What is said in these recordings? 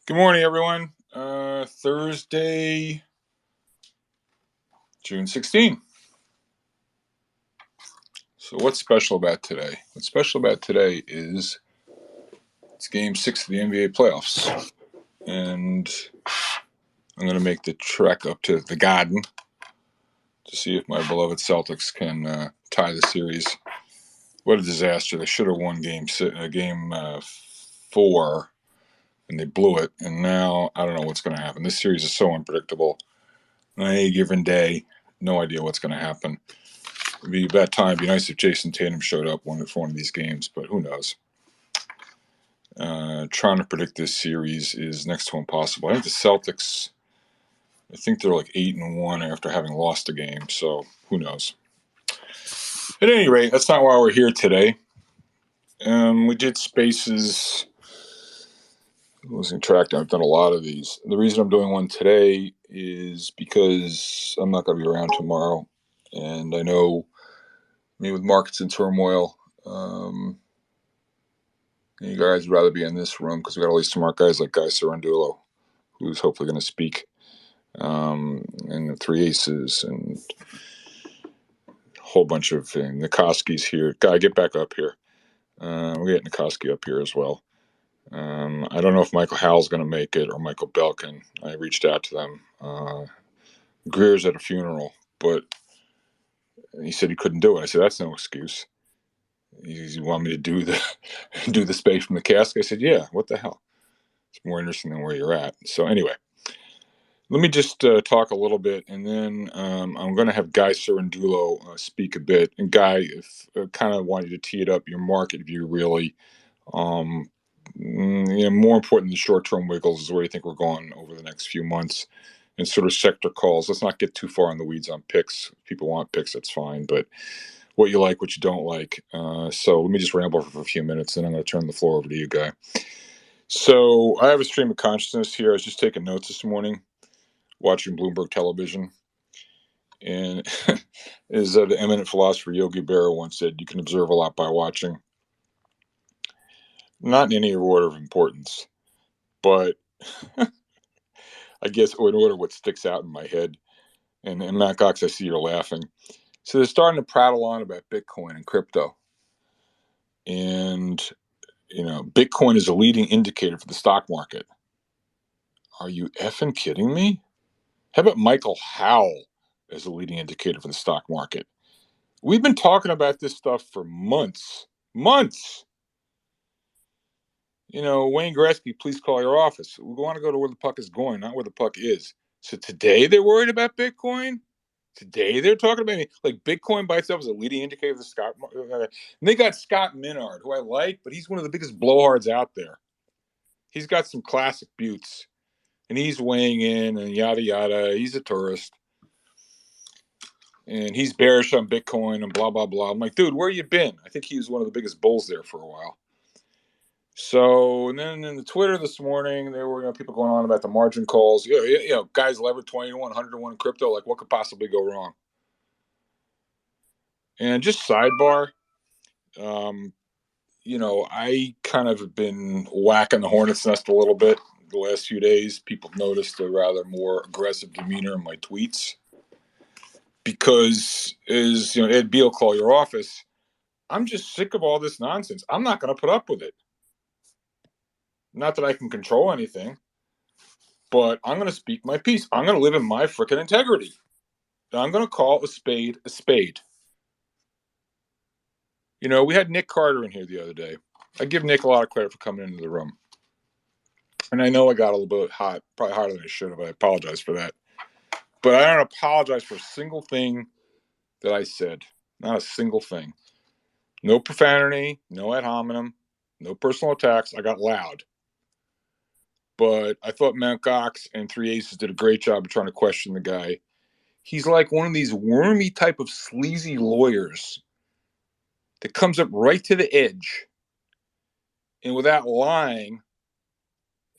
Good morning, everyone. Thursday, June 16th. So, what's special about today? What's special about today is it's game 6 of the NBA playoffs. And I'm going to make the trek up to the Garden to see if my beloved Celtics can tie the series. What a disaster. They should have won game 4, and they blew it. And now I don't know what's going to happen. This series is so unpredictable. On any given day, no idea what's going to happen. It'd be about time. It'd be nice if Jason Tatum showed up for one of these games, but who knows? Trying to predict this series is next to impossible. I think the Celtics, I think they're like 8-1 after having lost a game, so who knows? At any rate, that's not why we're here today. We did spaces. Losing track. I've done a lot of these. The reason I'm doing one today is because I'm not going to be around tomorrow, and I know me with markets in turmoil. You guys would rather be in this room because we got all these smart guys like Guy Cerundolo, who's hopefully going to speak, and the Three Aces, and a whole bunch of Nikoski's here. Guy, get back up here. We get Nikoski up here as well. I don't know if Michael Howell's going to make it or Michael Belkin. I reached out to them. Greer's at a funeral, but he said he couldn't do it. I said, that's no excuse. You want me to do the space from the casket? I said, yeah, what the hell? It's more interesting than where you're at. So anyway, let me just talk a little bit, and then I'm going to have Guy Cerundolo speak a bit. And Guy, if kind of want you to tee it up, your market view really. More important than the short-term wiggles is where you think we're going over the next few months, and sort of sector calls. Let's not get too far in the weeds on picks. If people want picks, that's fine, but what you like, what you don't like. So let me just ramble for a few minutes, and I'm going to turn the floor over to you, Guy. So I have a stream of consciousness here. I was just taking notes this morning, watching Bloomberg television. And as the eminent philosopher Yogi Berra once said, you can observe a lot by watching. Not in any order of importance, but I guess in order what sticks out in my head. And Matt Cox, I see you're laughing. So they're starting to prattle on about Bitcoin and crypto. And, Bitcoin is a leading indicator for the stock market. Are you effing kidding me? How about Michael Howell as a leading indicator for the stock market? We've been talking about this stuff for months. Months. Wayne Gretzky, please call your office. We want to go to where the puck is going, not where the puck is. So today they're worried about Bitcoin. Today they're talking about like Bitcoin by itself is a leading indicator of the stock market. And they got Scott Minard, who I like, but he's one of the biggest blowhards out there. He's got some classic buttes, and he's weighing in and yada yada. He's a tourist. And he's bearish on Bitcoin and blah, blah, blah. I'm like, dude, where you been? I think he was one of the biggest bulls there for a while. So, and then in the Twitter this morning, there were people going on about the margin calls. Guys levered 20 to 1, 100 to 1 in crypto. Like, what could possibly go wrong? And just sidebar, I kind of have been whacking the hornet's nest a little bit the last few days. People have noticed a rather more aggressive demeanor in my tweets. Because, as Ed Beal, call your office, I'm just sick of all this nonsense. I'm not going to put up with it. Not that I can control anything, but I'm going to speak my piece. I'm going to live in my frickin' integrity. I'm going to call a spade a spade. We had Nick Carter in here the other day. I give Nick a lot of credit for coming into the room. And I know I got a little bit hot, probably hotter than I should have. I apologize for that. But I don't apologize for a single thing that I said. Not a single thing. No profanity, no ad hominem, no personal attacks. I got loud. But I thought Mount Gox and Three Aces did a great job of trying to question the guy. He's like one of these wormy type of sleazy lawyers that comes up right to the edge. And without lying,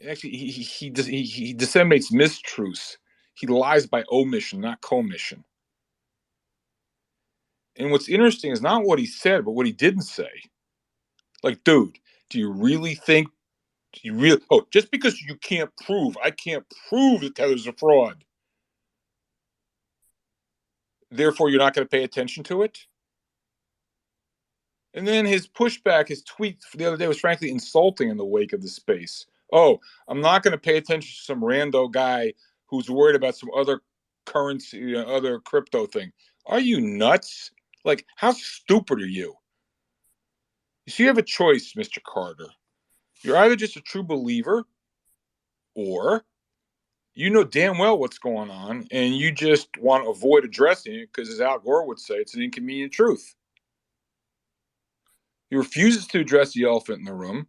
actually, he disseminates mistruths. He lies by omission, not commission. And what's interesting is not what he said, but what he didn't say. Like, dude, do you really think You really? Oh, just because you can't prove, I can't prove that Tether's a fraud. Therefore, you're not going to pay attention to it. And then his pushback, his tweet the other day was frankly insulting in the wake of the space. Oh, I'm not going to pay attention to some rando guy who's worried about some other currency, other crypto thing. Are you nuts? Like, how stupid are you? You see, you have a choice, Mr. Carter. You're either just a true believer, or you know damn well what's going on, and you just want to avoid addressing it because, as Al Gore would say, it's an inconvenient truth. He refuses to address the elephant in the room.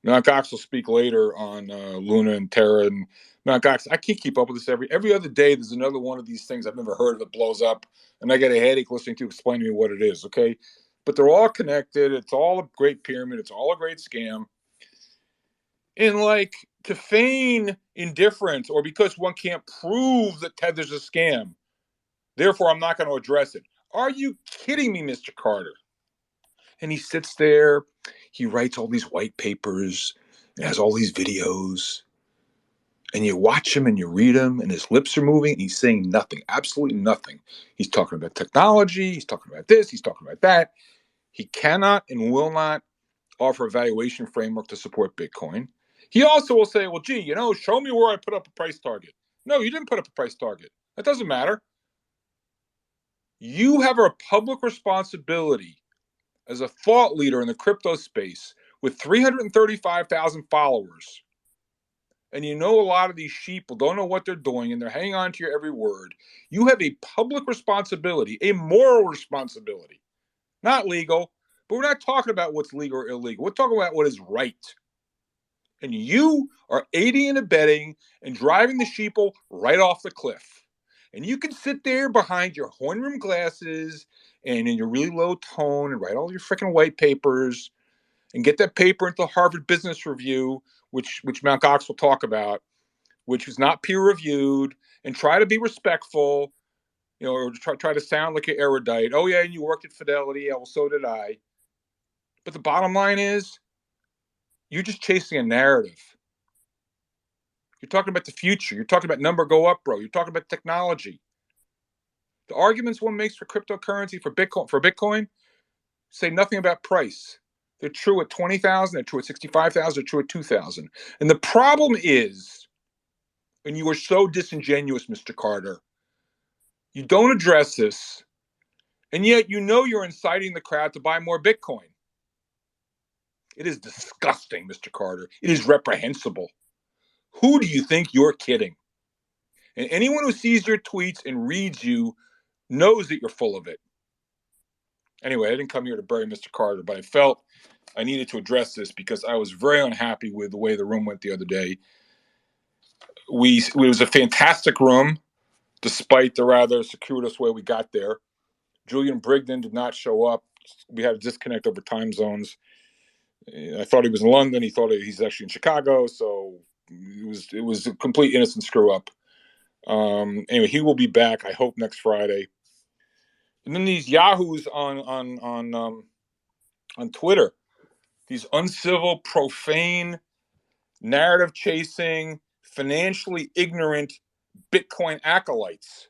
Mt. Gox will speak later on Luna and Terra and Mt. Gox. I can't keep up with this every other day. There's another one of these things I've never heard of that blows up, and I get a headache listening to explain to me what it is. Okay, but they're all connected. It's all a great pyramid. It's all a great scam. And like to feign indifference or because one can't prove that Tether's a scam, therefore I'm not going to address it. Are you kidding me, Mr. Carter? And he sits there, he writes all these white papers, and has all these videos, and you watch him and you read him, and his lips are moving, and he's saying nothing, absolutely nothing. He's talking about technology, he's talking about this, he's talking about that. He cannot and will not offer a valuation framework to support Bitcoin. He also will say, well, gee, show me where I put up a price target. No, you didn't put up a price target. That doesn't matter. You have a public responsibility as a thought leader in the crypto space with 335,000 followers. And a lot of these sheep don't know what they're doing and they're hanging on to your every word. You have a public responsibility, a moral responsibility, not legal, but we're not talking about what's legal or illegal. We're talking about what is right. And you are aiding and abetting and driving the sheeple right off the cliff. And you can sit there behind your horn rim glasses and in your really low tone and write all your freaking white papers and get that paper into the Harvard Business Review, which Mt. Gox will talk about, which was not peer reviewed, and try to be respectful, or try to sound like an erudite. Oh yeah, and you worked at Fidelity. Yeah, well, so did I. But the bottom line is, you're just chasing a narrative. You're talking about the future. You're talking about number go up, bro. You're talking about technology. The arguments one makes for cryptocurrency, for Bitcoin, say nothing about price. They're true at 20,000, they're true at 65,000, they're true at 2,000. And the problem is, and you are so disingenuous, Mr. Carter, you don't address this, and yet you're inciting the crowd to buy more Bitcoin. It is disgusting, Mr. Carter. It is reprehensible. Who do you think you're kidding? And anyone who sees your tweets and reads you knows that you're full of it. Anyway, I didn't come here to bury Mr. Carter, but I felt I needed to address this because I was very unhappy with the way the room went the other day. It was a fantastic room, despite the rather circuitous way we got there. Julian Brigden did not show up. We had a disconnect over time zones. I thought he was in London. He thought he's actually in Chicago. So it was a complete innocent screw up. Anyway, he will be back, I hope, next Friday. And then these yahoos on Twitter, these uncivil, profane, narrative chasing, financially ignorant Bitcoin acolytes.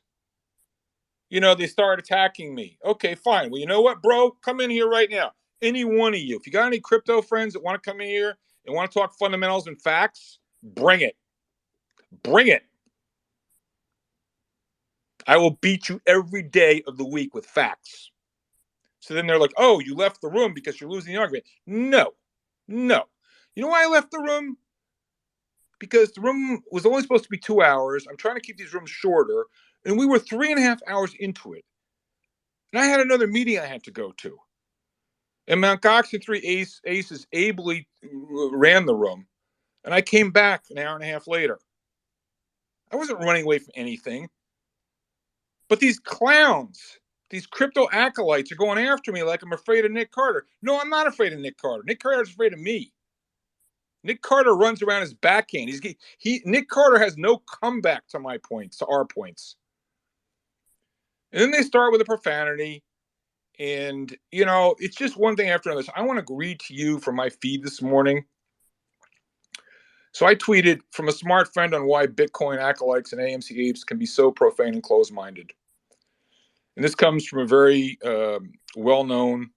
They start attacking me. Okay, fine. Well, you know what, bro? Come in here right now. Any one of you. If you got any crypto friends that want to come in here and want to talk fundamentals and facts, bring it. Bring it. I will beat you every day of the week with facts. So then they're like, oh, you left the room because you're losing the argument. No. You know why I left the room? Because the room was only supposed to be 2 hours. I'm trying to keep these rooms shorter. And we were 3.5 hours into it. And I had another meeting I had to go to. And Mt. Gox and three aces ably ran the room. And I came back an hour and a half later. I wasn't running away from anything. But these clowns, these crypto acolytes are going after me like I'm afraid of Nick Carter. No, I'm not afraid of Nick Carter. Nick Carter's afraid of me. Nick Carter runs around his backhand. Nick Carter has no comeback to my points, to our points. And then they start with a profanity. And, it's just one thing after another. So I want to read to you from my feed this morning So I tweeted from a smart friend on why Bitcoin acolytes and AMC apes can be so profane and closed-minded. And this comes from a very well-known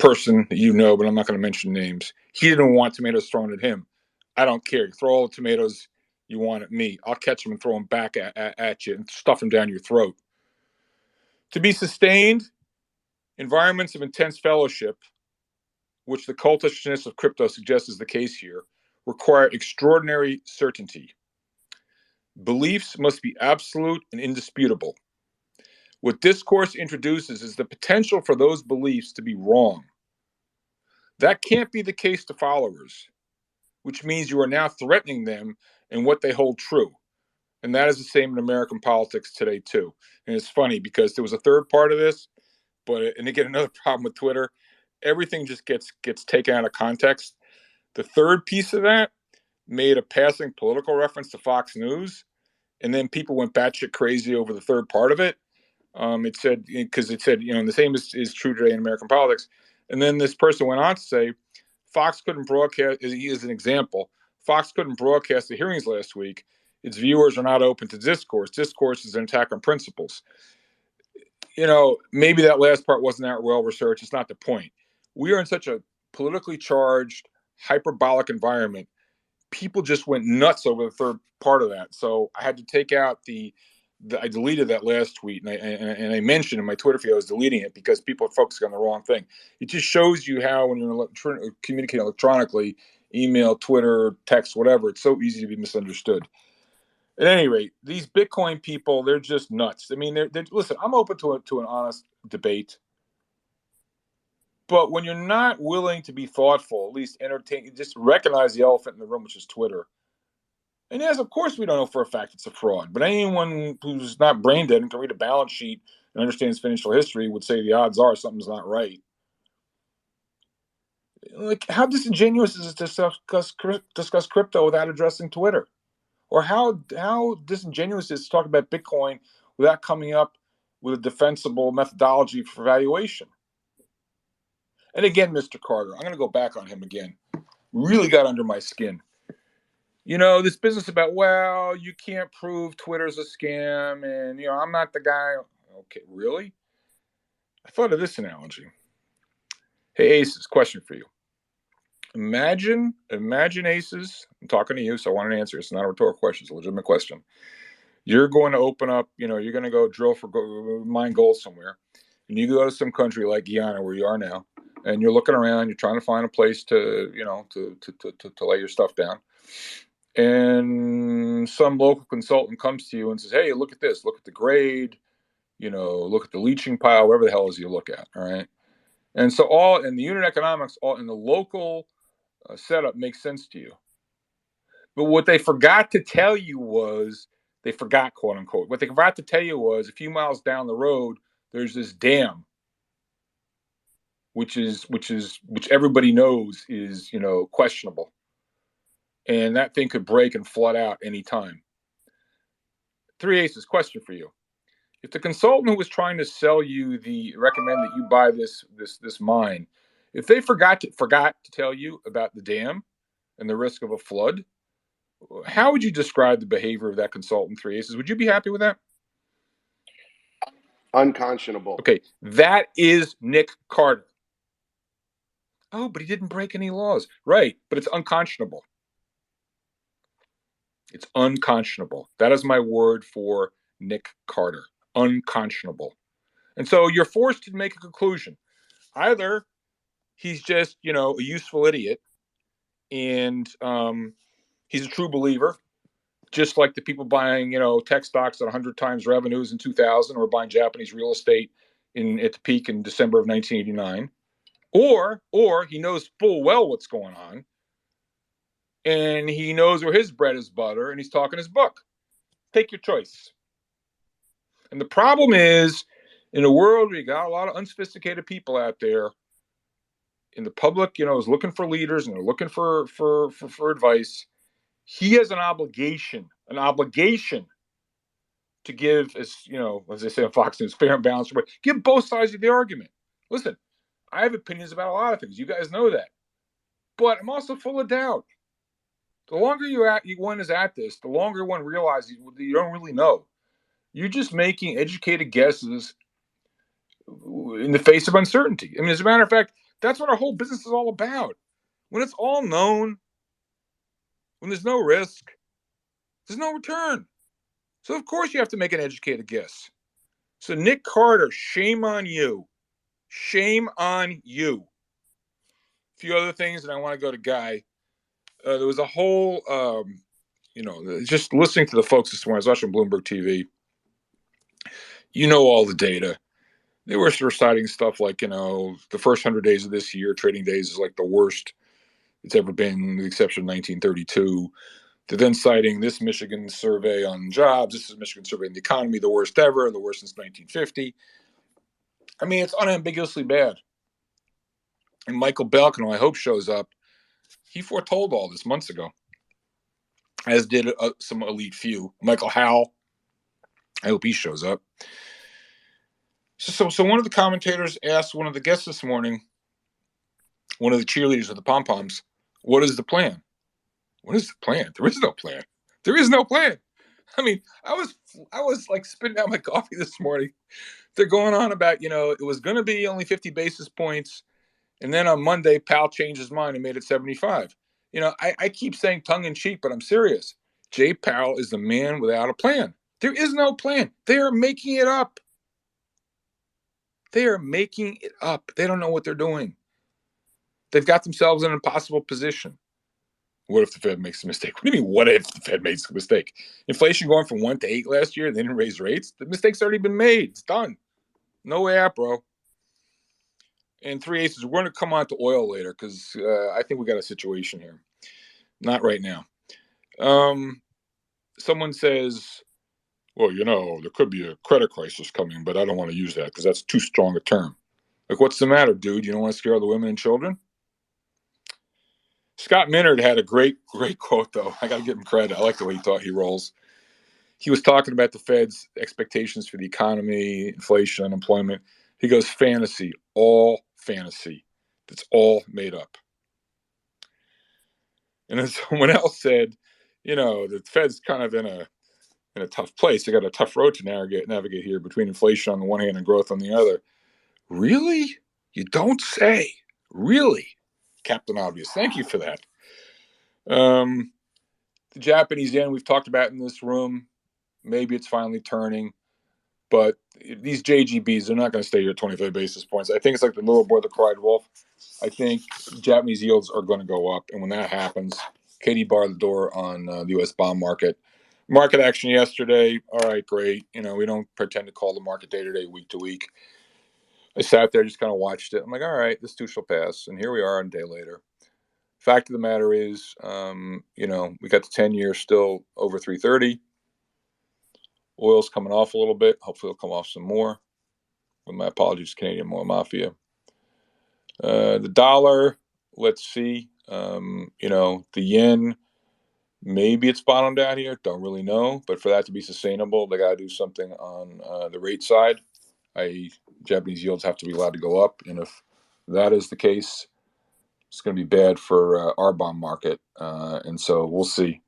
person that you know, but I'm not going to mention names. He didn't want tomatoes thrown at him. I don't care. You throw all the tomatoes you want at me. I'll catch them and throw them back at you and stuff them down your throat. To be sustained, environments of intense fellowship, which the cultishness of crypto suggests is the case here, require extraordinary certainty. Beliefs must be absolute and indisputable. What discourse introduces is the potential for those beliefs to be wrong. That can't be the case to followers, which means you are now threatening them in what they hold true. And that is the same in American politics today, too. And it's funny because there was a third part of this, and again, another problem with Twitter, everything just gets taken out of context. The third piece of that made a passing political reference to Fox News, and then people went batshit crazy over the third part of it. It said, because it said, and the same is true today in American politics. And then this person went on to say, Fox couldn't broadcast, as an example, Fox couldn't broadcast the hearings last week. Its viewers are not open to discourse. Discourse is an attack on principles. Maybe that last part wasn't that well researched. It's not the point. We are in such a politically charged, hyperbolic environment. People just went nuts over the third part of that. So I had to take out I deleted that last tweet, and I mentioned in my Twitter feed I was deleting it because people are focusing on the wrong thing. It just shows you how when you're communicating electronically, email, Twitter, text, whatever, it's so easy to be misunderstood. At any rate, these Bitcoin people, they're just nuts. I mean, listen, I'm open to an honest debate. But when you're not willing to be thoughtful, at least entertain, just recognize the elephant in the room, which is Twitter. And yes, of course, we don't know for a fact it's a fraud. But anyone who's not brain dead and can read a balance sheet and understands financial history would say the odds are something's not right. Like, how disingenuous is it to discuss crypto without addressing Twitter? Or how disingenuous is it to talk about Bitcoin without coming up with a defensible methodology for valuation? And again, Mr. Carter, I'm going to go back on him again. Really got under my skin. This business about, well, you can't prove Twitter's a scam and, I'm not the guy. Okay, really? I thought of this analogy. Hey, Aces, question for you. Imagine Aces, I'm talking to you, so I want an answer. It's not a rhetorical question, it's a legitimate question. You're going to open up, you're going to go drill for mine gold somewhere. And you go to some country like Guyana, where you are now, and you're looking around, you're trying to find a place to lay your stuff down. And some local consultant comes to you and says, hey, look at this, look at the grade, look at the leaching pile, whatever the hell is you look at, all right? And so all in the unit economics, all in the local setup makes sense to you. But what they forgot to tell you was, quote unquote, what they forgot to tell you was a few miles down the road, there's this dam, which everybody knows is, questionable. And that thing could break and flood out anytime. Three Aces, question for you. If the consultant who was trying to sell you recommend that you buy this mine, if they forgot to tell you about the dam and the risk of a flood, how would you describe the behavior of that consultant, Three Aces? Would you be happy with that? Unconscionable. Okay, that is Nick Carter. Oh, but he didn't break any laws. Right, but it's unconscionable. It's unconscionable. That is my word for Nick Carter. Unconscionable. And so you're forced to make a conclusion. Either he's just, a useful idiot and he's a true believer, just like the people buying, tech stocks at 100 times revenues in 2000 or buying Japanese real estate at the peak in December of 1989. Or he knows full well what's going on and he knows where his bread is butter and he's talking his book. Take your choice. And the problem is, in a world where you got a lot of unsophisticated people out there, in the public, is looking for leaders and they're looking for advice. He has an obligation to give, as they say on Fox News, fair and balanced. Give both sides of the argument. Listen, I have opinions about a lot of things. You guys know that. But I'm also full of doubt. The longer one is at this, the longer one realizes you don't really know. You're just making educated guesses in the face of uncertainty. I mean, as a matter of fact, that's what our whole business is all about. When it's all known, when there's no risk, there's no return. So, of course, you have to make an educated guess. So, Nick Carter, shame on you. Shame on you. A few other things, and I want to go to Guy. There was a whole, just listening to the folks this morning. I was watching Bloomberg TV. You know all the data. They were reciting stuff like, the first 100 days of this year, trading days is like the worst it's ever been, with the exception of 1932. They're then citing this Michigan survey on jobs. This is Michigan survey on the economy, the worst ever, the worst since 1950. I mean, it's unambiguously bad. And Michael Belkin, who I hope shows up, he foretold all this months ago, as did some elite few. Michael Howell, I hope he shows up. So one of the commentators asked one of the guests this morning, one of the cheerleaders of the pom-poms, what is the plan? What is the plan? There is no plan. There is no plan. I mean, I was like spitting out my coffee this morning. They're going on about, it was going to be only 50 basis points. And then on Monday, Powell changed his mind and made it 75. I keep saying tongue in cheek, but I'm serious. Jay Powell is the man without a plan. There is no plan. They are making it up. They are making it up. They don't know what they're doing. They've got themselves in an impossible position. What if the Fed makes a mistake? What do you mean, what if the Fed makes a mistake? Inflation going from 1 to 8 last year, they didn't raise rates. The mistake's already been made. It's done. No way out, bro. And 3 aces, we're going to come on to oil later because I think we got a situation here. Not right now. Someone says, well, there could be a credit crisis coming, but I don't want to use that because that's too strong a term. Like, what's the matter, dude? You don't want to scare all the women and children? Scott Minard had a great quote, though. I got to give him credit. I like the way he rolls. He was talking about the Fed's expectations for the economy, inflation, unemployment. He goes, fantasy, all fantasy. It's all made up. And then someone else said, the Fed's kind of in a tough place. They got a tough road to navigate here between inflation on the one hand and growth on the other. Really? You don't say. Really? Captain Obvious. Thank you for that. The Japanese yen we've talked about in this room. Maybe it's finally turning. But these JGBs, they're not going to stay here at 25 basis points. I think it's like the little boy that cried wolf. I think Japanese yields are going to go up. And when that happens, Katie barred the door on the U.S. bond market. Market action yesterday. All right, great. We don't pretend to call the market day to day, week to week. I sat there, just kind of watched it. I'm like, all right, this too shall pass. And here we are a day later. Fact of the matter is, we got the 10 years still over 330. Oil's coming off a little bit. Hopefully it'll come off some more. With my apologies, Canadian Oil Mafia. The dollar, let's see. The yen, maybe it's bottomed out here. Don't really know. But for that to be sustainable, they got to do something on the rate side. Japanese yields have to be allowed to go up. And if that is the case, it's going to be bad for our bond market. And so we'll see.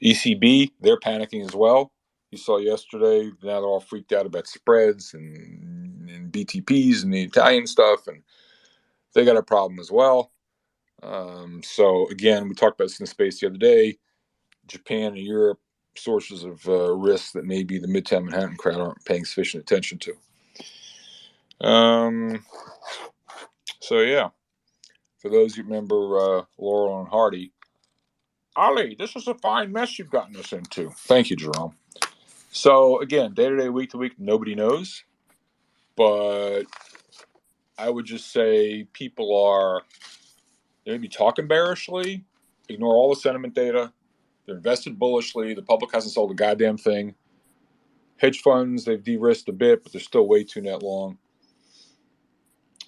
ECB, they're panicking as well. You saw yesterday, now they're all freaked out about spreads and BTPs and the Italian stuff, and they got a problem as well. So again, we talked about this in the space the other day. Japan and Europe, sources of risk that maybe the Midtown Manhattan crowd aren't paying sufficient attention to. So yeah, for those who remember Laurel and Hardy, Ollie, this is a fine mess you've gotten us into. Thank you, Jerome. So again, day to day, week to week, nobody knows. But I would just say people are maybe talking bearishly, ignore all the sentiment data. They're invested bullishly. The public hasn't sold a goddamn thing. Hedge funds, they've de-risked a bit, but they're still way too net long.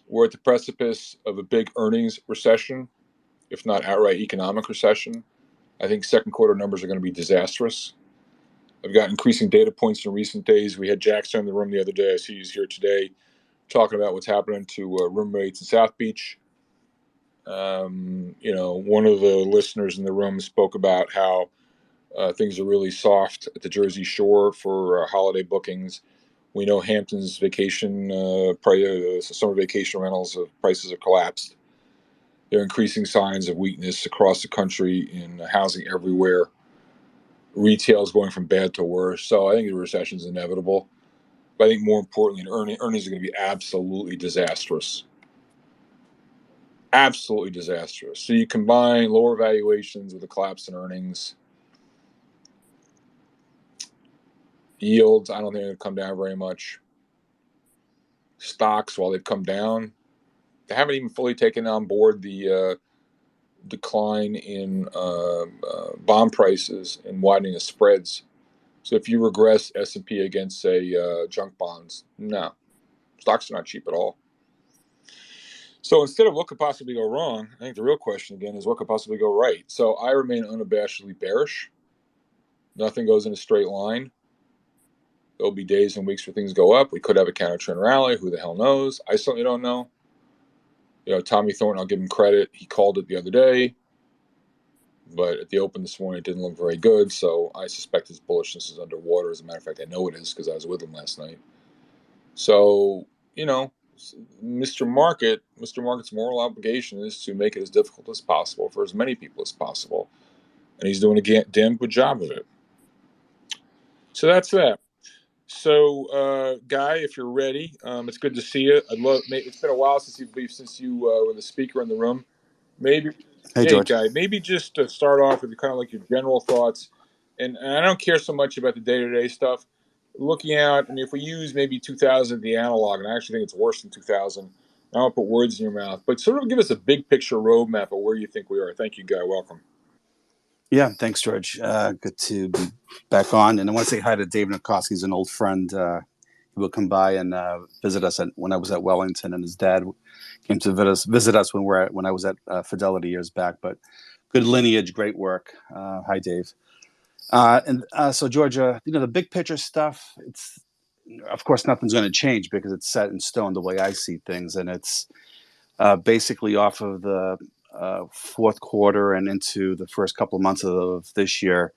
We're at the precipice of a big earnings recession, if not outright economic recession. I think second quarter numbers are going to be disastrous. I've got increasing data points in recent days. We had Jackson in the room the other day. I see he's here today talking about what's happening to room rates in South Beach. One of the listeners in the room spoke about how things are really soft at the Jersey Shore for holiday bookings. We know Hampton's vacation, summer vacation rentals prices have collapsed. There are increasing signs of weakness across the country in housing everywhere. Retail is going from bad to worse. So I think the recession is inevitable. But I think more importantly, earnings are going to be absolutely disastrous. Absolutely disastrous. So you combine lower valuations with a collapse in earnings. Yields, I don't think they're going to come down very much. Stocks, while they've come down, they haven't even fully taken on board the decline in bond prices and widening of spreads. So if you regress S&P against, say, junk bonds, no, stocks are not cheap at all. So instead of what could possibly go wrong, I think the real question again is what could possibly go right. So I remain unabashedly bearish. Nothing goes in a straight line. There'll be days and weeks where things go up. We could have a counter trend rally. Who the hell knows? I certainly don't know. Tommy Thornton, I'll give him credit. He called it the other day. But at the open this morning, it didn't look very good. So I suspect his bullishness is underwater. As a matter of fact, I know it is because I was with him last night. So, Mr. Market's moral obligation is to make it as difficult as possible for as many people as possible. And he's doing a damn good job of it. So that's that. So, Guy, if you're ready, it's good to see you. It's been a while since you were the speaker in the room. Maybe, Hey, hey, George. Guy, maybe just to start off with kind of like your general thoughts. And I don't care so much about the day-to-day stuff. Looking out, and if we use maybe 2000, the analog, and I actually think it's worse than 2000. I don't put words in your mouth, but sort of give us a big picture roadmap of where you think we are. Thank you, Guy. Welcome. Yeah, thanks, George. Good to be back on. And I want to say hi to Dave Nikoski. He's an old friend. He will come by and visit us when I was at Wellington, and his dad came to visit us when I was at Fidelity years back. But good lineage, great work. Hi, Dave. So, Georgia, the big picture stuff. It's of course nothing's going to change because it's set in stone the way I see things, and it's basically off of the fourth quarter and into the first couple of months of this year.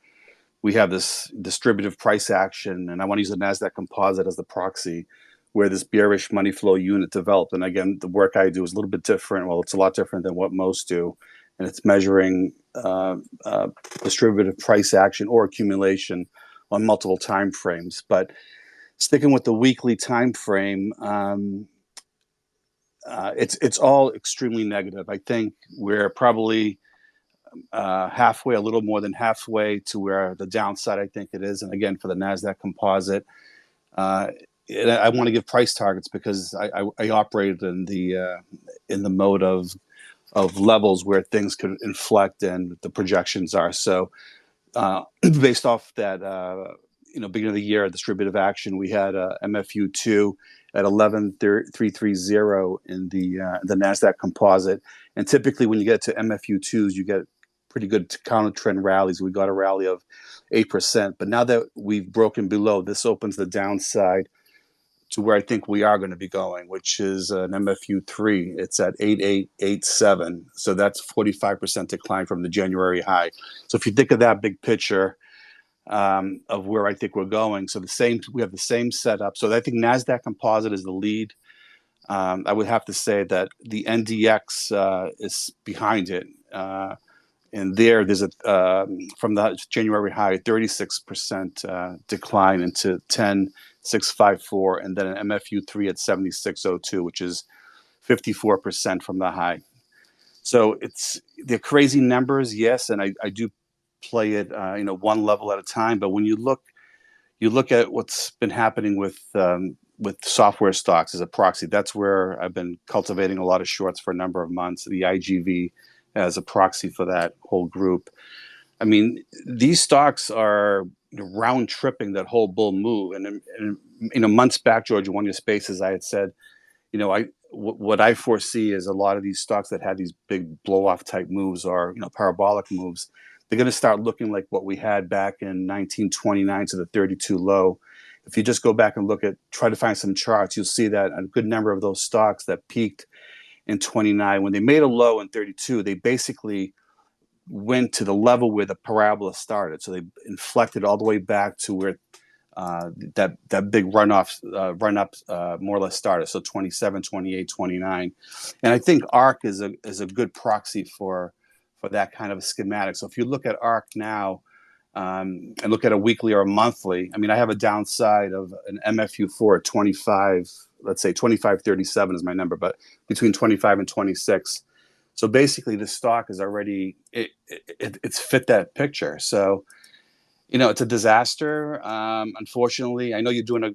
We have this distributive price action, and I want to use the NASDAQ composite as the proxy, where this bearish money flow unit developed. And again, the work I do is a little bit different. Well, it's a lot different than what most do, and it's measuring distributive price action or accumulation on multiple time frames. But sticking with the weekly time frame, it's all extremely negative. I think we're probably halfway, a little more than halfway to where the downside I think it is. And again, for the NASDAQ composite, I want to give price targets because I operated in the mode of levels where things could inflect and the projections are. So based off that, beginning of the year, distributive action, we had MFU2 at 11,330 in the NASDAQ composite. And typically when you get to MFU2s, you get pretty good counter trend rallies. We got a rally of 8%. But now that we've broken below, this opens the downside to where I think we are going to be going, which is an MFU3. It's at 8887. So that's 45% decline from the January high. So if you think of that big picture of where I think we're going, so we have the same setup. So I think NASDAQ composite is the lead. I would have to say that the NDX is behind it. And there's a from the January high, 36% decline into 10,654, and then an MFU3 at 7602, which is 54% from the high. So they're crazy numbers, yes, and I do play it one level at a time. But when you look at what's been happening with software stocks as a proxy, that's where I've been cultivating a lot of shorts for a number of months. The IGV as a proxy for that whole group. I mean, these stocks are round tripping that whole bull move. And months back, George, in one of your spaces, I had said, what I foresee is a lot of these stocks that had these big blow off type moves or parabolic moves, they're going to start looking like what we had back in 1929 to the 32 low. If you just go back and try to find some charts, you'll see that a good number of those stocks that peaked in 29. When they made a low in 32, they basically went to the level where the parabola started. So they inflected all the way back to where that big run up more or less started. So 27, 28, 29. And I think ARC is a good proxy for that kind of a schematic. So if you look at ARC now, and look at a weekly or a monthly, I mean, I have a downside of an MFU4 at 25, let's say 25.37 is my number, but between 25 and 26. So basically the stock is already, it's fit that picture. So, it's a disaster. Unfortunately, I know you're doing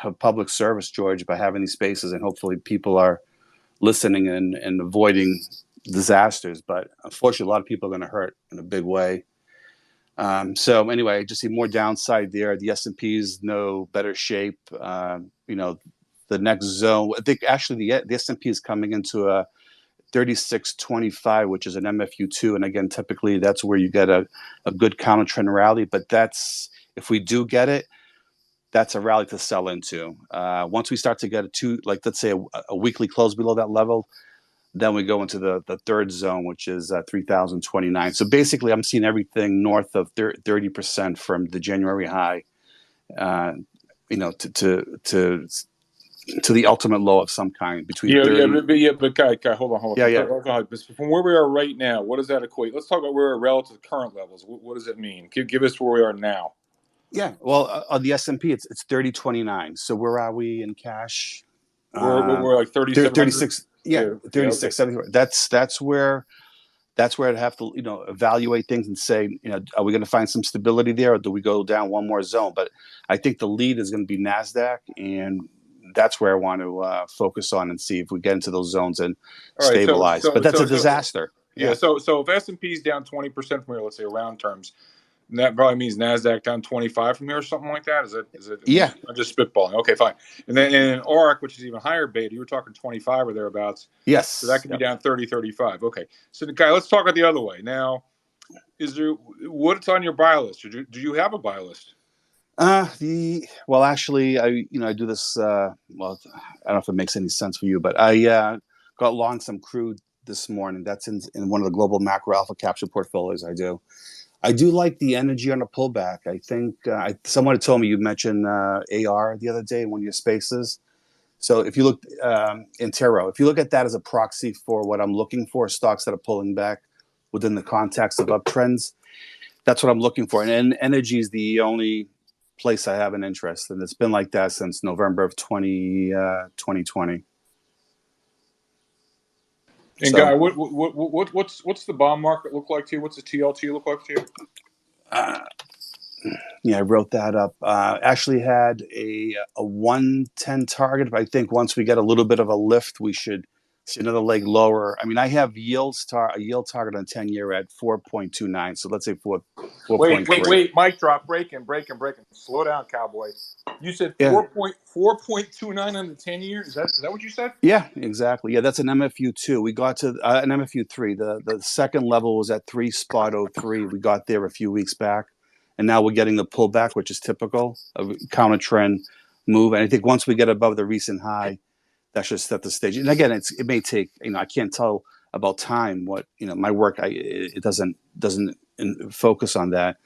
a public service, George, by having these spaces, and hopefully people are listening and avoiding disasters. But unfortunately, a lot of people are going to hurt in a big way. So anyway, I just see more downside there. The S&P is no better shape. The next zone, I think actually the S&P is coming into a 36.25, which is an MFU2. And again, typically that's where you get a good counter trend rally. But if we do get it, that's a rally to sell into. Once we start to get let's say a weekly close below that level, then we go into the third zone, which is 3,029. So basically, I'm seeing everything north of 30% from the January high, to the ultimate low of some kind between 30. But Guy, hold on. Yeah. From where we are right now, what does that equate? Let's talk about where we're relative to current levels. What does it mean? Give us where we are now. Yeah, well, on the S&P, it's 30.29. So where are we in cash? We're like 36. Yeah, 36, okay. 70. That's where I'd have to evaluate things and say, are we going to find some stability there, or do we go down one more zone? But I think the lead is going to be NASDAQ, and that's where I want to focus on and see if we get into those zones and stabilize. But that's a disaster. Yeah. So if S&P is down 20% from here, let's say round terms, and that probably means NASDAQ down 25 from here or something like that. Is it? Yeah. I'm just spitballing. Okay, fine. And then in ARC, which is even higher beta, you were talking 25 or thereabouts. Yes. So that could be down 30, 35. Okay. So Guy, let's talk about the other way. Now, what's on your buy list? Do you have a buy list? Actually, I do this. I don't know if it makes any sense for you, but I got long some crude this morning. That's in one of the global macro alpha capture portfolios I do. I do like the energy on a pullback. I think someone had told me you mentioned AR the other day in one of your spaces. So if you look Intero, if you look at that as a proxy for what I'm looking for, stocks that are pulling back within the context of uptrends, that's what I'm looking for. And energy is the only place I have an interest, and it's been like that since November of 2020. And so, Guy, what's the bond market look like to you? What's the TLT look like to you? Yeah, I wrote that up. Actually had a 110 target, but I think once we get a little bit of a lift, we should see another leg lower. I mean, I have a yield target on 10-year at 4.29. So let's say 4.3. Wait, mic drop, breaking. Slow down, cowboy. You said 4.29 on the 10-year. Is that what you said? Yeah, exactly. Yeah, that's an MFU2. We got to an MFU3. The second level was at 3.03. We got there a few weeks back. And now we're getting the pullback, which is typical of a counter trend move. And I think once we get above the recent high, that should set the stage. And again, it may take, I can't tell about time. What, my work, it doesn't focus on that.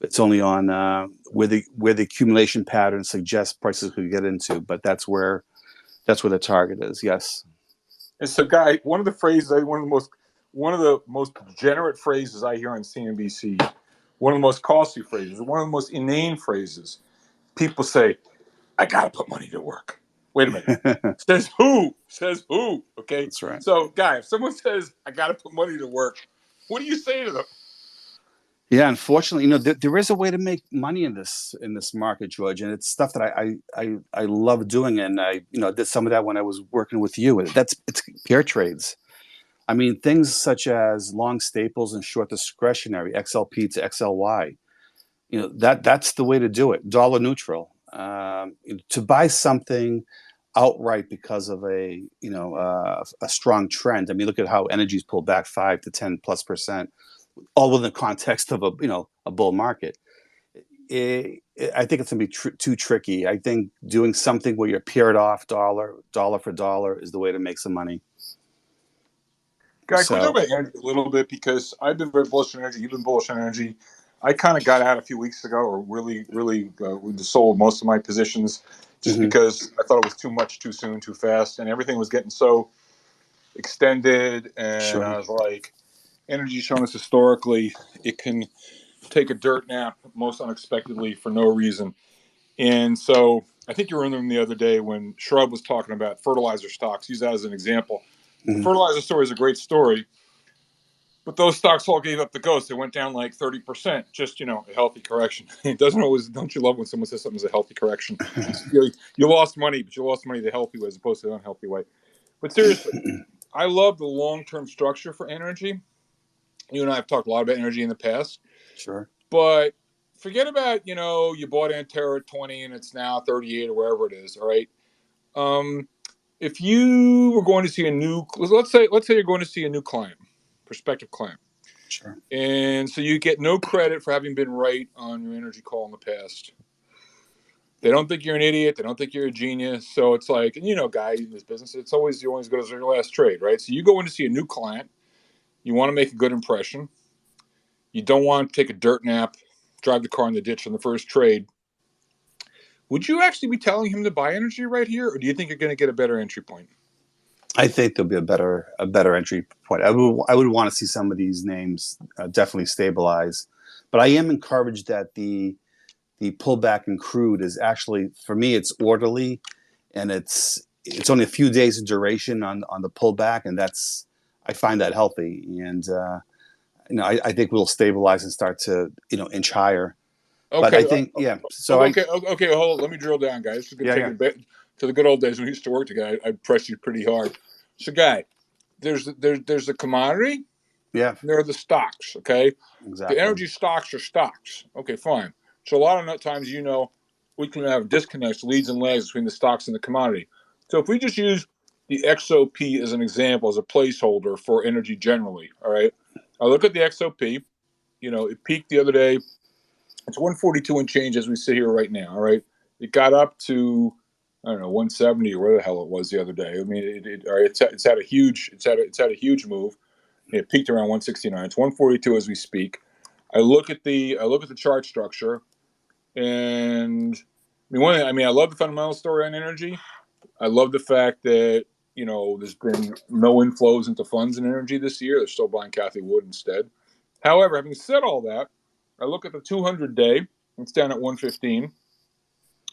It's only on where the accumulation pattern suggests prices could get into. But that's where the target is. Yes. And so, Guy, one of the most degenerate phrases I hear on CNBC, one of the most costly phrases, one of the most inane phrases. People say, "I gotta put money to work." Wait a minute. Says who? Okay. That's right. So, Guy, if someone says, "I gotta put money to work," what do you say to them? Yeah, unfortunately, there is a way to make money in this market, George, and it's stuff that I love doing, and I did some of that when I was working with you. It's pair trades. I mean, things such as long staples and short discretionary, XLP to XLY. That's the way to do it. Dollar neutral. To buy something outright because of a strong trend. I mean, look at how energy's pulled back 5 to 10+%. All within the context of a bull market. I think it's going to be too tricky. I think doing something where you're paired off dollar for dollar is the way to make some money. Guy, can we talk So, about energy a little bit? Because I've been very bullish on energy. You've been bullish on energy. I kind of got out a few weeks ago, or really sold most of my positions just mhm, because I thought it was too much, too soon, too fast, and everything was getting so extended. And I sure. was like, energy shown us historically, it can take a dirt nap most unexpectedly for no reason. And so I think you were in the room the other day when Shrub was talking about fertilizer stocks. Use that as an example. The Mhm, fertilizer story is a great story, but those stocks all gave up the ghost. They went down like 30%. Just, a healthy correction. It doesn't always, don't you love when someone says something's a healthy correction? You lost money, but you lost money the healthy way as opposed to the unhealthy way. But seriously, I love the long term structure for energy. You and I have talked a lot about energy in the past, sure. but forget about, you bought Antero at 20 and it's now 38 or wherever it is. All right. Um, if you were going to see let's say you're going to see a new client, prospective client. Sure. And so you get no credit for having been right on your energy call in the past. They don't think you're an idiot. They don't think you're a genius. So it's like, guy in this business, it's always you always go to your last trade, right? So you go in to see a new client. You want to make a good impression. You don't want to take a dirt nap, drive the car in the ditch on the first trade. Would you actually be telling him to buy energy right here, or do you think you're going to get a better entry point? I think there'll be a better entry point. I would want to see some of these names definitely stabilize, but I am encouraged that the pullback in crude is actually, for me, it's orderly, and it's only a few days in duration on the pullback, and I find that healthy, and I think we'll stabilize and start to inch higher. But Okay. I think, yeah. So Okay. Hold on. Let me drill down, guys. This is going to yeah, take yeah, it back to the good old days when we used to work together. I pressed you pretty hard. So, guy, there's a commodity. yeah, And there are the stocks. Okay, the exactly. energy stocks are stocks. Okay, fine. So a lot of times, we can have disconnects, leads and lags between the stocks and the commodity. So if we just use the XOP as an example, as a placeholder for energy generally, all right. I look at the XOP. It peaked the other day. It's 142 and change as we sit here right now. All right. It got up to, I don't know, 170 or where the hell it was the other day. I mean, all right, it's had a huge it's had a huge move. It peaked around 169. It's 142 as we speak. I look at the chart structure, and I love the fundamental story on energy. I love the fact that there's been no inflows into funds in energy this year. They're still buying Cathie Wood instead. However, having said all that, I look at the 200 day. It's down at 115.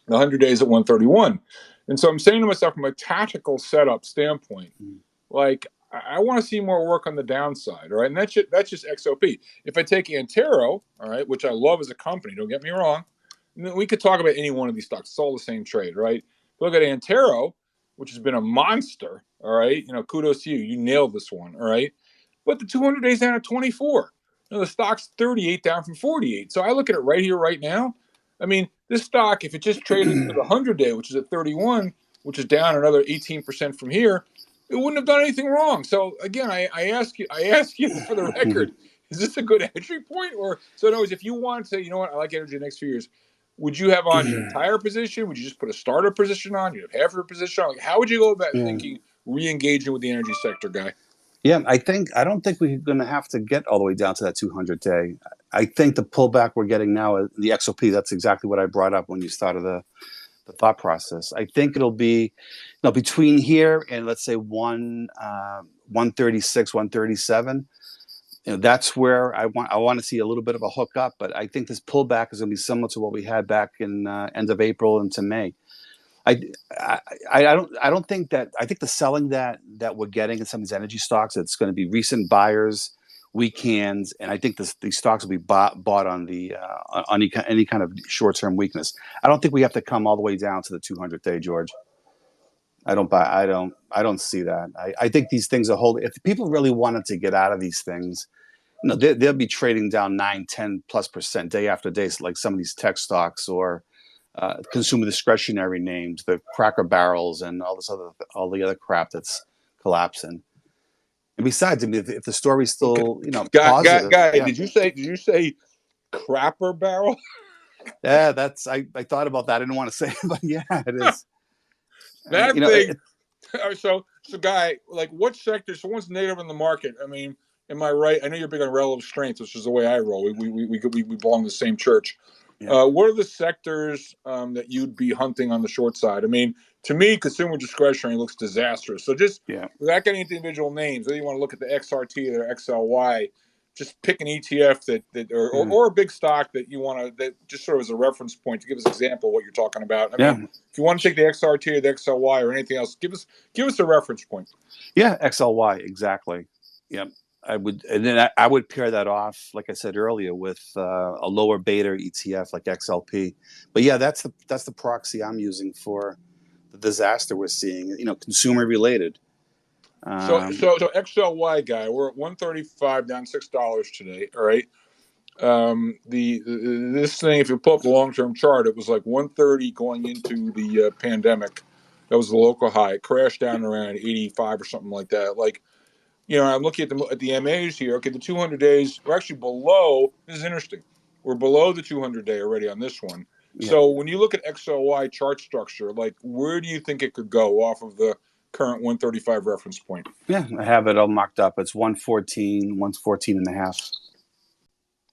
The 100 days at 131. And so I'm saying to myself, from a tactical setup standpoint, like I want to see more work on the downside, all right? And that's just XOP. If I take Antero, all right, which I love as a company, don't get me wrong, we could talk about any one of these stocks. It's all the same trade, right? Look at Antero, which has been a monster, all right? Kudos to you. You nailed this one, all right? But the 200 days down at 24. The stock's 38 down from 48. So I look at it right here, right now. I mean, this stock, if it just traded for the 100 day, which is at 31, which is down another 18% from here, it wouldn't have done anything wrong. So again, I ask you for the record, is this a good entry point? Or so in other words, if you want to say, you know what, I like energy the next few years, would you have on your entire position? Would you just put a starter position on? You have half your position on? Like, how would you go about Yeah. thinking re-engaging with the energy sector, guy? Yeah, I don't think we're going to have to get all the way down to that 200 day. I think the pullback we're getting now, the XOP, that's exactly what I brought up when you started the thought process. I think it'll be, between here and let's say 136, 137. That's where I want to see a little bit of a hookup, but I think this pullback is going to be similar to what we had back in end of April into May. I, I don't think that I think the selling that we're getting in some of these energy stocks, it's going to be recent buyers, weak hands, and I think these stocks will be bought on the on any kind of short term weakness. I don't think we have to come all the way down to the 200 day, George. I don't see that. I think these things are holding. If people really wanted to get out of these things, they'll be trading down 9, 10+% day after day, like some of these tech stocks or consumer discretionary names, the Cracker Barrels, and all the other crap that's collapsing. And besides, I mean, if the story's Okay, still positive, guy, yeah, did you say crapper barrel? yeah, I thought about that. I didn't want to say it, but yeah, it is. That You know, thing, All right, so guy, like what sector? So one's native in the market. I mean, am I right? I know you're big on relative strength, which is the way I roll. We belong to the same church. Yeah, What are the sectors that you'd be hunting on the short side? I mean, to me, consumer discretionary looks disastrous. So just yeah, without getting into individual names, whether you want to look at the XRT or XLY, just pick an ETF that yeah, or a big stock that you want to that just sort of as a reference point to give us an example of what you're talking about. I yeah, mean, if you want to take the XRT or the XLY or anything else, give us a reference point. yeah. XLY exactly. Yeah, I would, and then I would pair that off, like I said earlier, with a lower beta ETF like XLP. But yeah, that's the proxy I'm using for the disaster we're seeing. Consumer related. Um, So XLY guy, we're at 135 down $6 today. All right. The this thing, if you pull up the long term chart, it was like 130 going into the pandemic. That was the local high. It crashed down around 85 or something like that. Like I'm looking at the MAs here. Okay, the 200 days we're actually below. This is interesting. We're below the 200 day already on this one. yeah, So when you look at XLY chart structure, like where do you think it could go off of the current 135 reference point? yeah. I have it all marked up. It's 114, 114 and a half.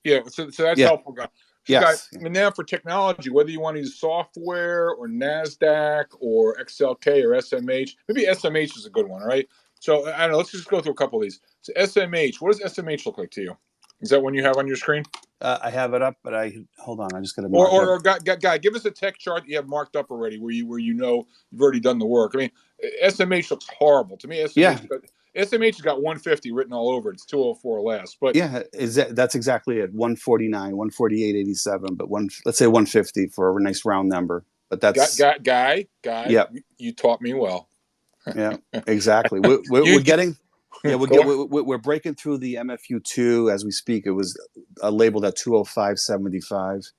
Yeah, so that's Yeah. helpful, guy. So, guy, Yes. and now for technology, whether you want to use software or Nasdaq or XLK or SMH, maybe SMH is a good one, right? So I don't know. Let's just go through a couple of these. So SMH, what does SMH look like to you? Is that one you have on your screen? I have it up, but I hold on. I just got to Or, mark or, up. or guy, give us a tech chart that you have marked up already, where you know you've already done the work. I mean, SMH looks horrible to me. Yeah, SMH has got 150 written all over it. It's 204 less, but yeah. That's exactly it. 149, 148.87, but let's say 150 for a nice round number. But that's guy, yeah, you taught me well. yeah, exactly. We're You getting. Yeah, go on. we're breaking through the MFU2 as we speak. It was labeled at 205.75.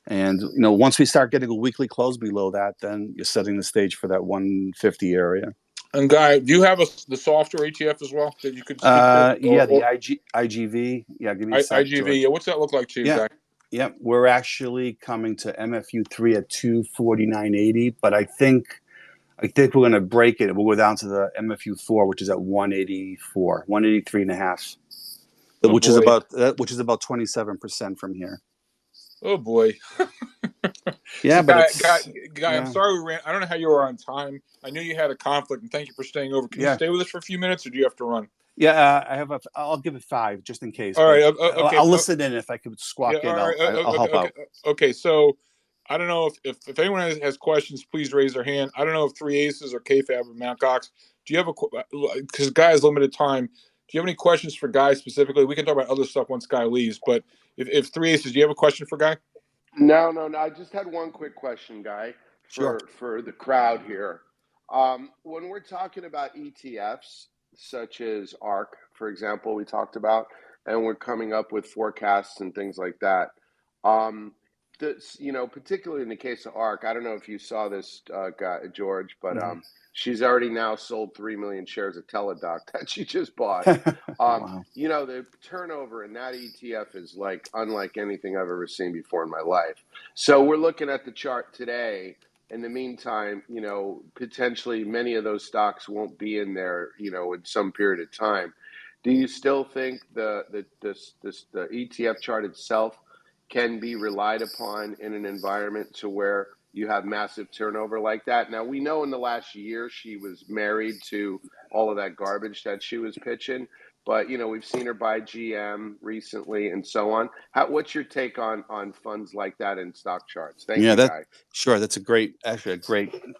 And once we start getting a weekly close below that, then you're setting the stage for that 150 area. And guy, do you have the software ETF as well that you could speak to, Yeah, the IGV. Yeah, give me a sec, IGV? George. What's that look like to you, Yeah, guy? yeah. We're actually coming to MFU3 at 249.80, but I think we're going to break it. We'll go down to the MFU4, which is at 184, 183 and a half, Oh boy, which is about 27% from here. oh boy. Yeah, So, but guy, I'm yeah, sorry we ran. I don't know how you were on time. I knew you had a conflict, and thank you for staying over. Can you yeah. stay with us for a few minutes, or do you have to run? Yeah, I'll give it five just in case, All but right. Okay. I'll listen in. If I could Yeah. squawk All in, right. I'll Okay. help Okay. out. Okay. So, I don't know if anyone has questions, please raise their hand. I don't know if Three Aces or KFAB or Mount Cox. Do you have because Guy has limited time? Do you have any questions for Guy specifically? We can talk about other stuff once Guy leaves. But if Three Aces, do you have a question for Guy? No, no, no. I just had one quick question, Guy, Sure. for the crowd here. When we're talking about ETFs, such as ARC, for example, we talked about, and we're coming up with forecasts and things like that. Um, particularly in the case of ARC, I don't know if you saw this, guy, George, but Mhm. she's already now sold 3 million shares of Teladoc that she just bought. Wow. The turnover in that ETF is like unlike anything I've ever seen before in my life. So we're looking at the chart today. In the meantime, potentially many of those stocks won't be in there, in some period of time. Do you still think the ETF chart itself can be relied upon in an environment to where you have massive turnover like that? Now we know in the last year she was married to all of that garbage that she was pitching, but we've seen her buy GM recently and so on. What's your take on funds like that in stock charts? Thank Yeah, you, Guy. sure. That's actually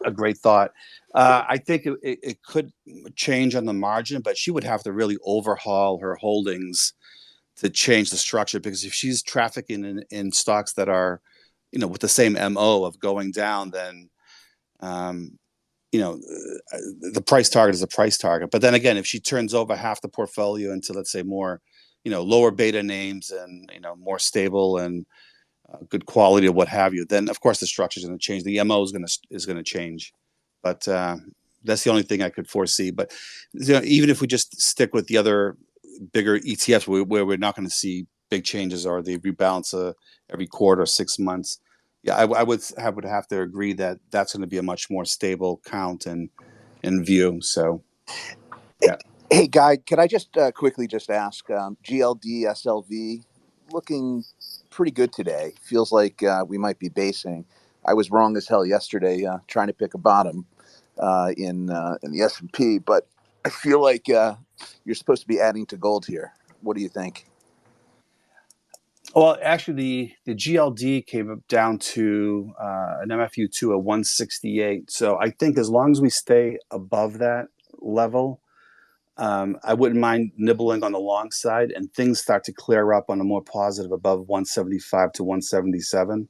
a great thought. I think it could change on the margin, but she would have to really overhaul her holdings to change the structure, because if she's trafficking in stocks that are, with the same MO of going down, then um, the price target is a price target. But then again, if she turns over half the portfolio into, let's say, more, lower beta names and, more stable and good quality or what have you, then of course the structure is going to change. The MO is going to change. But that's the only thing I could foresee. But even if we just stick with the other bigger ETFs, where we're not going to see big changes or they rebalance every quarter or 6 months, yeah, I would have to agree that that's going to be a much more stable count, and in view. So, yeah. Hey, Guy, could I just quickly just ask, GLD, SLV, looking pretty good today. Feels like we might be basing. I was wrong as hell yesterday trying to pick a bottom in the S&P, but I feel like you're supposed to be adding to gold here. What do you think? Well, actually, the GLD came up down to an MFU2 at 168. So I think as long as we stay above that level, I wouldn't mind nibbling on the long side, and things start to clear up on a more positive above 175 to 177.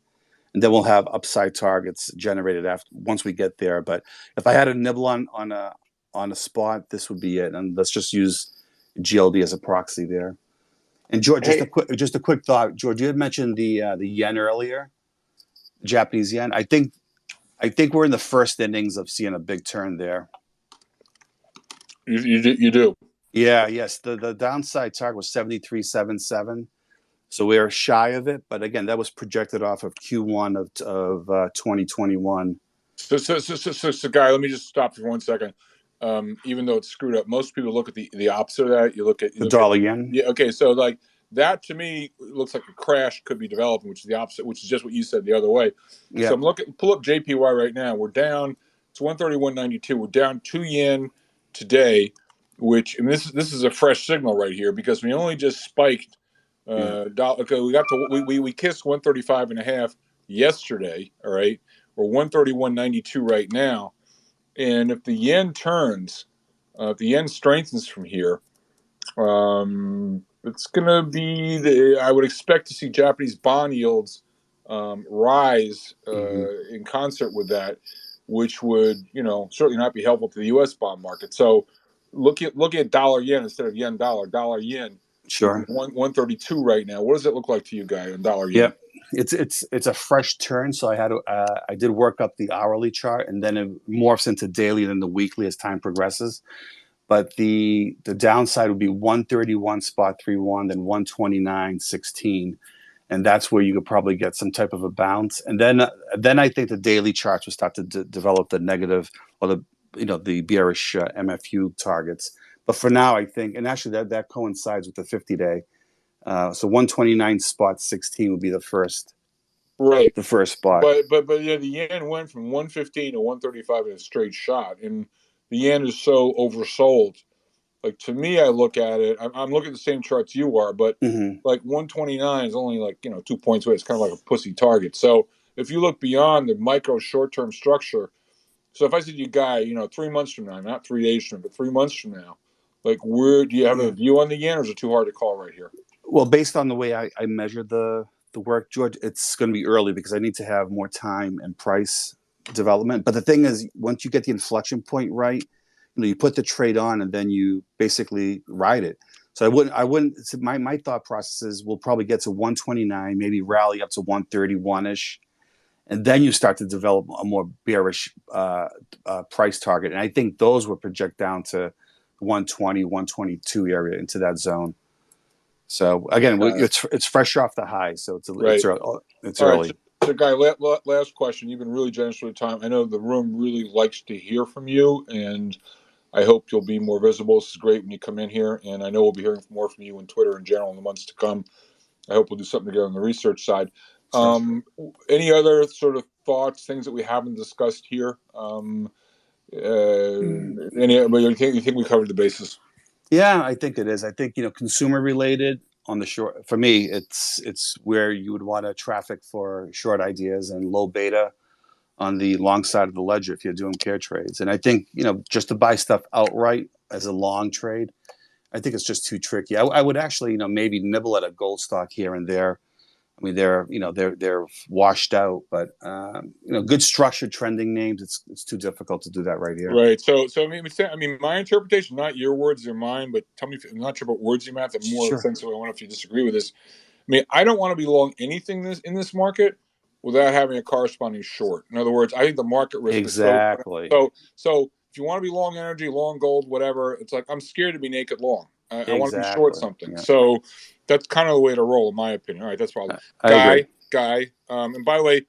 And then we'll have upside targets generated after once we get there. But if I had a nibble on a spot, this would be it. And let's just use GLD as a proxy there. And George, Hey, just a quick thought. George, you had mentioned the yen earlier, Japanese yen. I think we're in the first innings of seeing a big turn there. You do. Yeah, yes. The downside target was 73.77. So we're shy of it, but again, that was projected off of Q1 of 2021. So, Guy, let me just stop for 1 second. Even though it's screwed up, most people look at the opposite of that. You look at The dollar yen. yeah. Okay, so like that to me looks like a crash could be developing, which is the opposite, which is just what you said the other way. So Yep. I'm looking. Pull up JPY right now. We're down. It's 131.92. We're down 2 yen today, which and this is a fresh signal right here because we only just spiked. Yeah. Okay, we got to we kissed 135.5 yesterday. All right. We're 131.92 right now. And if the yen turns, if the yen strengthens from here, it's going to be I would expect to see Japanese bond yields rise Mm-hmm. in concert with that, which would, certainly not be helpful to the U.S. bond market. So looking at dollar yen instead of yen dollar yen would be Sure. 132 right now. What does it look like to you, Guy, on dollar yen? Yep. It's a fresh turn, so I did work up the hourly chart, and then it morphs into daily and then the weekly as time progresses. But the downside would be 131.31, then 129.16, and that's where you could probably get some type of a bounce. And then I think the daily charts will start to develop the negative or the bearish MFU targets. But for now, I think, and actually that coincides with the 50-day. So 129.16 would be Right. the first spot. But yeah, the yen went from 115 to 135 in a straight shot, and the yen is so oversold. Like to me, I look at it. I'm looking at the same charts you are, but Mm-hmm. like 129 is only like 2 points away. It's kind of like a pussy target. So if you look beyond the micro short term structure, so if I said to you, Guy, 3 months from now, not 3 days from now, but 3 months from now, like where do you have a Yeah. view on the yen, or is it too hard to call right here? Well, based on the way I measure the work, George, it's going to be early because I need to have more time and price development. But the thing is, once you get the inflection point right, you put the trade on and then you basically ride it. So I wouldn't. So my thought process is we'll probably get to 129, maybe rally up to 131 ish, and then you start to develop a more bearish price target. And I think those will project down to 120, 122 area into that zone. So again, it's fresh off the high, so Right. it's All right. early. So, Guy, last question. You've been really generous with your time. I know the room really likes to hear from you, and I hope you'll be more visible. This is great when you come in here, and I know we'll be hearing more from you on Twitter in general in the months to come. I hope we'll do something together on the research side. Sure. Any other sort of thoughts, things that we haven't discussed here? But you think we covered the bases? Yeah, I think it is. I think consumer related on the short. For me, it's where you would want to traffic for short ideas and low beta on the long side of the ledger if you're doing pair trades. And I think just to buy stuff outright as a long trade, I think it's just too tricky. I would actually maybe nibble at a gold stock here and there. I mean, they're washed out, but good structured trending names. It's too difficult to do that right here. Right. So I mean, my interpretation, not your words or mine, but tell me if I'm not sure what words you meant. I'm more Sure. sensitive. I wonder if you disagree with this. I mean, I don't want to be long anything in this market without having a corresponding short. In other words, I think the market risk is so Exactly. so. If you want to be long energy, long gold, whatever, it's like I'm scared to be naked long. I want to be short Exactly. something. Yeah. So that's kind of the way to roll, in my opinion. All right, that's probably I agree. Guy. And by the way,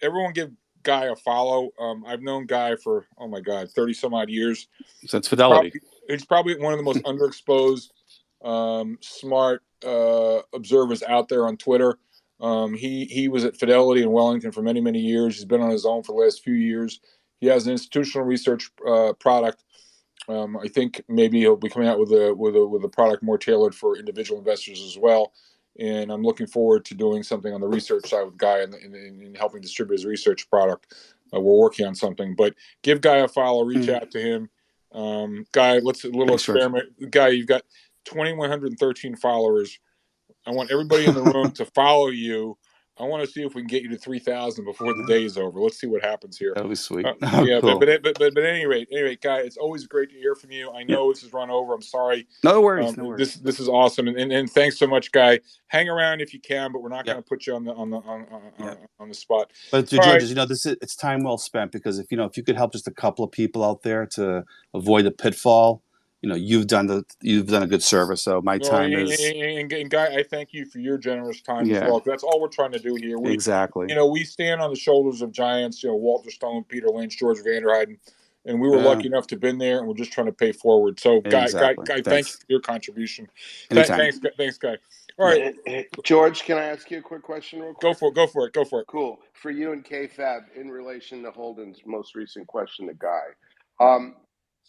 everyone give Guy a follow. I've known Guy for 30 some odd years. So it's Fidelity. He's probably one of the most underexposed, smart observers out there on Twitter. He was at Fidelity in Wellington for many years. He's been on his own for the last few years. He has an institutional research product. I think maybe he'll be coming out with a product more tailored for individual investors as well. And I'm looking forward to doing something on the research side with Guy and helping distribute his research product. We're working on something, but give Guy a follow. Reach out to him. Guy, let's a little experiment. George. Guy, you've got 2,113 followers. I want everybody in the room to follow you. I want to see if we can get you to 3,000 before the day is over. Let's see what happens here. That'll be sweet. Cool. but at any rate, Guy, it's always great to hear from you. I know this has run over. I'm sorry. No worries. No worries. This is awesome, and thanks so much, Guy. Hang around if you can, but we're not going to put you on the spot. But George, it's time well spent, because if you could help just a couple of people out there to avoid the pitfall. You've done a good service. So my time is. And Guy, I thank you for your generous time as well. That's all we're trying to do here. Exactly. We stand on the shoulders of giants. Walter Stone, Peter Lynch, George Vanderheiden, and we were lucky enough to been there. And we're just trying to pay forward. So, Guy, thanks for your contribution. Thanks, Guy. All right, George, can I ask you a quick question real quick? Go for it. Cool. For you and KFAB, in relation to Holden's most recent question to Guy.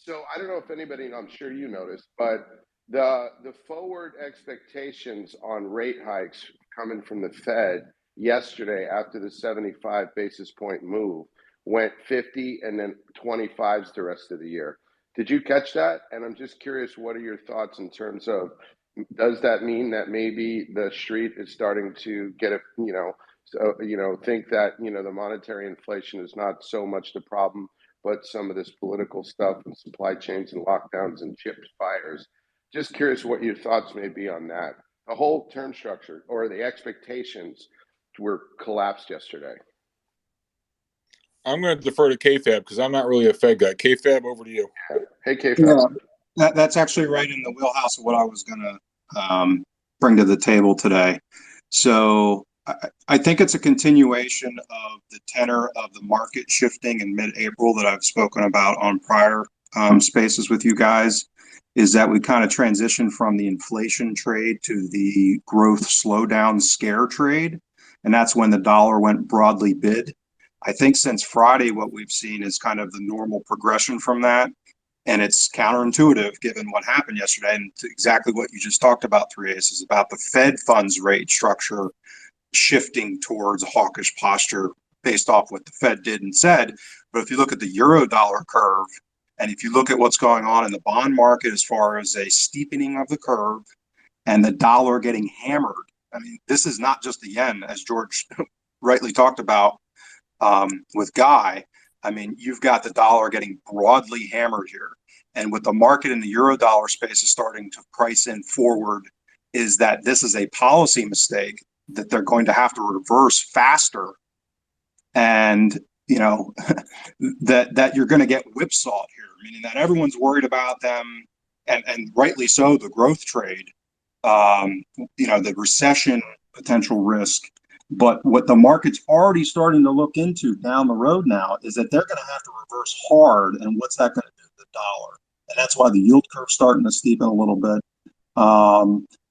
So I don't know if anybody, I'm sure you noticed, but the forward expectations on rate hikes coming from the Fed yesterday after the 75 basis point move went 50 and then 25s the rest of the year. Did you catch that? And I'm just curious, what are your thoughts in terms of, does that mean that maybe the street is starting to get think that, the monetary inflation is not so much the problem, but some of this political stuff and supply chains and lockdowns and chips fires? Just curious what your thoughts may be on that. The whole term structure or the expectations were collapsed yesterday. I'm going to defer to KFAB because I'm not really a Fed guy. KFAB, over to you. Hey, KFAB. That's actually right in the wheelhouse of what I was going to bring to the table today. So I think it's a continuation of the tenor of the market shifting in mid-April that I've spoken about on prior spaces with you guys, is that we kind of transitioned from the inflation trade to the growth slowdown scare trade. And that's when the dollar went broadly bid. I think since Friday, what we've seen is kind of the normal progression from that. And it's counterintuitive given what happened yesterday and exactly what you just talked about, Three Aces, about the Fed funds rate structure shifting towards a hawkish posture based off what the Fed did and said. But if you look at the euro dollar curve, and if you look at what's going on in the bond market as far as a steepening of the curve and the dollar getting hammered, I mean, this is not just the yen, as George rightly talked about with Guy. I mean, you've got the dollar getting broadly hammered here. And what the market in the euro dollar space is starting to price in forward is that this is a policy mistake that they're going to have to reverse faster. And, that you're going to get whipsawed here, meaning that everyone's worried about them, and rightly so, the growth trade, the recession potential risk. But what the market's already starting to look into down the road now is that they're going to have to reverse hard. And what's that going to do to the dollar? And that's why the yield curve's starting to steepen a little bit.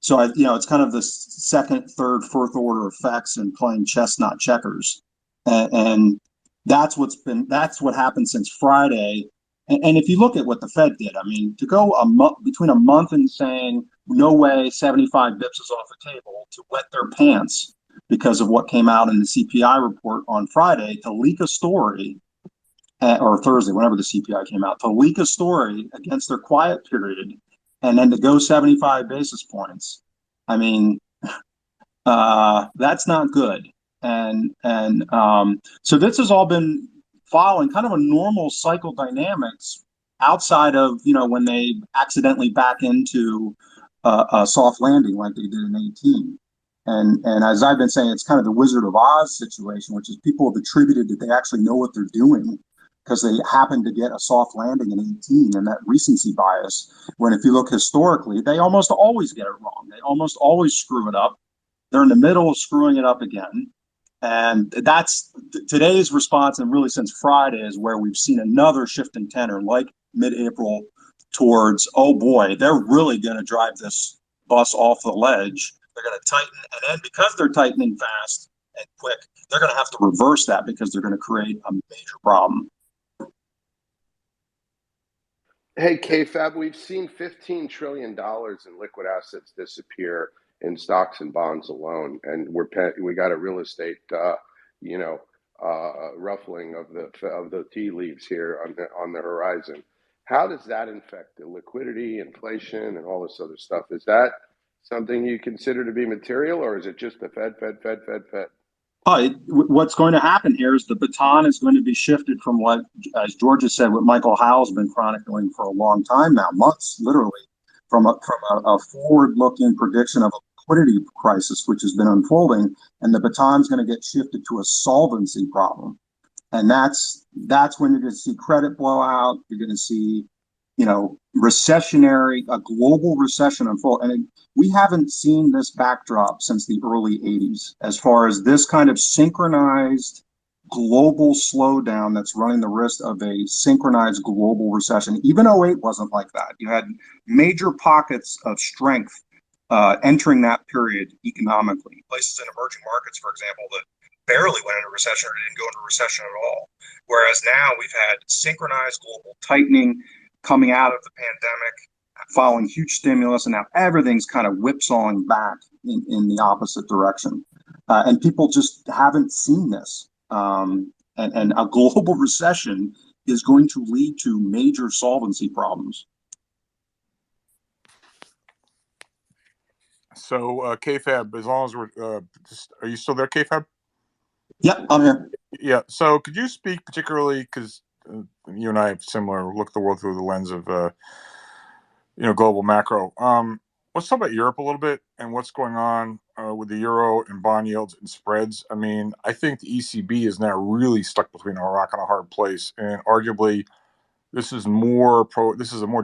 So it's kind of the second, third, fourth order effects and playing chess, not checkers. And that's what happened since Friday. And if you look at what the Fed did, I mean, to go between a month and saying, no way, 75 bips is off the table, to wet their pants because of what came out in the CPI report on Friday, to leak a story, or Thursday, whenever the CPI came out, to leak a story against their quiet period, and then to go 75 basis points. I mean, that's not good. And so this has all been following kind of a normal cycle dynamics outside of, when they accidentally back into a soft landing like they did in 18. And as I've been saying, it's kind of the Wizard of Oz situation, which is people have attributed that they actually know what they're doing because they happened to get a soft landing in 18 and that recency bias, when if you look historically, they almost always get it wrong. They almost always screw it up. They're in the middle of screwing it up again. And that's today's response, and really since Friday, is where we've seen another shift in tenor, like mid-April, towards, oh boy, they're really going to drive this bus off the ledge. They're going to tighten, and then because they're tightening fast and quick, they're going to have to reverse that because they're going to create a major problem. Hey, KFAB, we've seen $15 trillion in liquid assets disappear in stocks and bonds alone, and we got a real estate, ruffling of the tea leaves here on the horizon. How does that affect the liquidity, inflation, and all this other stuff? Is that something you consider to be material, or is it just the Fed, Fed, Fed, Fed, Fed? What's going to happen here is the baton is going to be shifted from what, as George has said, what Michael Howell's been chronicling for a long time now, months, literally, from a forward-looking prediction of a liquidity crisis, which has been unfolding, and the baton's going to get shifted to a solvency problem. And that's when you're going to see credit blowout. You're going to see, a global recession unfold. And we haven't seen this backdrop since the early 80s, as far as this kind of synchronized global slowdown that's running the risk of a synchronized global recession. Even 08 wasn't like that. You had major pockets of strength entering that period economically. Places in emerging markets, for example, that barely went into recession or didn't go into recession at all. Whereas now we've had synchronized global tightening coming out of the pandemic, following huge stimulus, and now everything's kind of whipsawing back in the opposite direction. And people just haven't seen this. And a global recession is going to lead to major solvency problems. So, KFAB, as long as we're, are you still there, KFAB? Yep, I'm here. Yeah. So, could you speak particularly, because you and I have similar look at the world through the lens of, global macro. Let's talk about Europe a little bit and what's going on with the euro and bond yields and spreads. I mean, I think the ECB is now really stuck between a rock and a hard place, and arguably, this is a more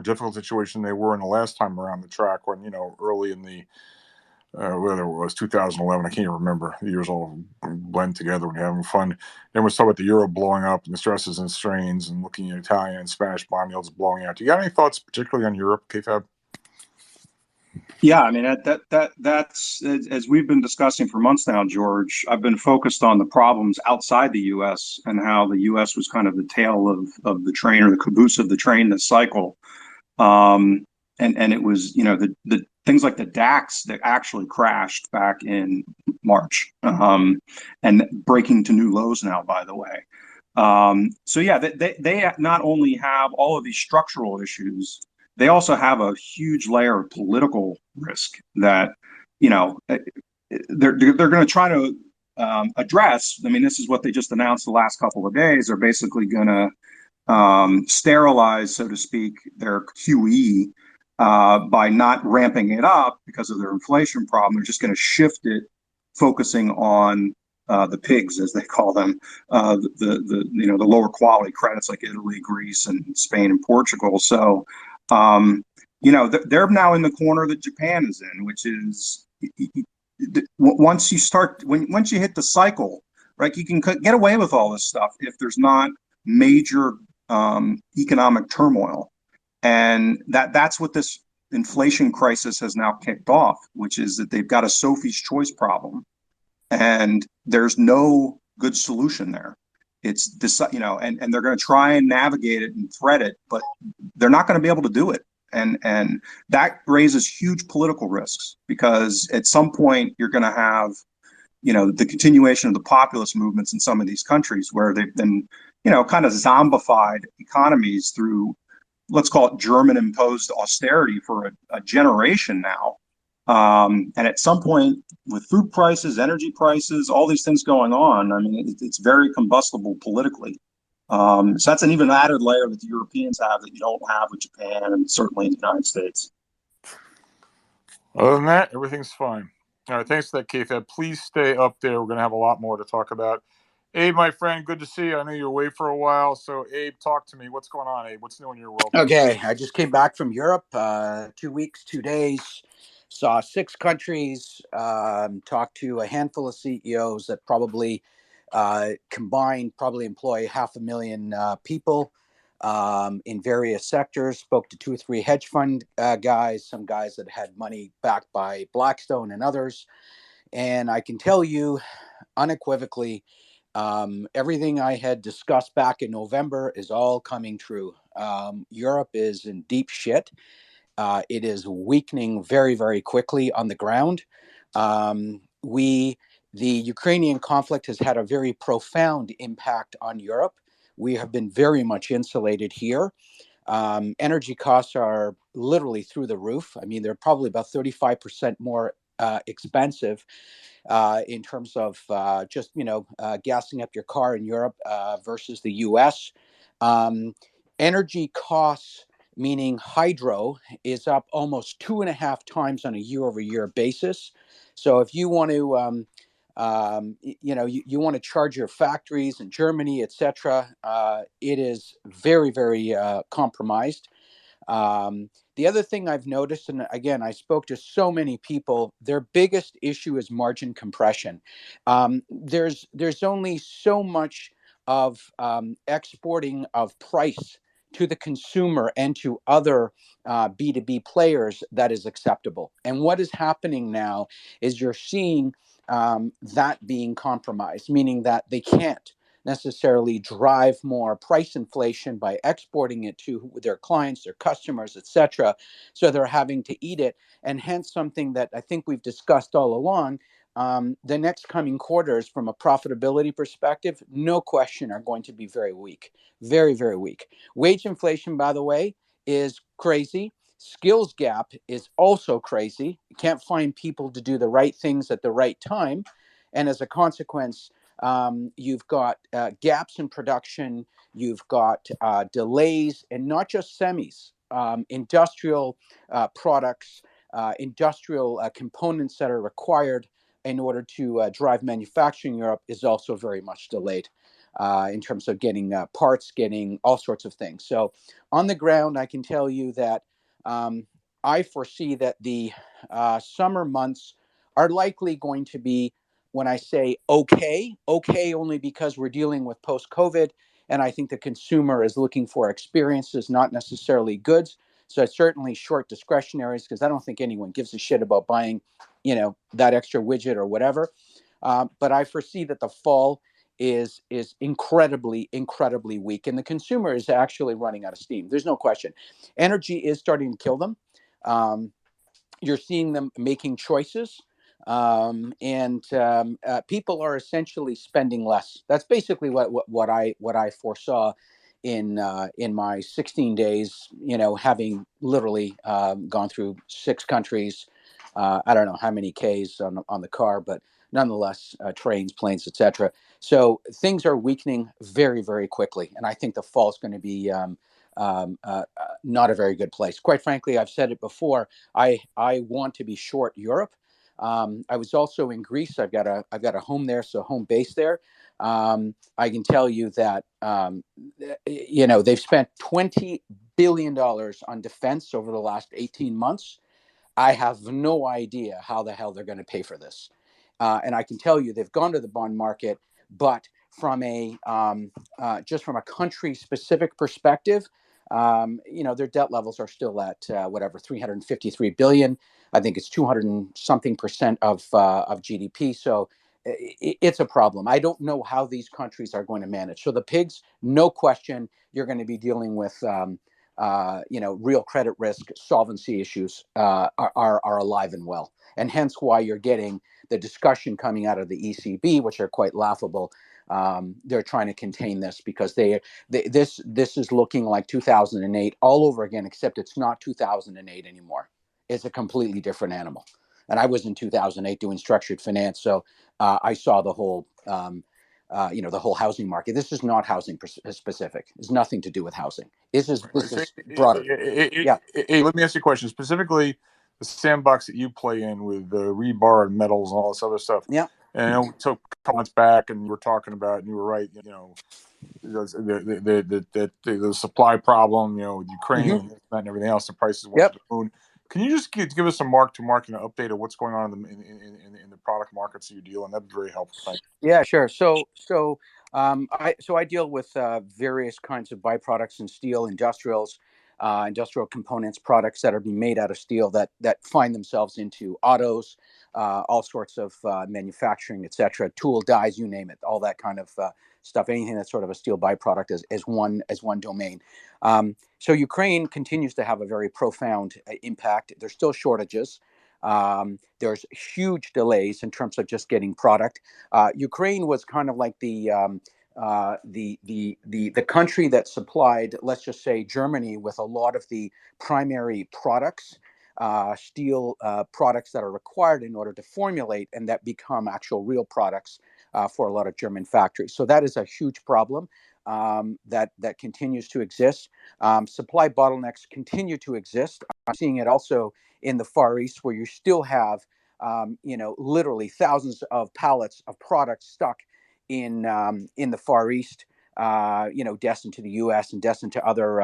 difficult situation than they were in the last time around the track when early in the whether it was 2011, I can't even remember. The years all blend together when you're having fun. Then we're talking about the euro blowing up and the stresses and strains, and looking at Italian and Spanish bond yields blowing out. Do you got any thoughts, particularly on Europe, KFAB? Yeah, I mean that's as we've been discussing for months now, George. I've been focused on the problems outside the U.S. and how the U.S. was kind of the tail of the train, or the caboose of the train this cycle. And it was, the things like the DAX that actually crashed back in March, and breaking to new lows now, by the way. So yeah, they not only have all of these structural issues, they also have a huge layer of political risk that, they're going to try to address. I mean, this is what they just announced the last couple of days. They're basically going to sterilize, so to speak, their QE by not ramping it up because of their inflation problem. They're just going to shift it, focusing on the pigs, as they call them, the lower quality credits like Italy, Greece, and Spain and Portugal. So, they're now in the corner that Japan is in, which is once you hit the cycle, right? You can get away with all this stuff if there's not major economic turmoil. And that's what this inflation crisis has now kicked off, which is that they've got a Sophie's choice problem, and there's no good solution there. It's this, and they're going to try and navigate it and thread it, but they're not going to be able to do it. And that raises huge political risks, because at some point you're going to have, the continuation of the populist movements in some of these countries where they've been, kind of zombified economies through, let's call it German imposed austerity for a generation now. And at some point, with food prices, energy prices, all these things going on, I mean, it's very combustible politically. So that's an even added layer that the Europeans have that you don't have with Japan, and certainly in the United States. Other than that, everything's fine. All right, thanks for that, KFAB. Please stay up there. We're going to have a lot more to talk about. Abe, my friend, good to see you. I know you're away for a while. So, Abe, talk to me. What's going on, Abe? What's new in your world? Okay, I just came back from Europe, 2 weeks, 2 days. Saw 6 countries, talked to a handful of CEOs that probably combined probably employ 500,000 people in various sectors. Spoke to 2 or 3 hedge fund guys, some guys that had money backed by Blackstone and others. And I can tell you unequivocally, everything I had discussed back in November is all coming true. Europe is in deep shit. It is weakening very, very quickly on the ground. The Ukrainian conflict has had a very profound impact on Europe. We have been very much insulated here. Energy costs are literally through the roof. I mean, they're probably about 35% more expensive in terms of just gassing up your car in Europe versus the U.S. Um, Energy costs, meaning hydro, is up almost 2.5 times on a year-over-year basis. So if you want to you want to charge your factories in Germany, etc. It is very, very compromised. The other thing I've noticed, and again, I spoke to so many people, their biggest issue is margin compression. There's only so much of exporting of price to the consumer and to other B2B players that is acceptable. And what is happening now is you're seeing that being compromised, meaning that they can't necessarily drive more price inflation by exporting it to their clients, their customers, etc. So they're having to eat it, and hence something that I think we've discussed all along. The next coming quarters, from a profitability perspective, no question, are going to be very weak, very, very weak. Wage inflation, by the way, is crazy. Skills gap is also crazy. You can't find people to do the right things at the right time, and as a consequence, you've got gaps in production, you've got delays, and not just semis, industrial products, industrial components that are required in order to drive manufacturing in Europe is also very much delayed in terms of getting parts, getting all sorts of things. So on the ground, I can tell you that I foresee that the summer months are likely going to be, when I say okay, okay only because we're dealing with post-COVID, and I think the consumer is looking for experiences, not necessarily goods. So it's certainly short discretionaries, because I don't think anyone gives a shit about buying, that extra widget or whatever. But I foresee that the fall is incredibly, incredibly weak, and the consumer is actually running out of steam. There's no question. Energy is starting to kill them. You're seeing them making choices, and people are essentially spending less. That's basically what I foresaw in my 16 days. Having literally gone through 6 countries. I don't know how many Ks on the car, but nonetheless, trains, planes, etc. So things are weakening very, very quickly, and I think the fall is going to be not a very good place. Quite frankly, I've said it before. I want to be short Europe. I was also in Greece. I've got a home there, so home base there. I can tell you that they've spent $20 billion on defense over the last 18 months. I have no idea how the hell they're going to pay for this. And I can tell you they've gone to the bond market, but from just from a country specific perspective, their debt levels are still at 353 billion. I think it's 200 and something percent of GDP. So it's a problem. I don't know how these countries are going to manage. So the pigs, no question, you're going to be dealing with real credit risk, solvency issues are alive and well, and hence why you're getting the discussion coming out of the ECB, which are quite laughable. They're trying to contain this because this is looking like 2008 all over again, except it's not 2008 anymore. It's a completely different animal. And I was in 2008 doing structured finance, so I saw the whole the whole housing market. This is not housing specific. It's nothing to do with housing. This is broader. Yeah. Hey, let me ask you a question. Specifically, the sandbox that you play in with the rebar and metals and all this other stuff. Yeah. And we took a couple months back, and you were talking about, and you were right. The supply problem. With Ukraine and everything else, the prices went to the moon. Can you just give us a mark to market and an update of what's going on in the product markets that you deal in? That'd be very helpful. Thank Yeah, sure. So I deal with various kinds of byproducts in steel, industrial components, products that are being made out of steel that find themselves into autos, all sorts of manufacturing, etc., tool dyes, you name it, all that kind of stuff. Anything that's sort of a steel byproduct as one domain. So Ukraine continues to have a very profound impact. There's still shortages. There's huge delays in terms of just getting product. Ukraine was kind of like the country that supplied, let's just say, Germany with a lot of the primary products, steel products that are required in order to formulate and that become actual real products for a lot of German factories. So that is a huge problem that continues to exist. Supply bottlenecks continue to exist. I'm seeing it also in the Far East, where you still have literally thousands of pallets of products stuck in the Far East, destined to the U.S. and destined to other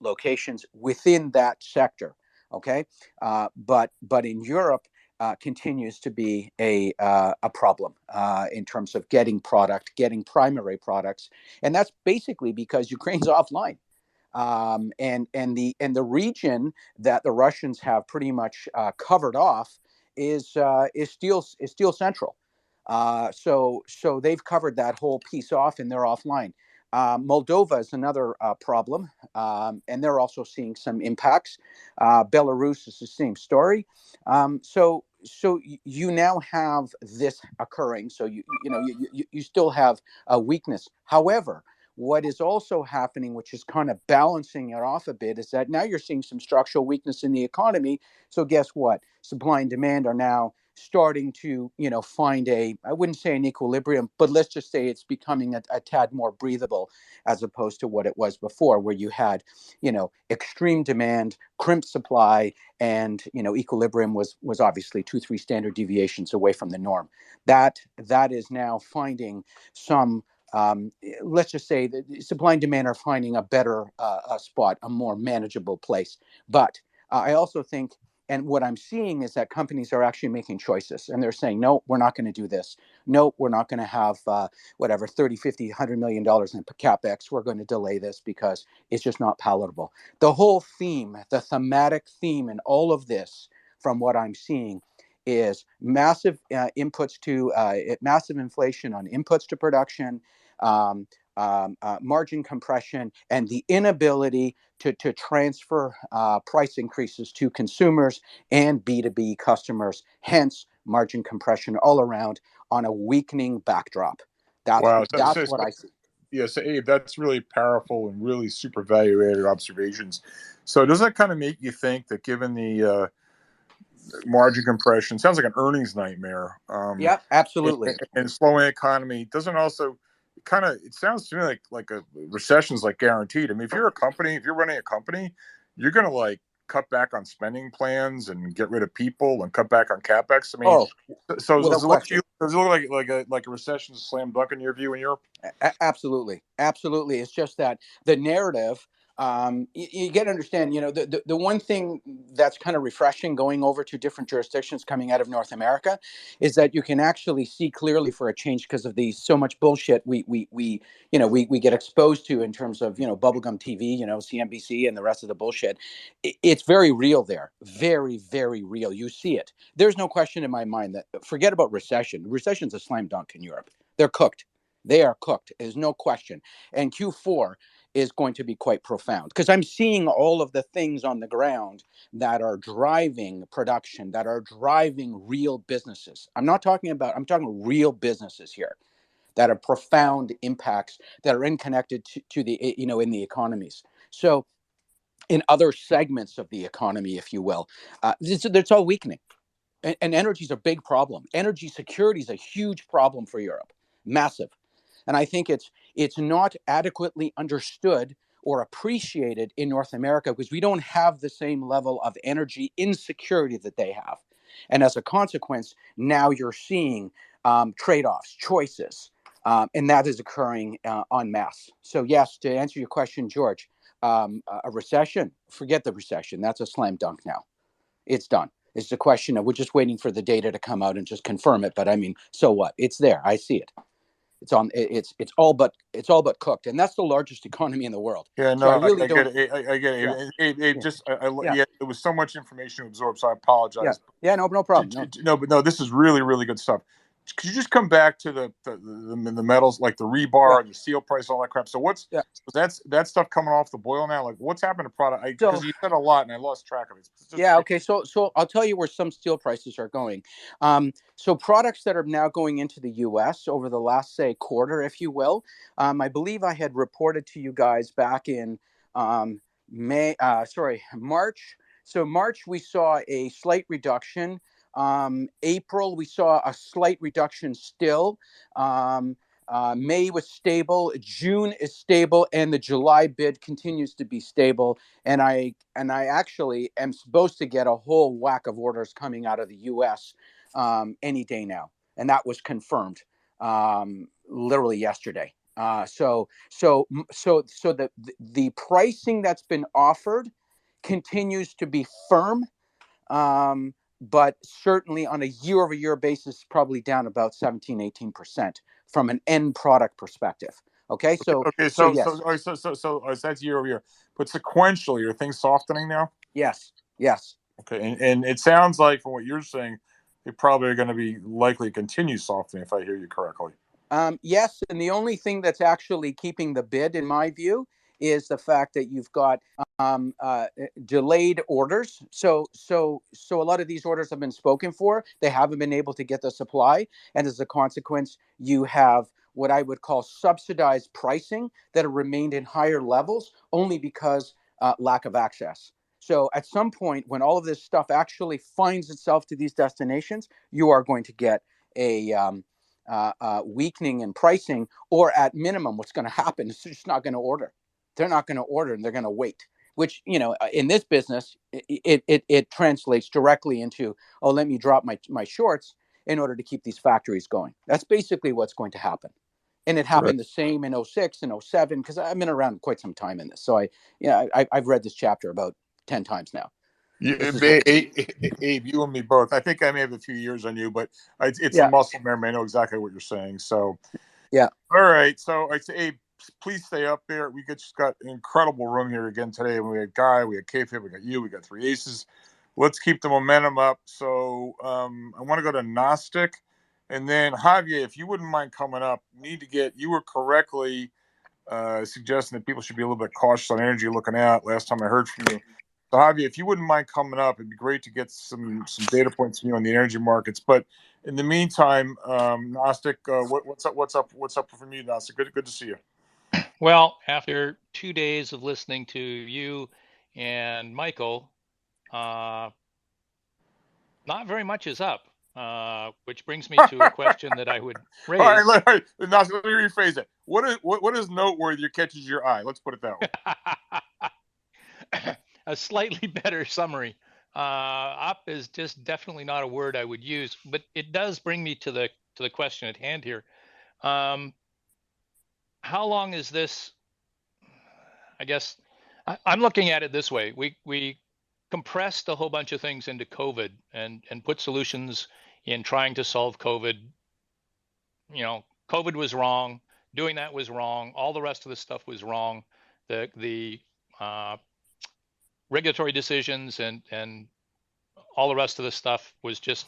locations within that sector. Okay, but in Europe continues to be a problem in terms of getting product, getting primary products, and that's basically because Ukraine's offline. And the region that the Russians have pretty much covered off is steel central. So they've covered that whole piece off, and they're offline. Moldova is another problem, and they're also seeing some impacts. Belarus is the same story. So you now have this occurring. So you still have a weakness. However, what is also happening, which is kind of balancing it off a bit, is that now you're seeing some structural weakness in the economy. So guess what? Supply and demand are now starting to, find I wouldn't say an equilibrium, but let's just say it's becoming a tad more breathable as opposed to what it was before, where you had, extreme demand, crimped supply, and, equilibrium was obviously 2-3 standard deviations away from the norm. That is now finding some let's just say that supply and demand are finding a better spot, a more manageable place. But I also think, and what I'm seeing is that companies are actually making choices, and they're saying, no, we're not going to do this. No, we're not going to have whatever, 30, 50, $100 million in CapEx. We're going to delay this because it's just not palatable. The whole theme, the thematic theme in all of this, from what I'm seeing, is massive inputs to massive inflation on inputs to production, margin compression, and the inability to transfer price increases to consumers and B2B customers. Hence, margin compression all around on a weakening backdrop. you. Wow. That's what I see. So Abe, that's really powerful and really super value-added observations. So does that kind of make you think that given the margin compression, sounds like an earnings nightmare. Yeah, absolutely. And slowing economy doesn't also it sounds to me like a recession's like guaranteed. I mean, if you're running a company, you're going to like cut back on spending plans and get rid of people and cut back on capex. I mean, so no does it look question. does it look like a recession is a slam dunk in your view in Europe? Absolutely. It's just that the narrative, you got to understand, the one thing that's kind of refreshing going over to different jurisdictions coming out of North America is that you can actually see clearly for a change because of the so much bullshit we get exposed to in terms of, bubblegum TV, CNBC and the rest of the bullshit. It's very real there. Very, very real. You see it. There's no question in my mind that forget about recession. Recession's a slam dunk in Europe. They're cooked. They are cooked. There's no question. And Q4 is going to be quite profound because I'm seeing all of the things on the ground that are driving production, that are driving real businesses. I'm talking real businesses here that are profound impacts that are connected to the, in the economies. So in other segments of the economy, if you will, it's all weakening. And energy is a big problem. Energy security is a huge problem for Europe. Massive. And I think it's not adequately understood or appreciated in North America because we don't have the same level of energy insecurity that they have. And as a consequence, now you're seeing trade-offs, choices, and that is occurring en masse. So yes, to answer your question, George, a recession, forget the recession. That's a slam dunk now. It's done. It's a question of we're just waiting for the data to come out and just confirm it. But I mean, so what? It's there. I see it. It's on. It's all but cooked, and that's the largest economy in the world. Yeah, So I no, really I don't. get it. I get Yeah, it. It yeah, just, yeah, yeah, it was so much information to absorb, so I yeah, apologize. yeah. No problem. No. No, but no, this is really, really good stuff. Could you just come back to the metals, like the Yeah, rebar and the steel price, all that crap? So yeah. that's that stuff coming off the boil now? Like, what's happened to product? Because So you said a lot and I lost track of it. Just, yeah, okay. So I'll tell you where some steel prices are going. So products that are now going into the U.S. over the last, say, quarter, if you will. I believe I had reported to you guys back in um, March. So March we saw a slight reduction. April we saw a slight reduction still. Um, May was stable. June is stable, and the July bid continues to be stable. And I actually am supposed to get a whole whack of orders coming out of the U.S. Any day now, and that was confirmed literally yesterday. So the pricing that's been offered continues to be firm, but certainly on a year-over-year basis, probably down about 17-18% from an end product perspective. Okay, okay, so yes, so that's year over year, but sequentially, are things softening now? yes, yes. Okay, and it sounds like from what you're saying, they probably are going to be likely to continue softening, if I hear you correctly. Yes, and the only thing that's actually keeping the bid, in my view, is the fact that you've got delayed orders. So a lot of these orders have been spoken for. They haven't been able to get the supply, and as a consequence, you have what I would call subsidized pricing that have remained in higher levels only because lack of access. So at some point, when all of this stuff actually finds itself to these destinations, you are going to get a weakening in pricing, or at minimum, what's going to happen is they're just not going to order. They're not going to order, and they're going to wait. Which, in this business, it translates directly into, oh, let me drop my shorts in order to keep these factories going. That's basically what's going to happen. And it Right. happened the same in 06 and 07, because I've been around quite some time in this. So I've read this chapter about 10 times now. Abe, you and me both. I think I may have a few years on you, but it's a Yeah, muscle memory. I know exactly what you're saying. So, yeah. all right. So I say, Abe, please stay up there. We just got an incredible room here again today. We had Guy, we had Kayfabe, we got you, we got Three Aces. Let's keep the momentum up. So I want to go to Gnostic, and then Javier, if you wouldn't mind coming up. You were correctly suggesting that people should be a little bit cautious on energy looking out. Last time I heard from you. So Javi, if you wouldn't mind coming up, it'd be great to get some data points from you on the energy markets. But in the meantime, Gnostic, what's up from you, Gnostic? Good to see you. Well, after 2 days of listening to you and Michael, not very much is up. Which brings me to a question that I would raise. All right, Gnostic, let me rephrase it. What is noteworthy that catches your eye? Let's put it that way. A slightly better summary. Up is just definitely not a word I would use, but it does bring me to the question at hand here. How long is this? I guess I'm looking at it this way. We compressed a whole bunch of things into COVID and put solutions in trying to solve COVID. COVID was wrong. Doing that was wrong. All the rest of the stuff was wrong. The regulatory decisions and all the rest of the stuff was just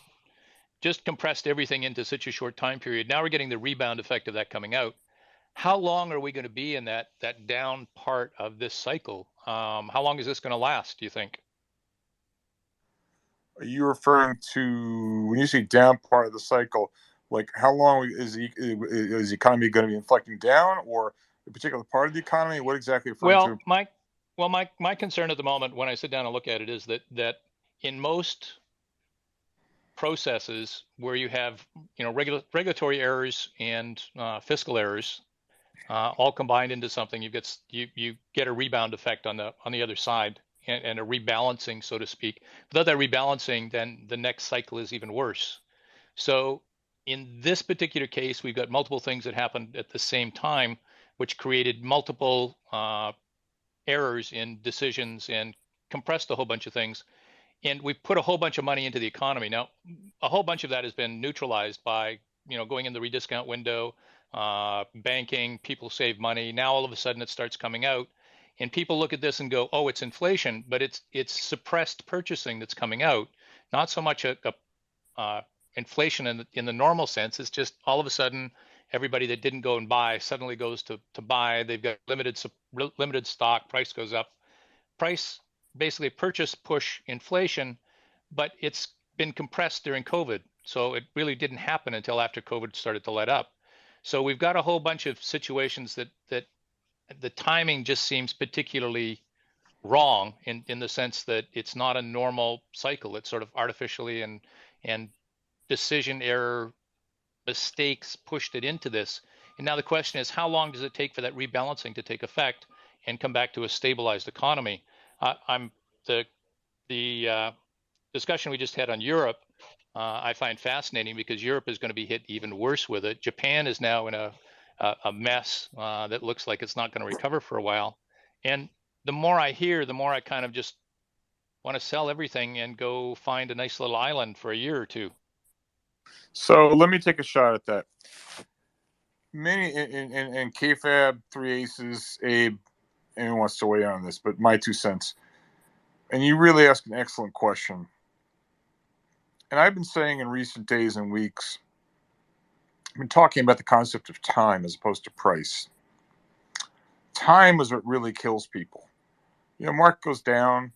compressed everything into such a short time period. Now we're getting the rebound effect of that coming out. How long are we going to be in that down part of this cycle? How long is this going to last, do you think? Are you referring to, when you say down part of the cycle, like how long is the economy going to be inflecting down, or a particular part of the economy? What exactly are you referring to? My concern at the moment when I sit down and look at it is that in most processes where you have regulatory errors and fiscal errors all combined into something, you get a rebound effect on the other side, and a rebalancing, so to speak. Without that rebalancing, then the next cycle is even worse. So in this particular case, we've got multiple things that happened at the same time, which created multiple errors in decisions and compressed a whole bunch of things. and we've put a whole bunch of money into the economy. Now, a whole bunch of that has been neutralized by, going in the rediscount window, banking, people save money. Now all of a sudden it starts coming out, and people look at this and go, "Oh, it's inflation," but it's suppressed purchasing that's coming out, not so much a inflation in the normal sense. It's just all of a sudden everybody that didn't go and buy suddenly goes to buy. They've got limited stock. Price goes up. Price basically purchase push inflation, but it's been compressed during COVID. So it really didn't happen until after COVID started to let up. So we've got a whole bunch of situations that the timing just seems particularly wrong in the sense that it's not a normal cycle. It's sort of artificially and decision error mistakes pushed it into this. And now the question is, how long does it take for that rebalancing to take effect and come back to a stabilized economy? I'm the discussion we just had on Europe. I find fascinating because Europe is going to be hit even worse with it. Japan is now in a mess that looks like it's not going to recover for a while. And the more I hear, the more I kind of just want to sell everything and go find a nice little island for a year or two. So let me take a shot at that. Many in KFAB, Three Aces, Abe, anyone wants to weigh in on this, but my 2 cents. And you really ask an excellent question. And I've been saying in recent days and weeks, I've been talking about the concept of time as opposed to price. Time is what really kills people. Market goes down.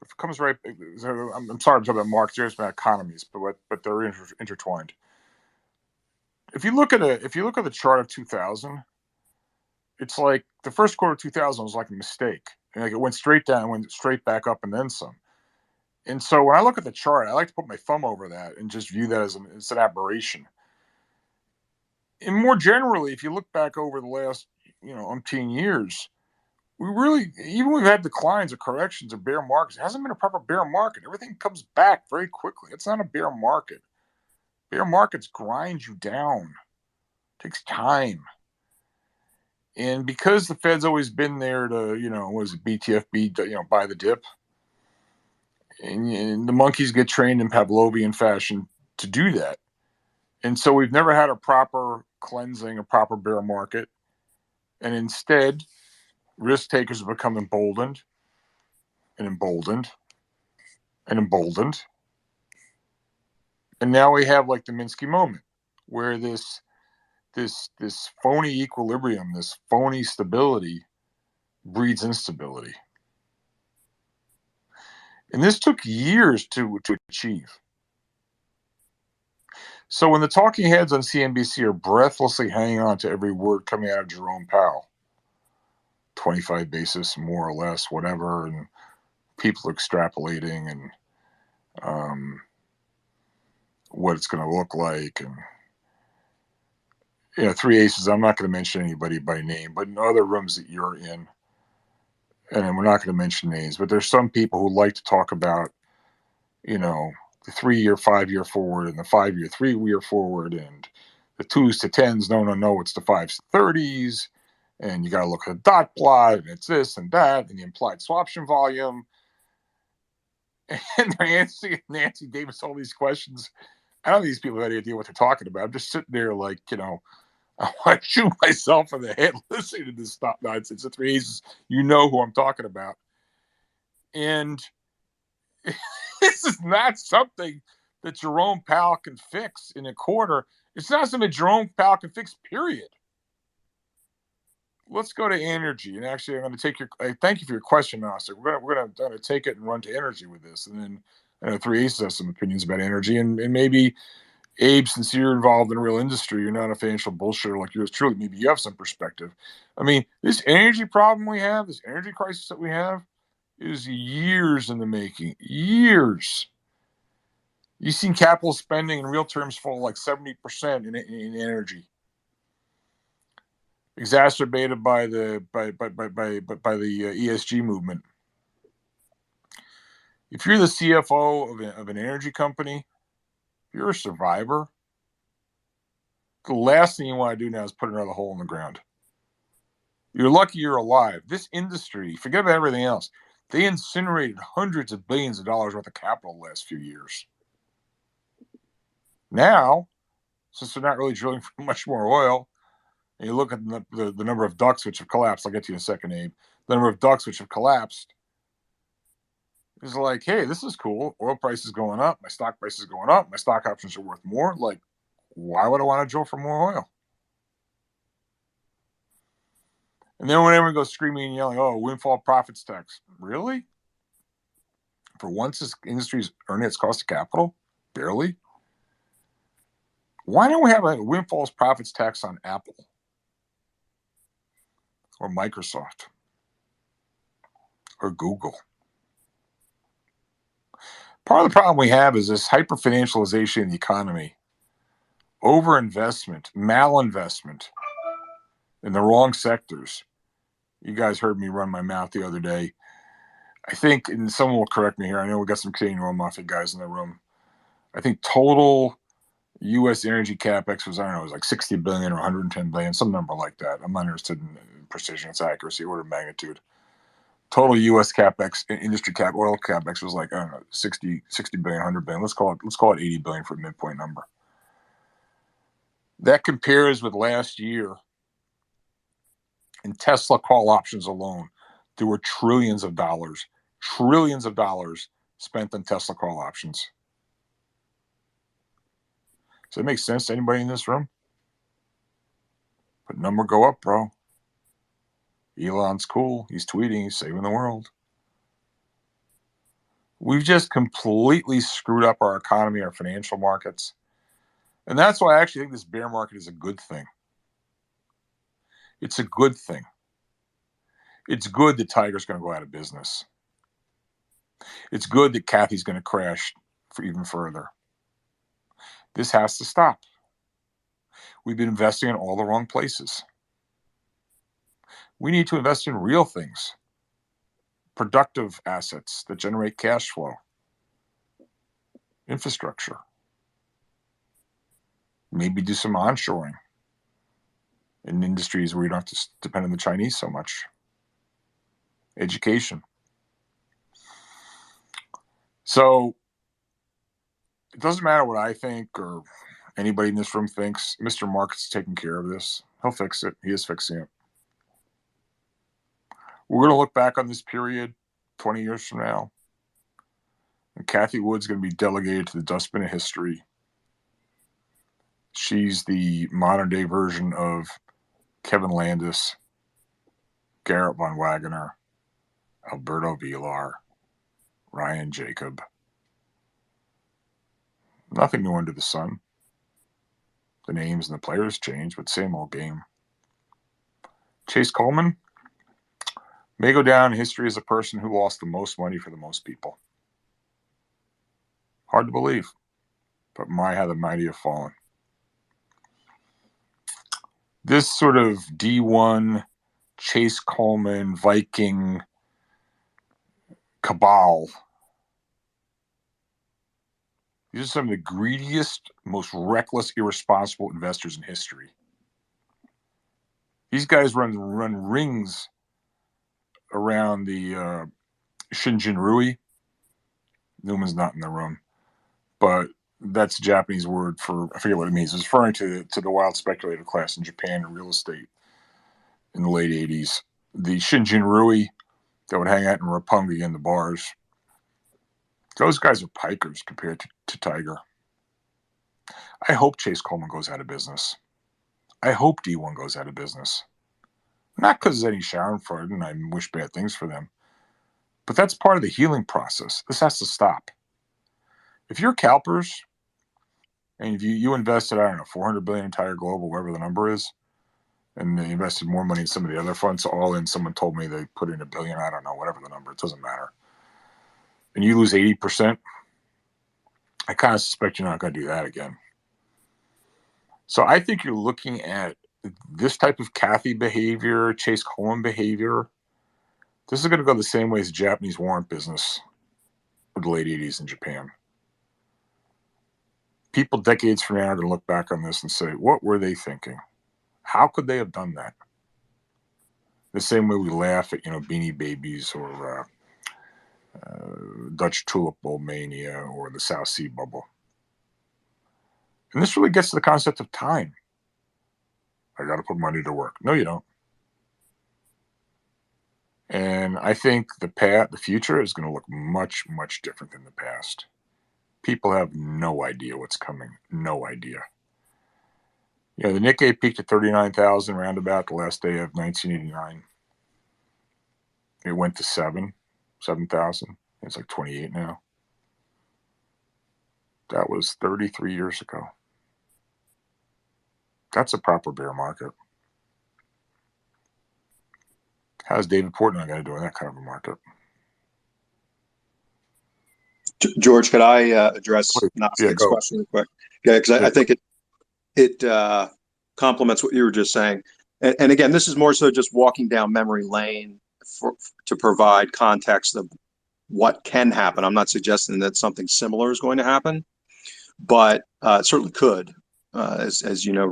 If it comes right, I'm sorry, I'm talking about markets. There's been economies, but they're intertwined. If you look at the chart of 2000, it's like the first quarter of 2000 was like a mistake. And like it went straight down, went straight back up, and then some. And so when I look at the chart, I like to put my thumb over that and just view that as an aberration. And more generally, if you look back over the last, umpteen years, we've had declines or corrections or bear markets. It hasn't been a proper bear market. Everything comes back very quickly. It's not a bear market. Bear markets grind you down. It takes time. And because the Fed's always been there to, was it BTFP, buy the dip. And the monkeys get trained in Pavlovian fashion to do that. And so we've never had a proper cleansing, a proper bear market. And instead, risk takers have become emboldened and emboldened and emboldened. And now we have like the Minsky moment where this phony equilibrium, this phony stability breeds instability. And this took years to achieve. So when the talking heads on CNBC are breathlessly hanging on to every word coming out of Jerome Powell, 25 basis, more or less, whatever, and people extrapolating and what it's going to look like, and Three Aces, I'm not going to mention anybody by name, but in other rooms that you're in, and we're not going to mention names, but there's some people who like to talk about, the 3-year, 5-year forward and the 5-year, 3-year forward and the 2s to 10s. No, it's the 5s to 30s. And you got to look at the dot plot and it's this and that and the implied swaption volume. And Nancy Davis, all these questions. I don't think these people have any idea what they're talking about. I'm just sitting there like, I want to shoot myself in the head listening to this stuff nonsense. The Three Aces, you know who I'm talking about. And this is not something that Jerome Powell can fix in a quarter. It's not something Jerome Powell can fix, period. Let's go to energy. And actually, I'm going to thank you for your question, Nasser. We're going to take it and run to energy with this. And then I know Three Aces has some opinions about energy. And maybe, Abe, since you're involved in real industry, you're not a financial bullshitter like yours truly. Maybe you have some perspective. I mean, this energy problem we have, this energy crisis that we have, is years in the making. Years. You've seen capital spending in real terms fall like 70% in energy, exacerbated by the ESG movement. If you're the CFO of an energy company, if you're a survivor, the last thing you want to do now is put another hole in the ground. You're lucky you're alive. This industry, forget about everything else. They incinerated hundreds of billions of dollars worth of capital the last few years. Now, since they're not really drilling for much more oil, and you look at the number of ducts which have collapsed, I'll get to you in a second, Abe. The number of ducts which have collapsed is like, hey, this is cool. Oil price is going up. My stock price is going up. My stock options are worth more. Like, why would I want to drill for more oil? And then when everyone goes screaming and yelling, oh, windfall profits tax. Really? For once, this industry is earning its cost of capital? Barely? Why don't we have a windfall profits tax on Apple or Microsoft or Google? Part of the problem we have is this hyper-financialization of the economy, overinvestment, malinvestment in the wrong sectors. You guys heard me run my mouth the other day. I think, and someone will correct me here, I know we got some Canadian oil mafia guys in the room. I think total U.S. energy capex was, I don't know, it was like 60 billion or 110 billion, some number like that. I'm not interested in precision, it's accuracy, order of magnitude. Total U.S. capex, industry cap, oil capex was like, I don't know, 60 billion, 100 billion. Let's call it 80 billion for a midpoint number. That compares with last year in Tesla call options alone. There were trillions of dollars spent on Tesla call options. Does that make sense to anybody in this room? But number go up, bro. Elon's cool. He's tweeting. He's saving the world. We've just completely screwed up our economy, our financial markets. And that's why I actually think this bear market is a good thing. It's a good thing. It's good that Tiger's going to go out of business. It's good that Kathy's going to crash for even further. This has to stop. We've been investing in all the wrong places. We need to invest in real things, productive assets that generate cash flow, infrastructure. Maybe do some onshoring in industries where you don't have to depend on the Chinese so much. Education. So it doesn't matter what I think or anybody in this room thinks. Mr. Market's taking care of this. He'll fix it. He is fixing it. We're going to look back on this period 20 years from now, and Kathy Wood's going to be delegated to the dustbin of history. She's the modern day version of Kevin Landis, Garrett Von Wagoner, Alberto Villar, Ryan Jacob. Nothing new under the sun. The names and the players change, but same old game. Chase Coleman may go down in history as a person who lost the most money for the most people. Hard to believe, but my, how the mighty have fallen. This sort of D1 Chase Coleman Viking cabal, these are some of the greediest, most reckless, irresponsible investors in history. These guys run rings around the Shinjin Rui. Newman's not in the room, but that's a Japanese word for, I forget what it means. It's referring to the wild speculator class in Japan in real estate in the late 80s. The Shinjin Rui that would hang out in Roppongi in the bars. Those guys are pikers compared to Tiger. I hope Chase Coleman goes out of business. I hope D1 goes out of business. Not because of any Schadenfreude, and I wish bad things for them. But that's part of the healing process. This has to stop. If you're CalPERS, and if you invested, I don't know, $400 billion in Tiger Global, whatever the number is, and they invested more money in some of the other funds, so all in, someone told me they put in $1 billion, I don't know, whatever the number, it doesn't matter. And you lose 80%, I kind of suspect you're not going to do that again. So I think you're looking at this type of Kathy behavior, Chase Coleman behavior. This is going to go the same way as the Japanese warrant business of the late 80s in Japan. People decades from now are going to look back on this and say, what were they thinking? How could they have done that? The same way we laugh at, Beanie Babies or Dutch tulip bull mania or the South Sea bubble. And this really gets to the concept of time. I got to put money to work. No, you don't. And I think the future is going to look much, much different than the past. People have no idea what's coming. No idea. You know, the Nikkei peaked at 39,000 roundabout the last day of 1989. It went to 7,000. It's like 28 now. That was 33 years ago. That's a proper bear market. How's David Portnoy going to do in that kind of a market? George, could I address Please. Nasdaq's question real quick? Yeah, because I think it complements what you were just saying. And again, this is more so just walking down memory lane to provide context of what can happen. I'm not suggesting that something similar is going to happen, but it certainly could. As you know,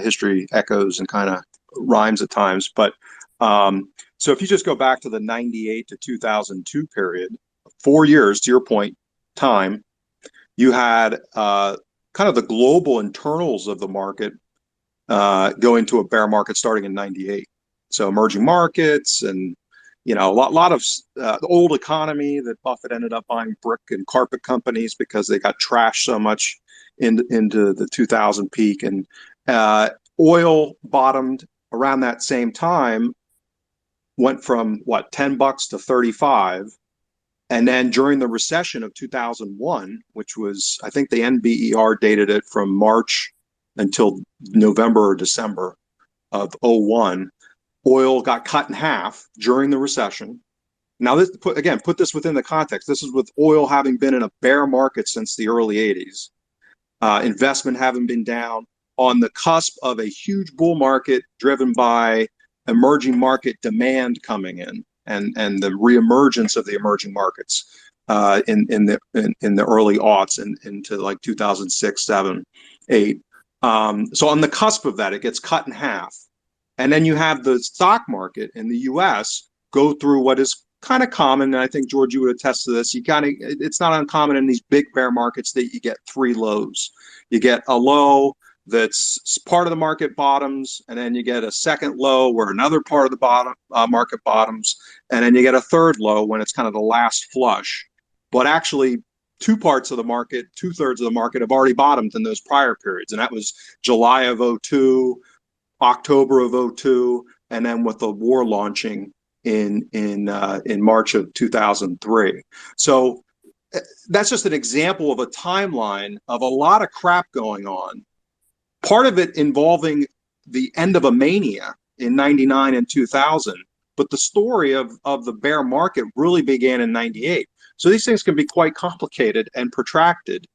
history echoes and kind of rhymes at times. But so if you just go back to the 98 to 2002 period, 4 years, to your point, time, you had kind of the global internals of the market go into a bear market starting in 98. So emerging markets and, you know, a lot of the old economy that Buffett ended up buying brick and carpet companies because they got trashed so much into the 2000 peak. And oil bottomed around that same time, went from what, $10 to 35. And then during the recession of 2001, which was, I think the NBER dated it from March until November or December of 01, oil got cut in half during the recession. Now, put this within the context. This is with oil having been in a bear market since the early 80s. Investment having been down on the cusp of a huge bull market driven by emerging market demand coming in and the reemergence of the emerging markets in the early aughts and into like 2006, 7, 8. So on the cusp of that, it gets cut in half. And then you have the stock market in the US go through what is kind of common, and I think, George, you would attest to this. It's not uncommon in these big bear markets that you get 3 lows. You get a low that's part of the market bottoms, and then you get a second low where another part of the market bottoms, and then you get a third low when it's kind of the last flush. But actually, 2 parts of the market, 2/3 of the market have already bottomed in those prior periods, and that was July of 02, October of 02, and then with the war launching in March of 2003. So that's just an example of a timeline of a lot of crap going on. Part of it involving the end of a mania in 99 and 2000, but the story of the bear market really began in 98. So these things can be quite complicated and protracted.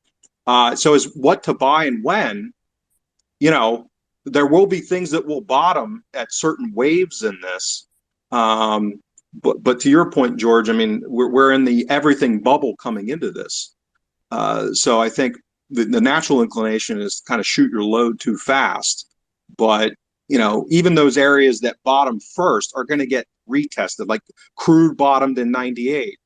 So as what to buy and when, you know, there will be things that will bottom at certain waves in this. But to your point, George, I mean, we're in the everything bubble coming into this. So I think the natural inclination is to kind of shoot your load too fast. But, you know, even those areas that bottom first are going to get retested, like crude bottomed in 98.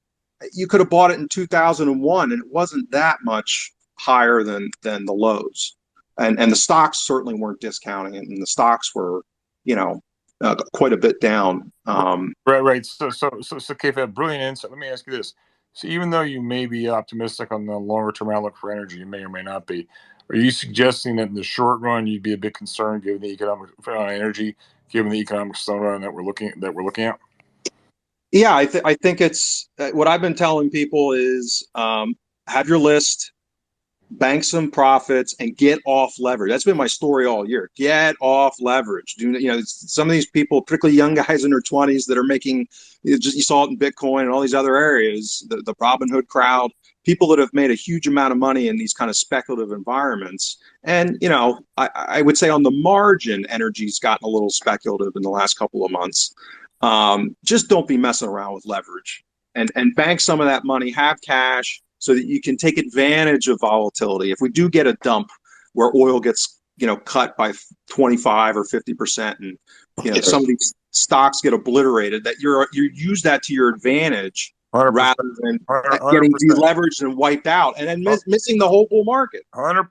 You could have bought it in 2001 and it wasn't that much higher than the lows. And the stocks certainly weren't discounting it, and the stocks were, you know, quite a bit down. Right. So, Kefa, brilliant insight. Let me ask you this. So even though you may be optimistic on the longer term outlook for energy, you may or may not be. Are you suggesting that in the short run you'd be a bit concerned given the economic energy, given the economic slowdown that we're looking at? Yeah, I think it's what I've been telling people is have your list, bank some profits, and get off leverage. That's been my story all year. Get off leverage. You know, some of these people, particularly young guys in their 20s that are making, you saw it in Bitcoin and all these other areas, the Robin Hood crowd, people that have made a huge amount of money in these kind of speculative environments. And, you know, I would say on the margin, energy's gotten a little speculative in the last couple of months. Just don't be messing around with leverage and bank some of that money, have cash, so that you can take advantage of volatility. If we do get a dump where oil gets, you know, cut by 25 or 50%, and, you know, some of these stocks get obliterated, that you use that to your advantage 100%. rather than getting 100%. deleveraged and wiped out and then missing the whole bull market. 100%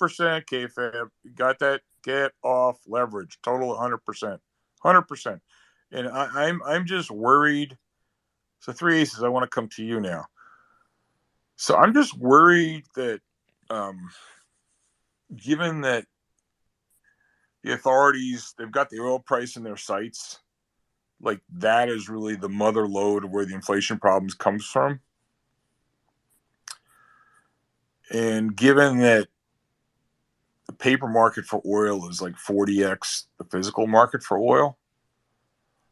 KFAB. You got that? Get off leverage. Total 100%. 100%. And I'm just worried. So three aces, I want to come to you now. So I'm just worried that given that the authorities, they've got the oil price in their sights, like that is really the mother lode of where the inflation problems comes from. And given that the paper market for oil is like 40x the physical market for oil.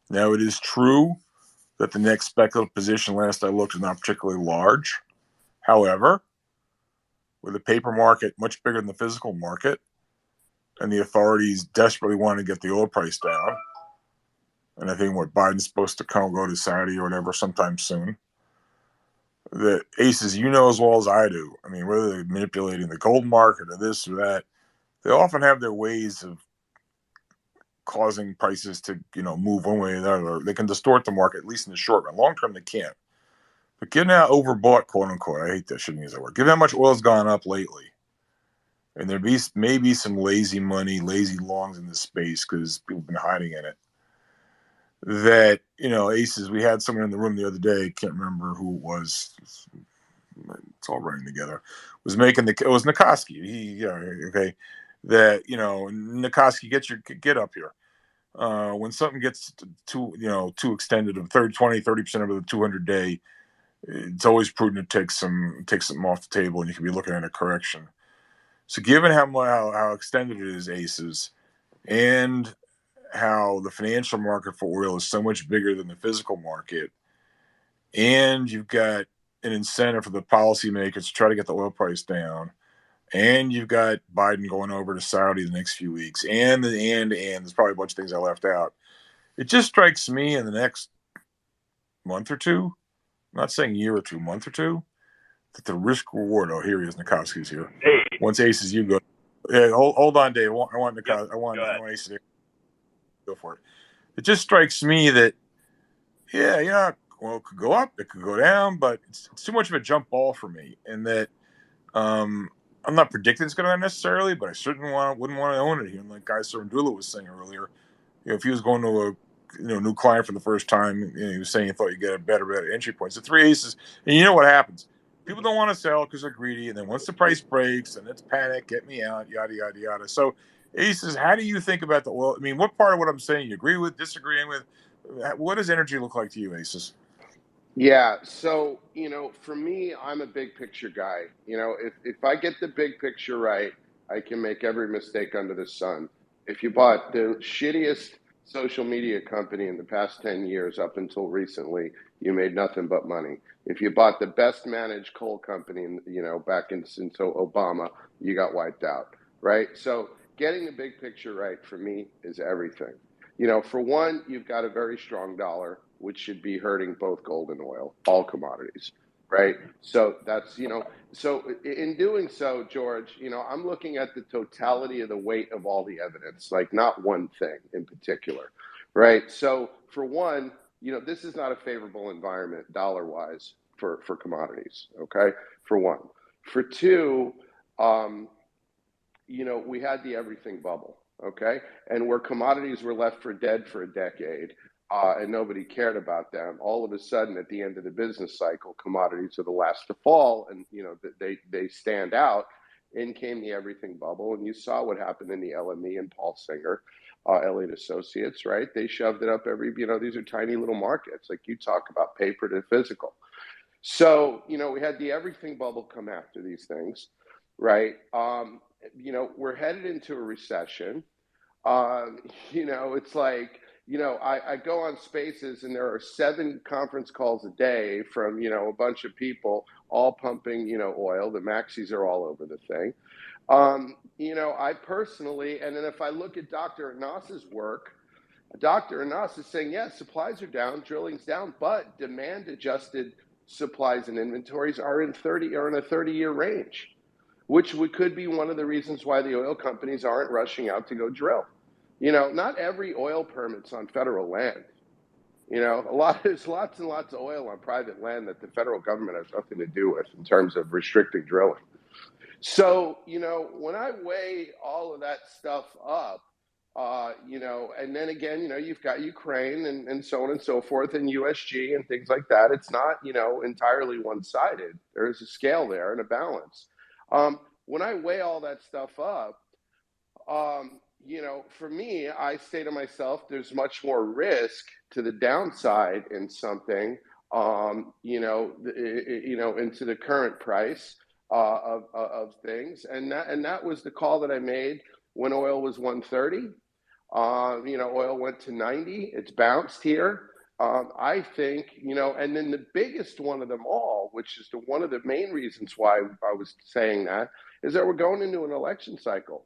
Now, it is true that the next speculative position, last I looked, is not particularly large. However, with the paper market much bigger than the physical market, and the authorities desperately want to get the oil price down, and I think what Biden's supposed to go to Saudi or whatever sometime soon, the aces, you know as well as I do, I mean, whether they're manipulating the gold market or this or that, they often have their ways of causing prices to, move one way or the other. They can distort the market, at least in the short run. Long term, they can't. But given how overbought, quote unquote, I hate that, shouldn't use that word. Given how much oil's gone up lately, and there may be some lazy money, lazy longs in this space because people have been hiding in it. That, aces, we had someone in the room the other day, can't remember who it was. It's all running together. Was making it was Nikoski. Okay. That, Nikoski, get up here. When something gets too extended of 30% of the 200-day, it's always prudent to take something off the table, and you can be looking at a correction. So given how extended it is, aces, and how the financial market for oil is so much bigger than the physical market, and you've got an incentive for the policymakers to try to get the oil price down, and you've got Biden going over to Saudi the next few weeks, and there's probably a bunch of things I left out. It just strikes me in the next month or two, I'm not saying year or two, month or two, that the risk reward. Oh, here he is. Nikoski's here. Hey. Once aces, you go. Yeah, hold on, Dave. I want Nikoski. Yep. I want aces. To go for it. It just strikes me that, well, it could go up, it could go down, but it's too much of a jump ball for me, and that I'm not predicting it's going to necessarily, but I certainly wouldn't want to own it here. And like Guy Cerundolo was saying earlier, if he was going to a new client for the first time, he was saying he thought you get a better entry point. So three aces, and you know what happens? People don't want to sell because they're greedy, and then once the price breaks, and it's panic, get me out, yada yada yada. So aces, how do you think about the oil? I mean, what part of what I'm saying you agree with, disagreeing with? What does energy look like to you, aces? Yeah, so for me, I'm a big picture guy. If I get the big picture right, I can make every mistake under the sun. If you bought the shittiest social media company in the past 10 years up until recently, you made nothing but money. If you bought the best managed coal company, back until Obama, you got wiped out, right? So getting the big picture right for me is everything. For one, you've got a very strong dollar, which should be hurting both gold and oil, all commodities, right? So that's, so in doing so, George, I'm looking at the totality of the weight of all the evidence, like not one thing in particular, right? So for one, this is not a favorable environment dollar-wise for commodities, okay? For one. For two, we had the everything bubble, okay? And where commodities were left for dead for a decade, and nobody cared about them, all of a sudden at the end of the business cycle, commodities are the last to fall, and they stand out. In came the everything bubble, and you saw what happened in the LME and Paul Singer, Elliott Associates, right? They shoved it up these are tiny little markets, like you talk about paper to physical. So, we had the everything bubble come after these things, right? We're headed into a recession. It's like, I go on Spaces and there are 7 conference calls a day from, a bunch of people all pumping, oil. The maxis are all over the thing. I personally, and then if I look at Dr. Anas's work, Dr. Anas is saying, yes, supplies are down, drilling's down, but demand adjusted supplies and inventories are in a 30-year range, which could be one of the reasons why the oil companies aren't rushing out to go drill. Not every oil permit's on federal land. There's lots and lots of oil on private land that the federal government has nothing to do with in terms of restricting drilling. So, when I weigh all of that stuff up, and then again, you've got Ukraine and so on and so forth, and USG and things like that. It's not, entirely one-sided. There's a scale there and a balance. When I weigh all that stuff up, for me, I say to myself, there's much more risk to the downside in something, into the current price of things, and that was the call that I made when oil was 130. Oil went to 90. It's bounced here. I think, and then the biggest one of them all, which is one of the main reasons why I was saying that, is that we're going into an election cycle.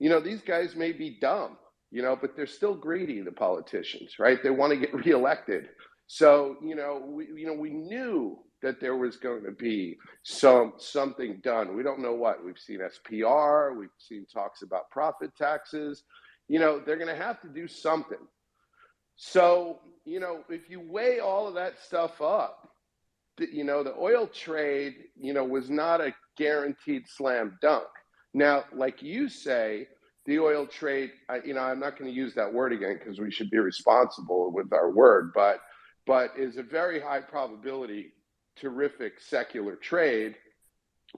These guys may be dumb, but they're still greedy, the politicians, right? They want to get reelected. So, we knew that there was going to be something done. We don't know what. We've seen SPR, we've seen talks about profit taxes. They're going to have to do something. So, if you weigh all of that stuff up, the oil trade, was not a guaranteed slam dunk. Now, like you say, the oil trade, I'm not going to use that word again because we should be responsible with our word, but is a very high probability terrific secular trade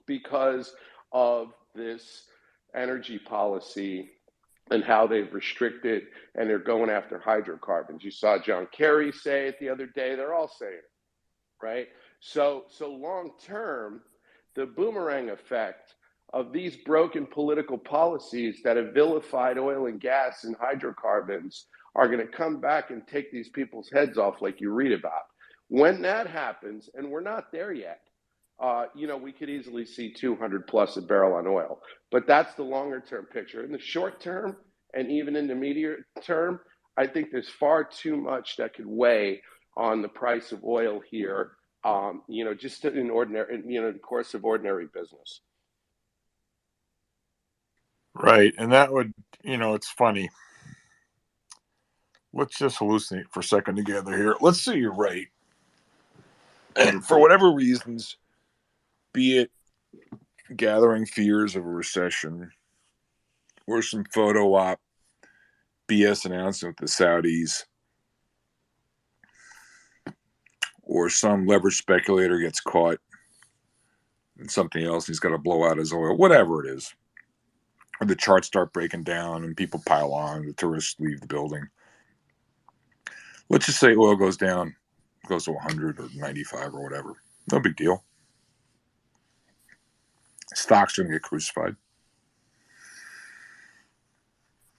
because of this energy policy and how they've restricted and they're going after hydrocarbons. You saw John Kerry say it the other day. They're all saying it, right? So long term, the boomerang effect of these broken political policies that have vilified oil and gas and hydrocarbons are going to come back and take these people's heads off like you read about. When that happens, and we're not there yet, we could easily see 200 plus a barrel on oil. But that's the longer term picture. In the short term, and even in the medium term, I think there's far too much that could weigh on the price of oil here, just in the course of ordinary business. Right. And that would, it's funny. Let's just hallucinate for a second together here. Let's say you're right. And for whatever reasons, be it gathering fears of a recession or some photo op BS announcement with the Saudis, or some leverage speculator gets caught in something else and he's got to blow out his oil, whatever it is. Or the charts start breaking down and people pile on, the tourists leave the building. Let's just say oil goes down, goes to 100 or 95 or whatever. No big deal. Stocks are going to get crucified.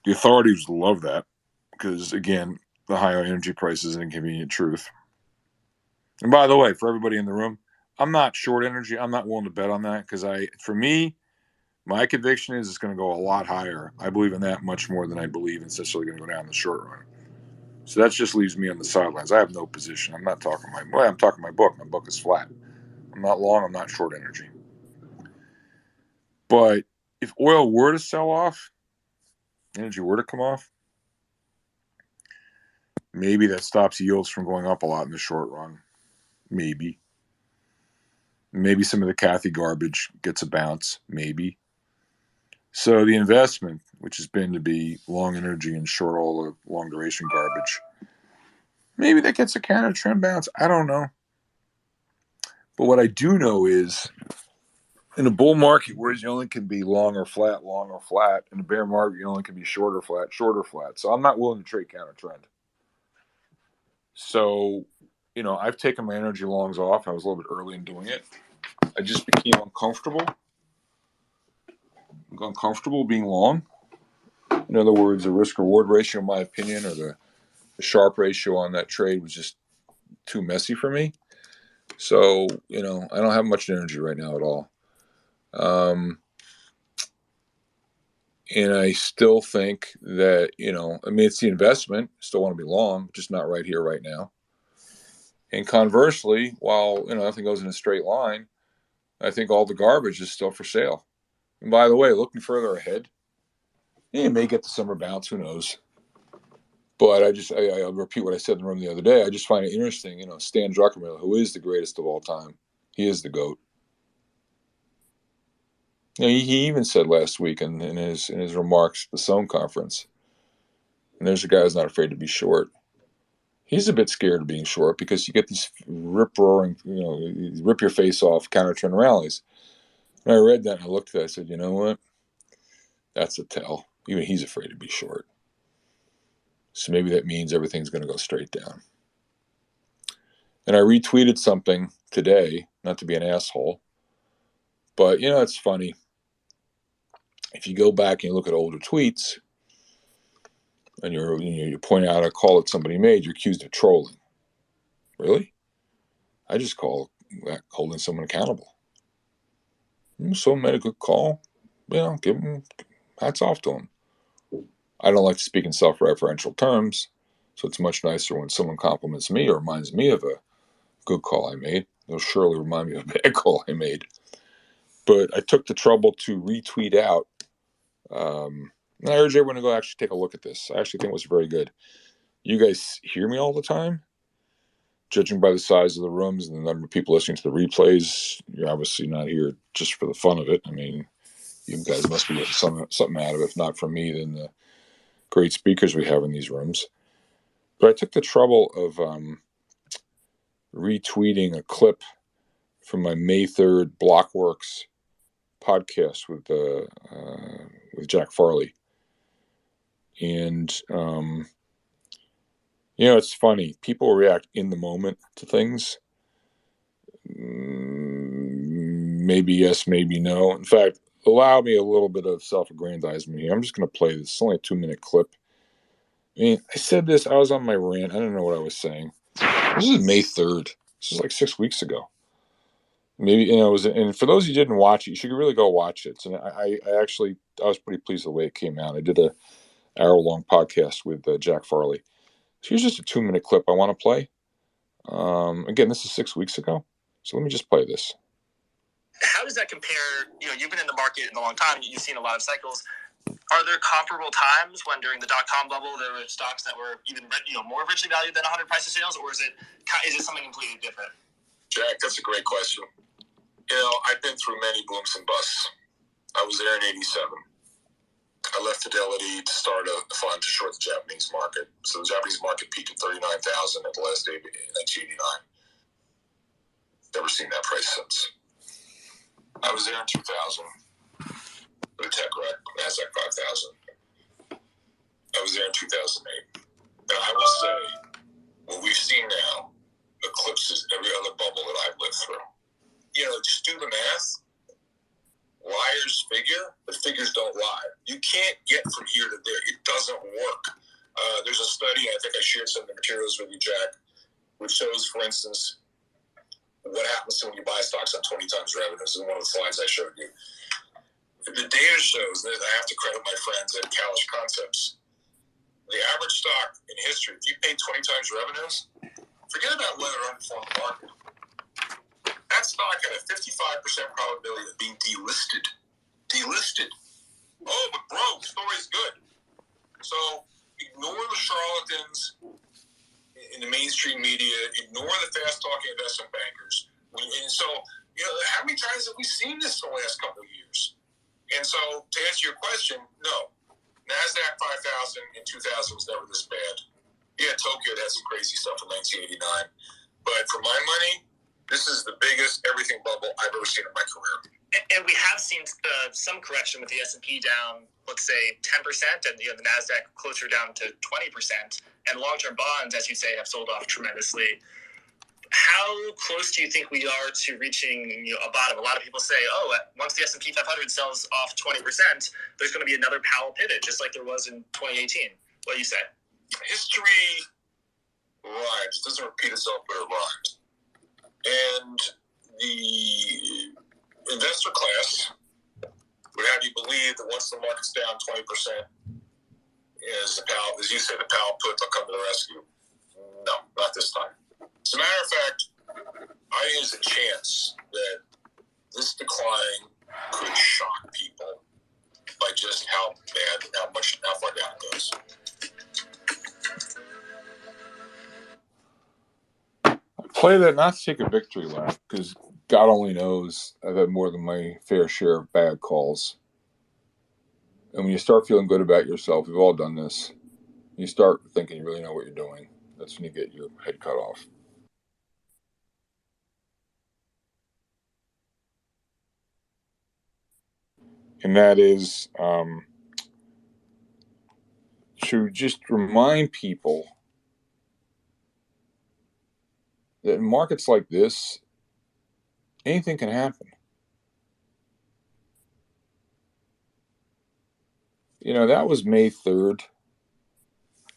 The authorities love that because, again, the high energy prices is an inconvenient truth. And by the way, for everybody in the room, I'm not short energy. I'm not willing to bet on that because for me, my conviction is it's going to go a lot higher. I believe in that much more than I believe it's necessarily going to go down in the short run. So that just leaves me on the sidelines. I have no position. I'm talking my book. My book is flat. I'm not long. I'm not short energy. But if oil were to sell off, energy were to come off, maybe that stops yields from going up a lot in the short run. Maybe some of the Cathy garbage gets a bounce. Maybe. So the investment, which has been to be long energy and short all the long duration garbage, maybe that gets a counter trend bounce. I don't know. But what I do know is in a bull market, whereas you only can be long or flat, in a bear market, you only can be short or flat. So I'm not willing to trade counter trend. So, I've taken my energy longs off. I was a little bit early in doing it. I just became uncomfortable being long. In other words, the risk-reward ratio, in my opinion, or the Sharpe ratio on that trade was just too messy for me. So, I don't have much energy right now at all. And I still think that, it's the investment. Still want to be long, just not right here, right now. And conversely, while, nothing goes in a straight line, I think all the garbage is still for sale. And by the way, looking further ahead, you may get the summer bounce. Who knows? But I'll repeat what I said in the room the other day. I just find it interesting, Stan Druckenmiller, who is the greatest of all time. He is the GOAT. He even said last week in his remarks at the Sohn conference, and there's a guy who's not afraid to be short. He's a bit scared of being short because you get these rip-roaring, rip your face off counter-trend rallies. And I read that and I looked at it, I said, you know what? That's a tell. Even he's afraid to be short. So maybe that means everything's going to go straight down. And I retweeted something today, not to be an asshole, but it's funny. If you go back and you look at older tweets, and you point out a call that somebody made, you're accused of trolling. Really? I just call that holding someone accountable. Someone made a good call, give them hats off to them. I don't like to speak in self-referential terms, so it's much nicer when someone compliments me or reminds me of a good call I made. They'll surely remind me of a bad call I made. But I took the trouble to retweet out. And I urge everyone to go actually take a look at this. I actually think it was very good. You guys hear me all the time? Judging by the size of the rooms and the number of people listening to the replays, you're obviously not here just for the fun of it. I mean, you guys must be getting something out of it. If not from me, then the great speakers we have in these rooms. But I took the trouble of retweeting a clip from my May 3rd Blockworks podcast with Jack Farley. And, it's funny. People react in the moment to things. Maybe yes, maybe no. In fact, allow me a little bit of self-aggrandizement here. I'm just going to play this. It's only a 2-minute clip. I mean, I said this. I was on my rant. I don't know what I was saying. This is May 3rd. This is like 6 weeks ago. Maybe, it was, and for those of you who didn't watch it, you should really go watch it. And I was pretty pleased with the way it came out. I did a hour-long podcast with Jack Farley. So here's just a 2-minute clip I want to play. Again, this is 6 weeks ago. So let me just play this. How does that compare? You've been in the market in a long time. You've seen a lot of cycles. Are there comparable times when during the dot-com bubble there were stocks that were even more richly valued than 100 price of sales, or is it something completely different? Jack, that's a great question. I've been through many booms and busts. I was there in 87. I left Fidelity to start a fund to short the Japanese market. So the Japanese market peaked at 39,000 at the last day in 1989. Never seen that price since. I was there in 2000 with a tech wreck, NASDAQ 5000. I was there in 2008. Now, I will say, what we've seen now eclipses every other bubble that I've lived through. Just do the math. Liars figure, but figures don't lie. You can't get from here to there. It doesn't work. There's a study, I think I shared some of the materials with you, Jack, which shows, for instance, what happens when you buy stocks on 20 times revenue. This is one of the slides I showed you. The data shows that I have to credit my friends at Kalish Concepts. The average stock in history, if you pay 20 times revenues, forget about whether it underperformed the market. That stock had a 55% probability of being delisted. Delisted. Oh, but bro, the story's good. So ignore the charlatans in the mainstream media, ignore the fast-talking investment bankers. And so, how many times have we seen this in the last couple of years? And so, to answer your question, no. NASDAQ 5000 in 2000 was never this bad. Yeah, Tokyo had some crazy stuff in 1989. But for my money, this is the biggest everything bubble I've ever seen in my career. And we have seen some correction with the S&P down, let's say, 10%, and the NASDAQ closer down to 20%. And long-term bonds, as you say, have sold off tremendously. How close do you think we are to reaching a bottom? A lot of people say, once the S&P 500 sells off 20%, there's going to be another Powell pivot, just like there was in 2018. What do you say? History rhymes. It doesn't repeat itself, but it rhymes. And the investor class would have you believe that once the market's down 20%, as you said, the Powell put, they'll come to the rescue. No, not this time. As a matter of fact, I think there's a chance that this decline could shock people by just how far down it goes. play that not to take a victory lap, because God only knows I've had more than my fair share of bad calls. And when you start feeling good about yourself, we've all done this, you start thinking you really know what you're doing. That's when you get your head cut off. And that is to just remind people that in markets like this, anything can happen. That was May 3rd.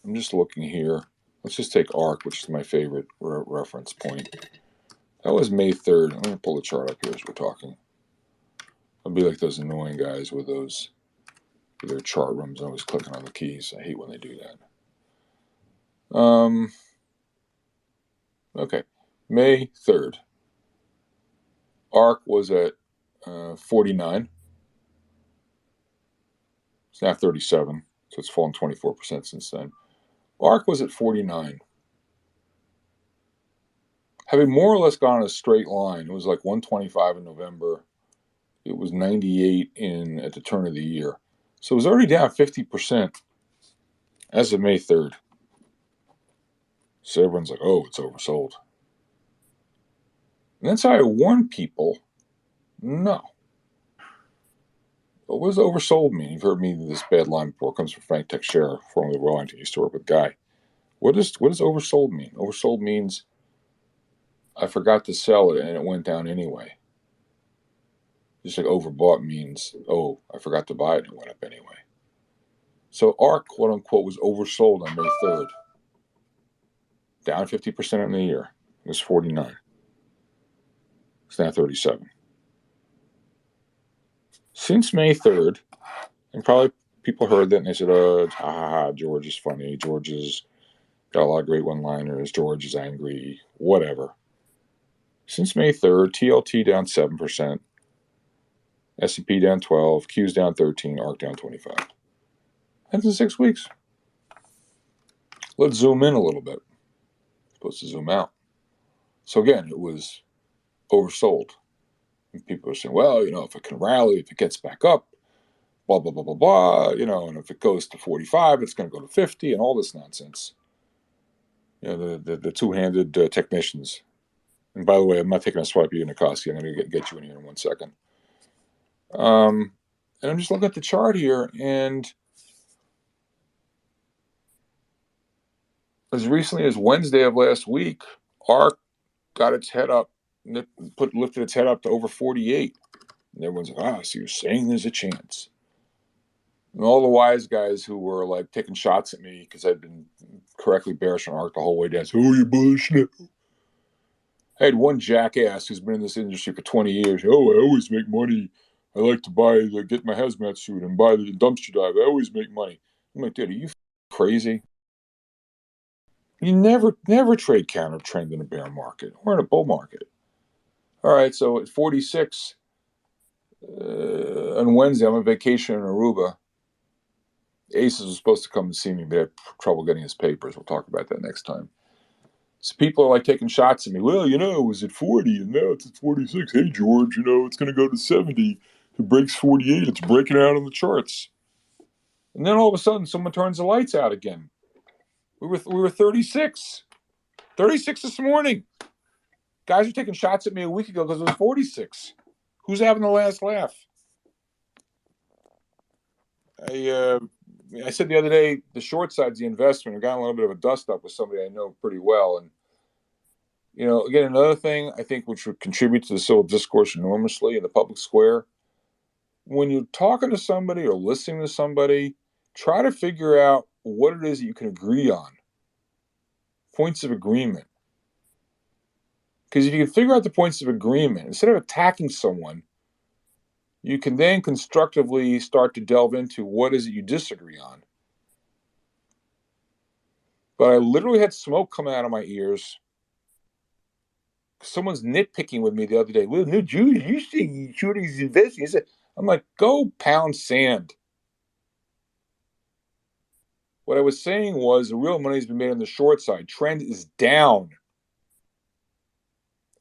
I'm just looking here. Let's just take ARC, which is my favorite reference point. That was May 3rd. I'm going to pull the chart up here as we're talking. I'll be like those annoying guys with their chart rooms, always clicking on the keys. I hate when they do that. Okay. May 3rd. ARC was at 49. It's now 37, so it's fallen 24% since then. ARC was at 49. Having more or less gone in a straight line, it was like 125 in November. It was 98 at the turn of the year. So it was already down 50% as of May 3rd. So everyone's like, oh, it's oversold. And that's how I warn people, no. But what does oversold mean? You've heard me this bad line before. It comes from Frank Teixeira, formerly of Wellington. Used to work with Guy. What does oversold mean? Oversold means I forgot to sell it and it went down anyway. Just like overbought means, oh, I forgot to buy it and it went up anyway. So ARC, quote unquote, was oversold on May 3rd. Down 50% in the year. It was 49. It's now 37. Since May 3rd, and probably people heard that and they said, oh, George is funny. George has got a lot of great one-liners. George is angry. Whatever. Since May 3rd, TLT down 7%. S&P down 12. Q's down 13. ARC down 25. That's in 6 weeks. Let's zoom in a little bit. Supposed to zoom out. So again, it was oversold. And people are saying, well, if it can rally, if it gets back up, blah, blah, blah, blah, blah, and if it goes to 45, it's going to go to 50 and all this nonsense. The two-handed technicians. And by the way, I'm not taking a swipe at you, Nikosi. I'm going to get you in here in 1 second. And I'm just looking at the chart here, and as recently as Wednesday of last week, ARC got its head up, lifted its head up to over 48. And everyone's like, so you're saying there's a chance. And all the wise guys who were like taking shots at me because I'd been correctly bearish on ARC the whole way down, said, oh, you're bullish now. I had one jackass who's been in this industry for 20 years. Oh, I always make money. I like to get my hazmat suit and buy the dumpster dive. I always make money. I'm like, dude, are you crazy? You never trade counter trend in a bear market or in a bull market. All right, so at 46 on Wednesday, I'm on vacation in Aruba. Aces was supposed to come and see me, but had trouble getting his papers. We'll talk about that next time. So people are like taking shots at me. Well, it was at 40 and now it's at 46. Hey, George, it's going to go to 70. If it breaks 48, it's breaking out on the charts. And then all of a sudden, someone turns the lights out again. We were 36. 36 this morning. Guys were taking shots at me a week ago because it was 46. Who's having the last laugh? I said the other day, the short side's the investment. I got a little bit of a dust up with somebody I know pretty well. And, again, another thing I think which would contribute to the civil discourse enormously in the public square, when you're talking to somebody or listening to somebody, try to figure out what it is that you can agree on. Points of agreement. Because if you can figure out the points of agreement, instead of attacking someone, you can then constructively start to delve into what is it you disagree on. But I literally had smoke coming out of my ears. Someone's nitpicking with me the other day. Well, no, Jude, you see Judy's investing. I'm like, go pound sand. What I was saying was the real money's been made on the short side. Trend is down.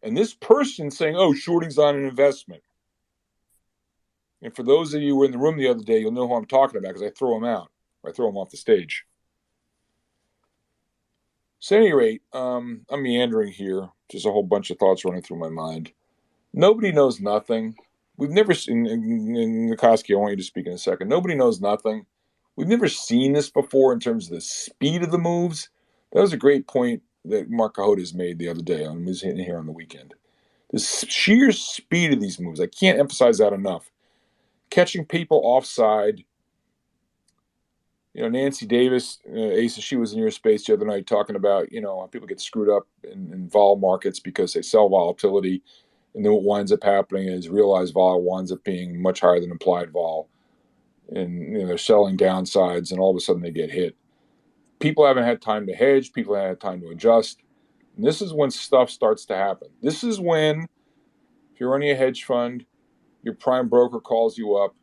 And this person saying, oh, shorting's not an investment. And for those of you who were in the room the other day, you'll know who I'm talking about because I throw them out. I throw them off the stage. So at any rate, I'm meandering here. Just a whole bunch of thoughts running through my mind. Nobody knows nothing. We've never seen, in Nikoski, I want you to speak in a second. Nobody knows nothing. We've never seen this before in terms of the speed of the moves. That was a great point that Mark Cahotas made the other day on his in here on the weekend. The sheer speed of these moves. I can't emphasize that enough. Catching people offside. You know, Nancy Davis, Asa, she was in your space the other night talking about, you know, how people get screwed up in vol markets because they sell volatility. And then what winds up happening is realized vol winds up being much higher than implied vol. And, you know, they're selling downsides and all of a sudden they get hit. People haven't had time to hedge. People haven't had time to adjust. And this is when stuff starts to happen. This is when, if you're running a hedge fund, your prime broker calls you up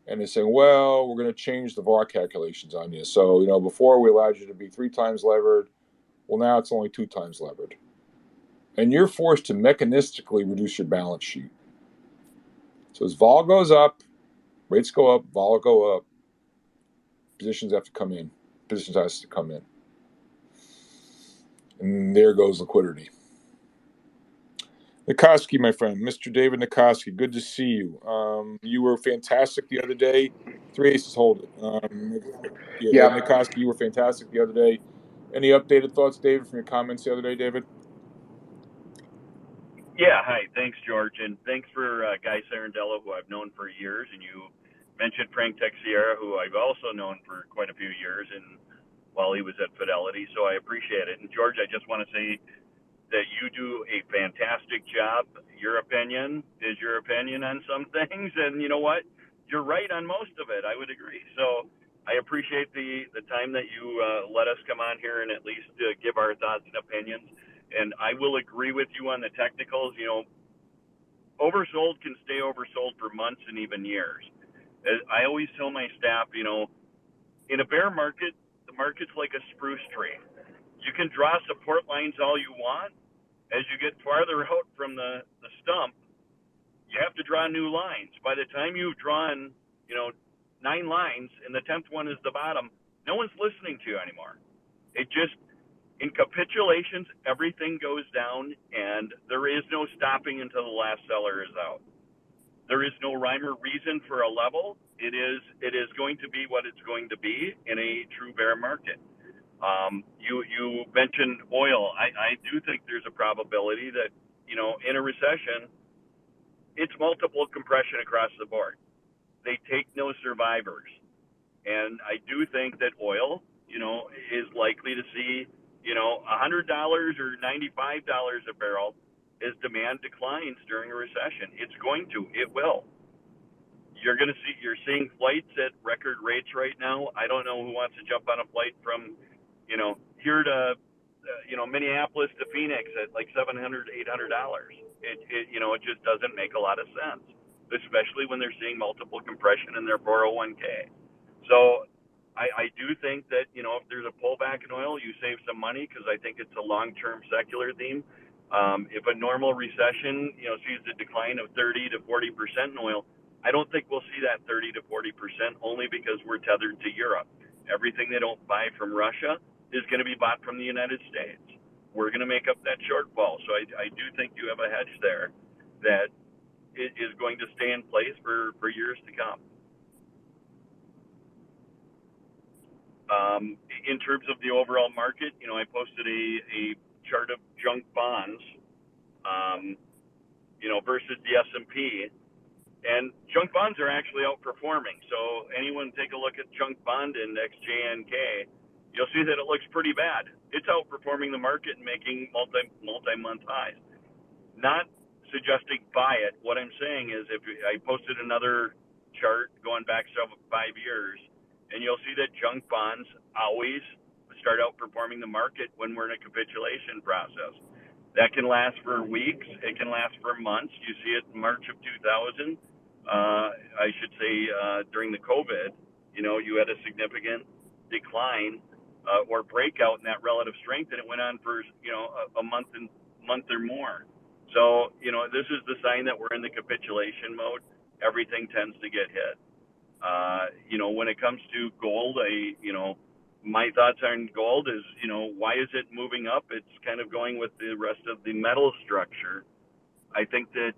and they're saying, well, we're going to change the VAR calculations on you. So, you know, before we allowed you to be 3 times levered, well, now it's only 2 times levered. And you're forced to mechanistically reduce your balance sheet. So as vol goes up, rates go up, vol go up, positions have to come in. Positions has to come in. And there goes liquidity. Nikoski, my friend, Mr. David Nikoski, good to see you. You were fantastic the other day. 3 aces hold it. Yeah. Nikoski, you were fantastic the other day. Any updated thoughts, David, from your comments the other day, David? Yeah, hi. Thanks, George. And thanks for Guy Cerundolo, who I've known for years. And you mentioned Frank Texiera, who I've also known for quite a few years and while he was at Fidelity. So I appreciate it. And George, I just want to say that you do a fantastic job. Your opinion is your opinion on some things. And you know what? You're right on most of it. I would agree. So I appreciate the time that you let us come on here and at least give our thoughts and opinions. And I will agree with you on the technicals. You know, oversold can stay oversold for months and even years. I always tell my staff, you know, in a bear market, the market's like a spruce tree. You can draw support lines all you want. As you get farther out from the stump, you have to draw new lines. By the time you've drawn, you know, 9 lines and the 10th one is the bottom, no one's listening to you anymore. It just, in capitulations, everything goes down and there is no stopping until the last seller is out. There is no rhyme or reason for a level. It is going to be what it's going to be in a true bear market. You mentioned oil. I do think there's a probability that, you know, in a recession, it's multiple compression across the board. They take no survivors. And I do think that oil, you know, is likely to see, you know, $100 or $95 a barrel as demand declines during a recession. It's going to. It will. You're seeing flights at record rates right now. I don't know who wants to jump on a flight from, you know, here to, you know, Minneapolis to Phoenix at like $700, $800. You know, it just doesn't make a lot of sense, especially when they're seeing multiple compression in their 401k. So I do think that, you know, if there's a pullback in oil, you save some money because I think it's a long-term secular theme. If a normal recession, you know, sees a decline of 30 to 40% in oil, I don't think we'll see that 30 to 40% only because we're tethered to Europe. Everything they don't buy from Russia is going to be bought from the United States. We're going to make up that shortfall. So I do think you have a hedge there that is going to stay in place for years to come. In terms of the overall market, you know, I posted a chart of junk bonds, you know, versus the S&P. And junk bonds are actually outperforming. So anyone take a look at junk bond index, JNK, you'll see that it looks pretty bad. It's outperforming the market and making multi-month highs. Not suggesting buy it. What I'm saying is if I posted another chart going back 5 years, and you'll see that junk bonds always start outperforming the market when we're in a capitulation process. That can last for weeks. It can last for months. You see it in March of 2000. I should say during the COVID, you know, you had a significant decline or breakout in that relative strength, and it went on for, you know, a month and month or more. So, this is the sign that we're in the capitulation mode. Everything tends to get hit. When it comes to gold, my thoughts on gold is, why is it moving up? It's kind of going with the rest of the metal structure. I think that,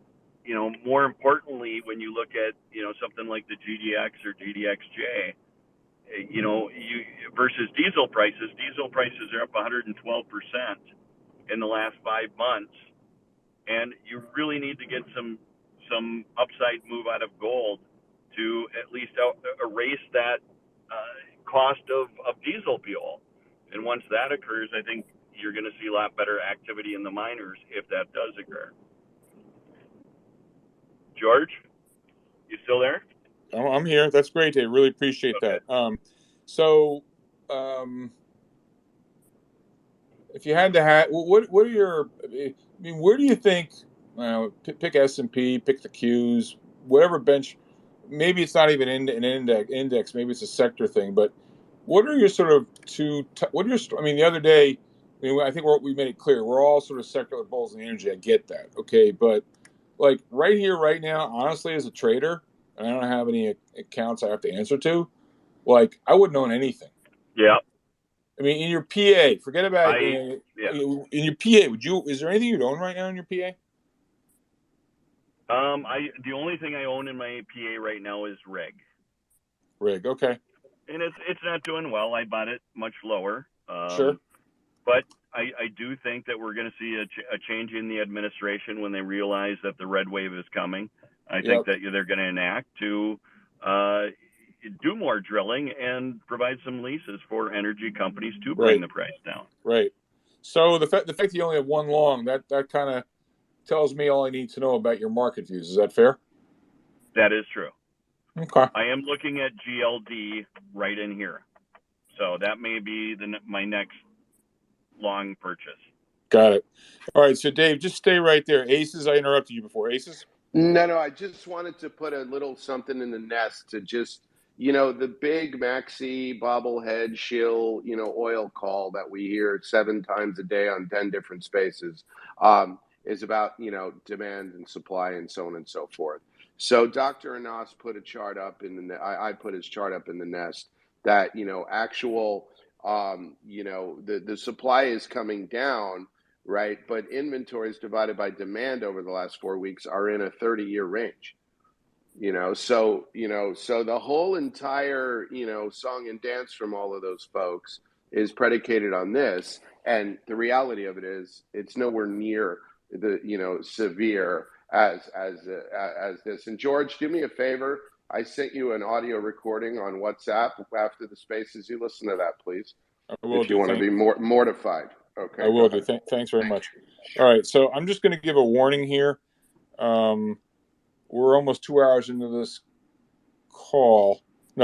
more importantly, when you look at, something like the GDX or GDXJ, versus diesel prices are up 112% in the last 5 months. And you really need to get some upside move out of gold to at least erase that cost of diesel fuel. And once that occurs, I think you're going to see a lot better activity in the miners if that does occur. George, you still there? I'm here. That's great, Dave. Really appreciate Okay. that. If you had to have, what are your? I mean, where do you think? Pick S&P, pick the Qs, whatever bench. Maybe it's not even an index. Maybe it's a sector thing. But what are your sort of what are your? I mean, the other day, I think we made it clear we're all sort of secular bulls in energy. I get that, okay, but like right here, right now, honestly, as a trader, and I don't have any accounts I have to answer to, like I wouldn't own anything. Yeah. I mean, in your PA, forget about yeah. in your PA. Is there anything you own right now in your PA? The only thing I own in my PA right now is Reg. Okay. And it's not doing well. I bought it much lower. Sure. But I do think that we're going to see a change in the administration when they realize that the red wave is coming. I think that they're going to enact to do more drilling and provide some leases for energy companies to bring the price down. Right. So the fact you only have one long, that kind of tells me all I need to know about your market views. Is that fair? That is true. Okay. I am looking at GLD right in here. So that may be my next long purchase. Got it. All right. So Dave, just stay right there. Aces, I interrupted you before. Aces? No, I just wanted to put a little something in the nest to just, the big maxi bobblehead shill, oil call that we hear 7 times a day on 10 different spaces is about, demand and supply and so on and so forth. So Dr. Anas put a chart up I put his chart up in the nest that, actual, the supply is coming down, right? But inventories divided by demand over the last 4 weeks are in a 30-year range. So the whole entire, song and dance from all of those folks is predicated on this. And the reality of it is it's nowhere near the, severe as this. And George, do me a favor. I sent you an audio recording on WhatsApp after the spaces. You listen to that, please. If you want to be more mortified. Okay. I will do. Thanks very much. All right. So I'm just going to give a warning here. We're almost 2 hours into this call. 2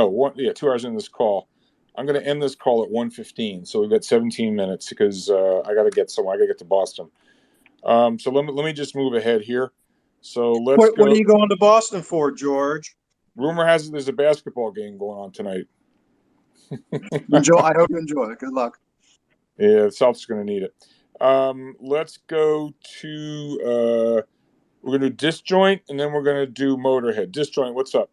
hours into this call. I'm going to end this call at 1:15. So we've got 17 minutes because I got to get somewhere. I got to get to Boston. So let me just move ahead here. So let's go. What are you going to Boston for, George? Rumor has it there's a basketball game going on tonight. I hope you enjoy it. Good luck. Yeah, the Celtics are going to need it. Let's go to we're going to do Disjoint, and then we're going to do Motorhead. Disjoint, what's up?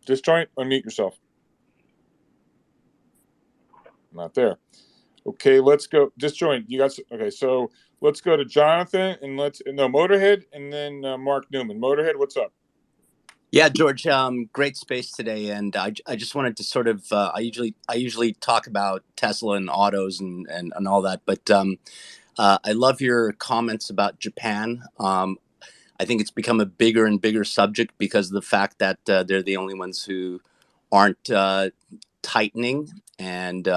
Disjoint, unmute yourself. Not there. Okay, let's go. Disjoint, okay, so let's go to Jonathan, and Motorhead, and then Mark Newman. Motorhead, what's up? Yeah, George, great space today, and I just wanted to sort of I usually talk about Tesla and autos and all that, but I love your comments about Japan. I think it's become a bigger and bigger subject because of the fact that they're the only ones who aren't tightening, and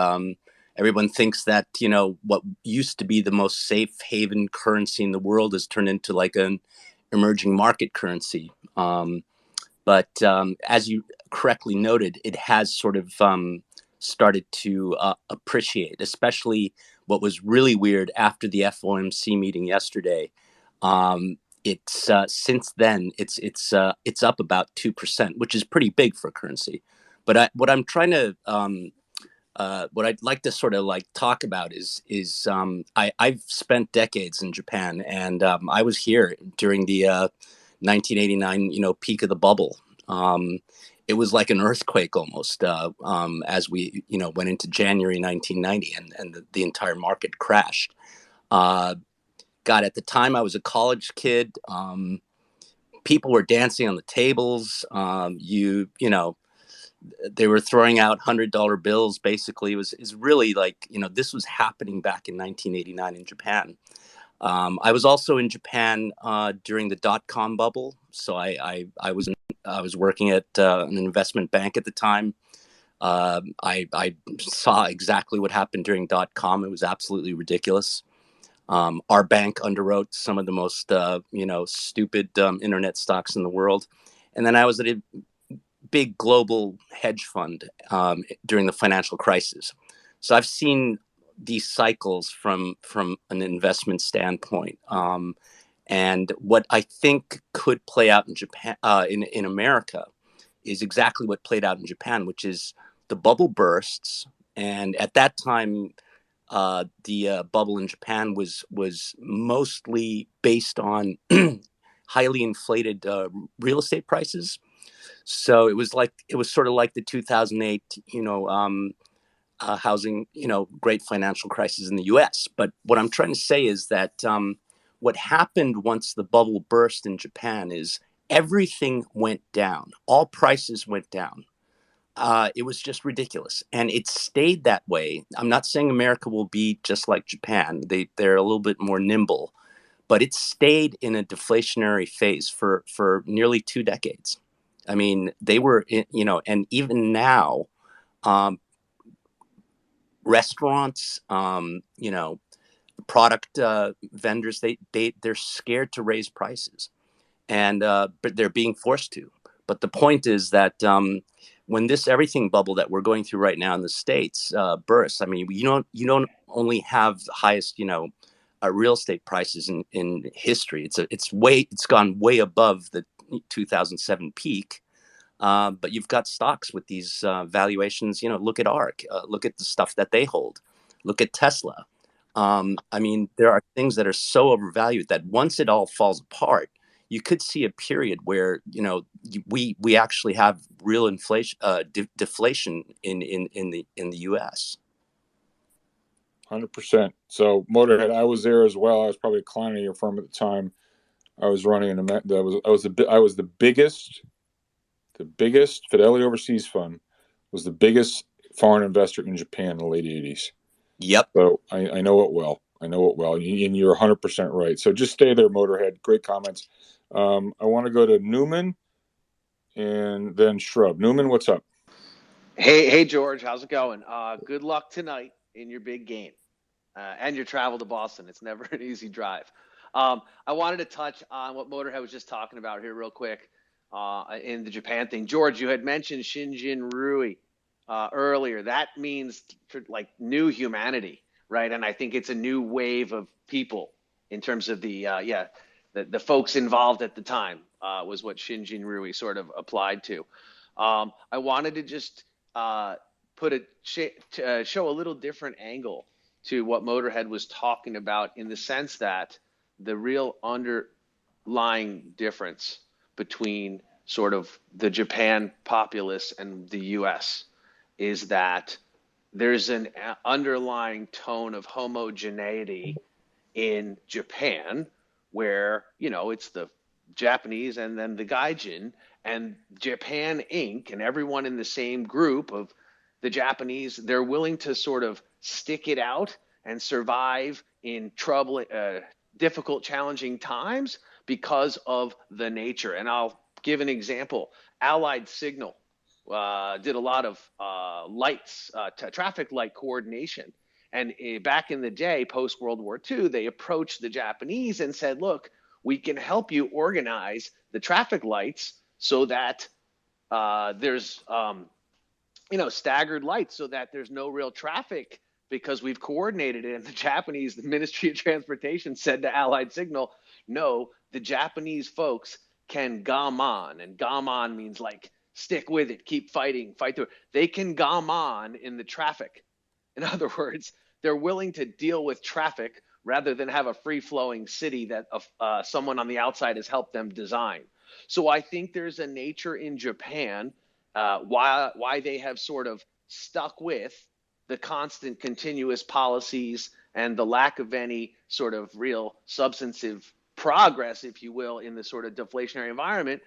everyone thinks that what used to be the most safe haven currency in the world has turned into like an emerging market currency. But as you correctly noted, it has sort of started to appreciate, especially what was really weird after the FOMC meeting yesterday. It's since then it's up about 2%, which is pretty big for currency. But what I'm trying to what I'd like to sort of like talk about is I've spent decades in Japan, and I was here during the 1989 peak of the bubble. It was like an earthquake almost as we went into January 1990, and the entire market crashed. God, at the time I was a college kid. People were dancing on the tables. They were throwing out $100 bills. Basically, is really like, this was happening back in 1989 in Japan. I was also in Japan during the .com bubble. So I was working at an investment bank at the time. I saw exactly what happened during .com. It was absolutely ridiculous. Our bank underwrote some of the most stupid internet stocks in the world. And then I was at a big global hedge fund during the financial crisis. So I've seen these cycles from an investment standpoint. And what I think could play out in Japan, in America, is exactly what played out in Japan, which is the bubble bursts. And at that time, the bubble in Japan was mostly based on highly inflated real estate prices. So it was sort of like the 2008, housing, great financial crisis in the U.S. But what I'm trying to say is that what happened once the bubble burst in Japan is everything went down. All prices went down. It was just ridiculous, and it stayed that way. I'm not saying America will be just like Japan. They're a little bit more nimble, but it stayed in a deflationary phase for nearly 2 decades. I mean, they were, and even now, restaurants, product vendors, they're scared to raise prices, and but they're being forced to. But the point is that when this everything bubble that we're going through right now in the States bursts, I mean, you don't only have the highest, real estate prices in history. It's gone way above the 2007 peak. But you've got stocks with these valuations. Look at ARK. Look at the stuff that they hold. Look at Tesla. I mean, there are things that are so overvalued that once it all falls apart, you could see a period where we actually have real inflation, deflation in the U.S. 100%. So Motorhead, I was there as well. I was probably a client of your firm at the time. I was running I was the biggest Fidelity Overseas Fund was the biggest foreign investor in Japan in the late 80s. Yep. So I know it well. And you're 100% right. So just stay there, Motorhead. Great comments. I want to go to Newman and then Shrub. Newman, what's up? Hey, George, how's it going? Good luck tonight in your big game and your travel to Boston. It's never an easy drive. I wanted to touch on what Motorhead was just talking about here real quick in the Japan thing. George, you had mentioned Shinjin Rui earlier. That means like new humanity, right? And I think it's a new wave of people in terms of the folks involved at the time was what Shinjin Rui sort of applied to. I wanted to just show a little different angle to what Motorhead was talking about, in the sense that the real underlying difference between sort of the Japan populace and the US is that there's an underlying tone of homogeneity in Japan where, it's the Japanese and then the Gaijin, and Japan Inc. and everyone in the same group of the Japanese, they're willing to sort of stick it out and survive in difficult, challenging times because of the nature. And I'll give an example. Allied Signal did a lot of traffic light coordination. And back in the day, post World War II, they approached the Japanese and said, look, we can help you organize the traffic lights so that there's staggered lights, so that there's no real traffic, because we've coordinated it. And the Ministry of Transportation said to Allied Signal, no, the Japanese folks can gaman, and gaman means like stick with it, keep fighting, fight through it. They can gaman in the traffic. In other words, they're willing to deal with traffic rather than have a free-flowing city that someone on the outside has helped them design. So I think there's a nature in Japan why they have sort of stuck with the constant continuous policies and the lack of any sort of real substantive progress, if you will, in the sort of deflationary environment,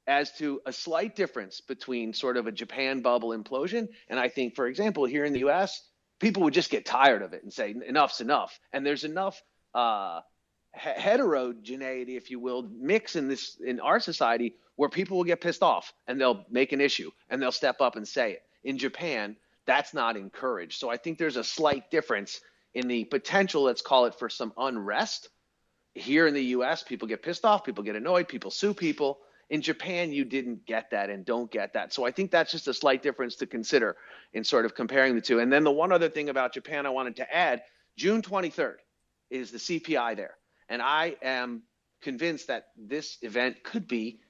as to a slight difference between sort of a Japan bubble implosion. And I think, for example, here in the US, people would just get tired of it and say, enough's enough. And there's enough heterogeneity, if you will, mix in our society where people will get pissed off and they'll make an issue and they'll step up and say it. In Japan, that's not encouraged. So I think there's a slight difference in the potential, let's call it, for some unrest. Here in the US, people get pissed off, people get annoyed, people sue people. In Japan, you didn't get that and don't get that. So I think that's just a slight difference to consider in sort of comparing the two. And then the one other thing about Japan I wanted to add, June 23rd is the CPI there. And I am convinced that this event could be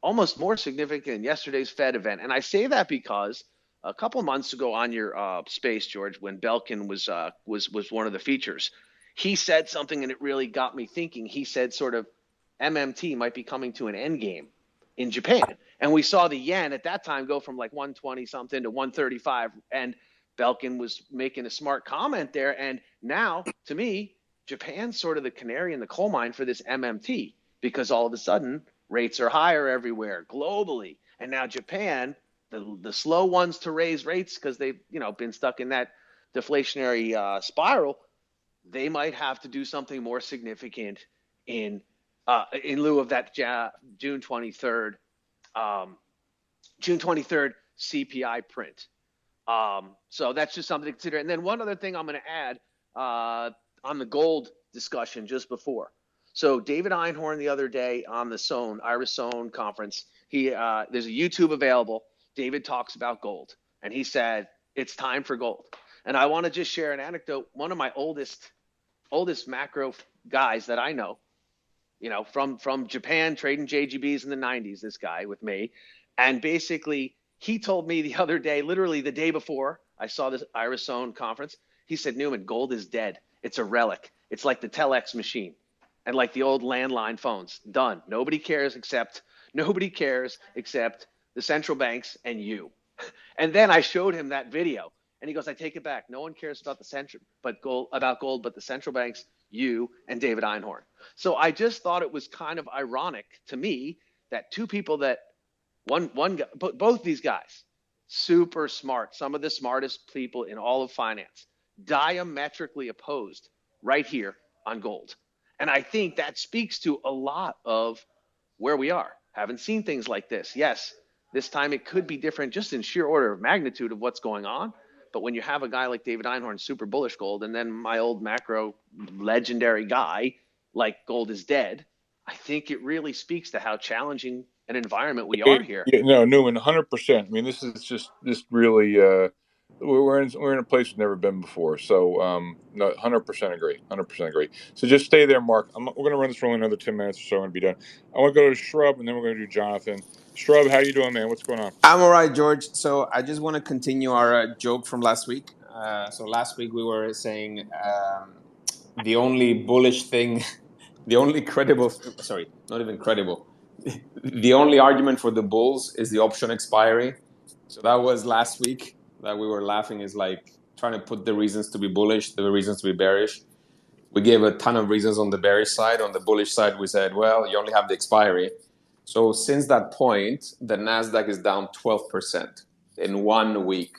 almost more significant than yesterday's Fed event. And I say that because a couple of months ago on your space, George, when Belkin was one of the features, he said something and it really got me thinking. He said sort of MMT might be coming to an end game in Japan. And we saw the yen at that time go from like 120 something to 135. And Belkin was making a smart comment there. And now, to me, Japan's sort of the canary in the coal mine for this MMT, because all of a sudden rates are higher everywhere globally. And now Japan, the slow ones to raise rates because they've been stuck in that deflationary spiral, they might have to do something more significant in lieu of that June 23rd CPI print. So that's just something to consider. And then one other thing I'm going to add on the gold discussion just before. So David Einhorn the other day on the Iris Sohn conference, there's a YouTube available. David talks about gold, and he said it's time for gold. And I want to just share an anecdote. One of my oldest macro guys that I know, from Japan, trading JGBs in the 90s, this guy with me. And basically, he told me the other day, literally the day before I saw this Iris Sohn conference, he said, Newman, gold is dead. It's a relic. It's like the telex machine and like the old landline phones. Done. Nobody cares except the central banks and you. And then I showed him that video. And he goes, I take it back. No one cares about gold, but the central banks, you, and David Einhorn. So I just thought it was kind of ironic to me that two people that both these guys, super smart, some of the smartest people in all of finance, diametrically opposed right here on gold. And I think that speaks to a lot of where we are. Haven't seen things like this. Yes, this time it could be different just in sheer order of magnitude of what's going on. But when you have a guy like David Einhorn, super bullish gold, and then my old macro legendary guy, like gold is dead, I think it really speaks to how challenging an environment we are here. Yeah, no, Newman, 100%. I mean, this is just really we're in a place we've never been before. So, no, 100% agree. 100% agree. So just stay there, Mark. We're going to run this for only another 10 minutes or so. I'm going to be done. I want to go to Shrub, and then we're going to do Jonathan. Shrub, how you doing, man? What's going on? I'm all right, George. So I just want to continue our joke from last week. So last week we were saying the only bullish thing, the only credible, sorry, not even credible, the only argument for the bulls is the option expiry. So that was last week that we were laughing, is like trying to put the reasons to be bullish, the reasons to be bearish. We gave a ton of reasons on the bearish side. On the bullish side, we said, well, you only have the expiry. So since that point, the NASDAQ is down 12% in 1 week.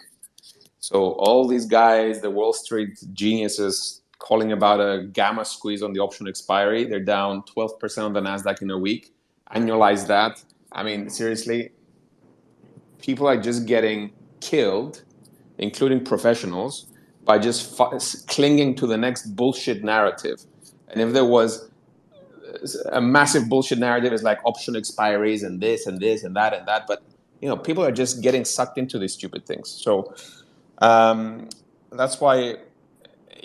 So all these guys, the Wall Street geniuses, calling about a gamma squeeze on the option expiry, they're down 12% on the NASDAQ in a week. Annualize that. I mean, seriously, people are just getting killed, including professionals, by just clinging to the next bullshit narrative. And if there was a massive bullshit narrative, is like option expiries and this and this and that and that, but people are just getting sucked into these stupid things. So that's why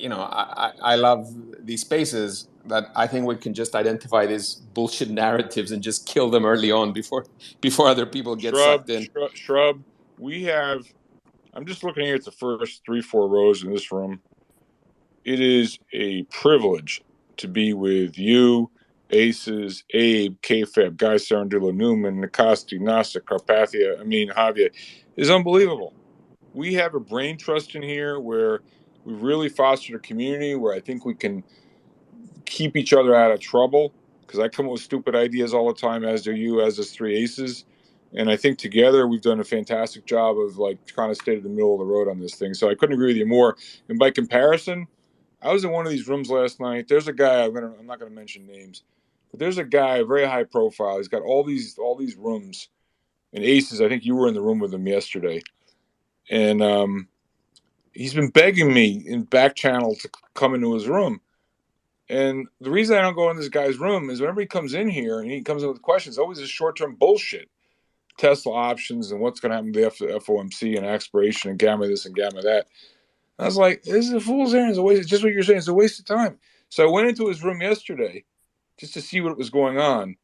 I love these spaces, that I think we can just identify these bullshit narratives and just kill them early on before other people get sucked in. Shrub, we have I'm just looking here at the first 3-4 rows in this room. It is a privilege to be with you, Aces, Abe, KFAB, Guy Cerundolo, Newman, Nikosti, Nasa, Carpathia, Javier. It's unbelievable. We have a brain trust in here where we really fostered a community where I think we can keep each other out of trouble, because I come up with stupid ideas all the time, as do you, as does Three Aces. And I think together we've done a fantastic job of like trying to stay to the middle of the road on this thing. So I couldn't agree with you more. And by comparison, I was in one of these rooms last night. There's a guy, I'm not gonna mention names, but there's a guy, very high profile. He's got all these rooms. And Aces, I think you were in the room with him yesterday. And he's been begging me in back channel to come into his room. And the reason I don't go in this guy's room is whenever he comes in here and he comes in with questions, always this short-term bullshit. Tesla options and what's going to happen to the FOMC and expiration and gamma this and gamma that. I was like, this is a fool's errand. It's a waste. It's just what you're saying. It's a waste of time. So I went into his room yesterday just to see what was going on.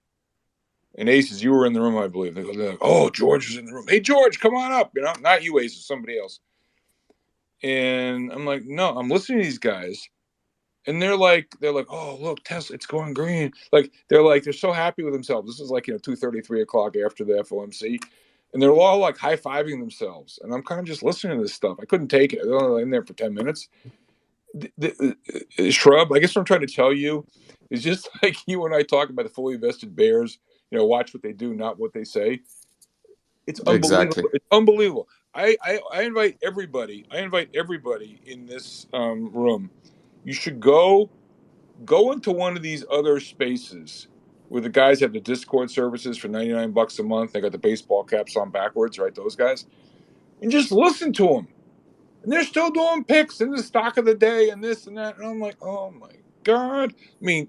And Aces, you were in the room, I believe. They're like, oh, George is in the room. Hey, George, come on up. Not you, Aces, somebody else. And I'm like, no, I'm listening to these guys. And they're like, oh, look, Tesla, it's going green. They're so happy with themselves. This is 2:30, 3 o'clock after the FOMC. And they're all like high-fiving themselves. And I'm kind of just listening to this stuff. I couldn't take it. I was only in there for 10 minutes. Shrub, I guess what I'm trying to tell you is just like you and I talk about the fully invested bears, watch what they do, not what they say. It's unbelievable. Exactly. It's unbelievable. I invite everybody. I invite everybody in this room. You should go into one of these other spaces where the guys have the Discord services for $99 a month. They got the baseball caps on backwards, right? Those guys, and just listen to them. And they're still doing picks in the stock of the day and this and that. And I'm like, oh my God.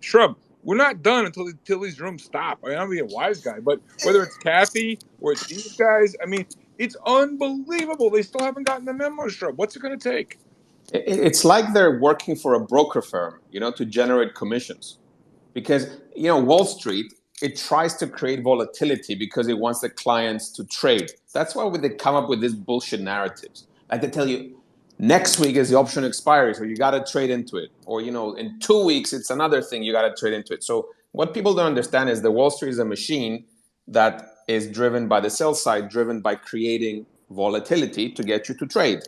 Shrub, we're not done until these rooms stop. I'm being a wise guy, but whether it's Kathy or it's these guys, it's unbelievable. They still haven't gotten the memo, Shrub. What's it going to take? It's like they're working for a broker firm, to generate commissions. Because, Wall Street, it tries to create volatility because it wants the clients to trade. That's why they come up with these bullshit narratives. Like they tell you, next week is the option expiry, so you got to trade into it. Or, in 2 weeks, it's another thing, you got to trade into it. So what people don't understand is the Wall Street is a machine that is driven by the sell side, driven by creating volatility to get you to trade.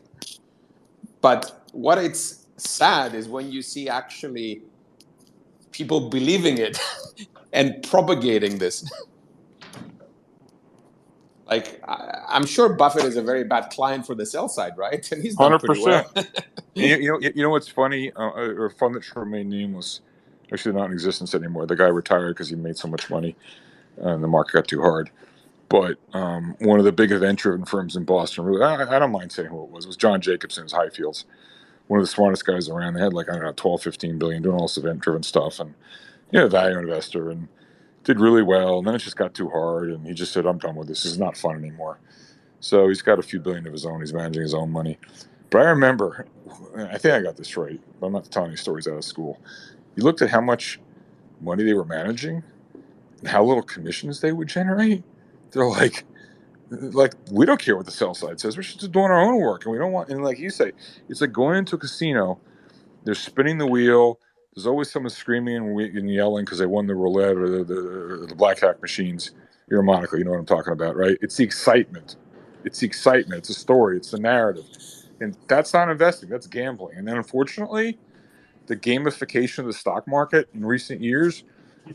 But what it's sad is when you see actually people believing it and propagating this. I'm sure Buffett is a very bad client for the sell side, right? And he's done pretty well. 100%. You know what's funny, or fun that should remain nameless, actually not in existence anymore. The guy retired because he made so much money, and the market got too hard. But one of the big event-driven firms in Boston, really, I don't mind saying who it was John Jacobson, his Highfields, one of the smartest guys around. They had 12, 15 billion doing all this event-driven stuff, and value investor, and did really well. And then it just got too hard, and he just said, I'm done with this. This is not fun anymore. So he's got a few billion of his own. He's managing his own money. But I remember, I think I got this right, but I'm not telling you stories out of school. You looked at how much money they were managing and how little commissions they would generate. They're like, we don't care what the sell side says. We're just doing our own work, and we don't want. And like you say, it's like going into a casino. They're spinning the wheel. There's always someone screaming and yelling because they won the roulette or the black hack machines. You're Monica, you know what I'm talking about, right? It's the excitement. It's the excitement. It's the story. It's the narrative. And that's not investing. That's gambling. And then unfortunately, the gamification of the stock market in recent years,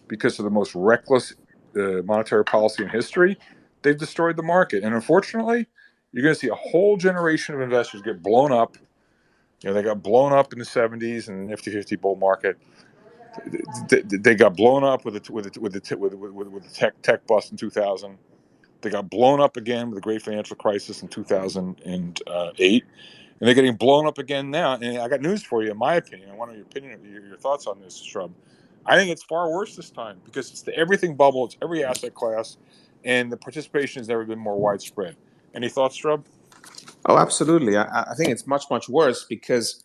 because of the most reckless monetary policy in history, they've destroyed the market. And unfortunately, you're going to see a whole generation of investors get blown up. They got blown up in the 70s and the Nifty 50 bull market. They got blown up with the tech bust in 2000. They got blown up again with the great financial crisis in 2008. And they're getting blown up again now. And I got news for you, in my opinion. I want your opinion, your thoughts on this, Shrub. I think it's far worse this time because it's the everything bubble. It's every asset class. And the participation has never been more widespread. Any thoughts, Shrub? Oh, absolutely. I think it's much, much worse because,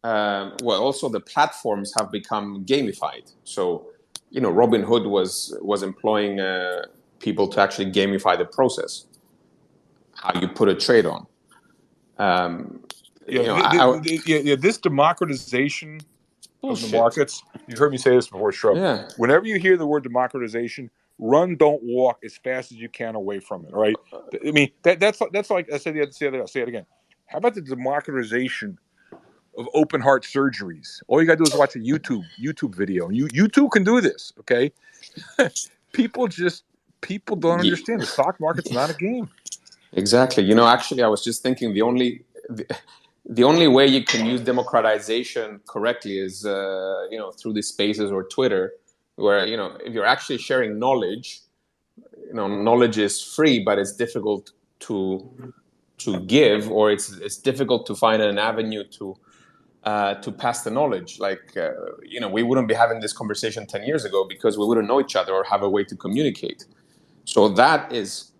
also the platforms have become gamified. So, Robinhood was employing people to actually gamify the process, how you put a trade on. This democratization of the bullshit. markets. You've heard me say this before, Shrub. Yeah. Whenever you hear the word democratization, run, don't walk as fast as you can away from it. Right? I mean, that's like I said the other day. I'll say it again. How about the democratization of open heart surgeries? All you got to do is watch a YouTube video, and you too can do this. Okay? people don't understand the stock market's not a game. Exactly. Actually, I was just thinking the only way you can use democratization correctly is through these spaces or Twitter, where if you're actually sharing knowledge, knowledge is free, but it's difficult to give, or it's difficult to find an avenue to pass the knowledge. Like we wouldn't be having this conversation 10 years ago because we wouldn't know each other or have a way to communicate. So that's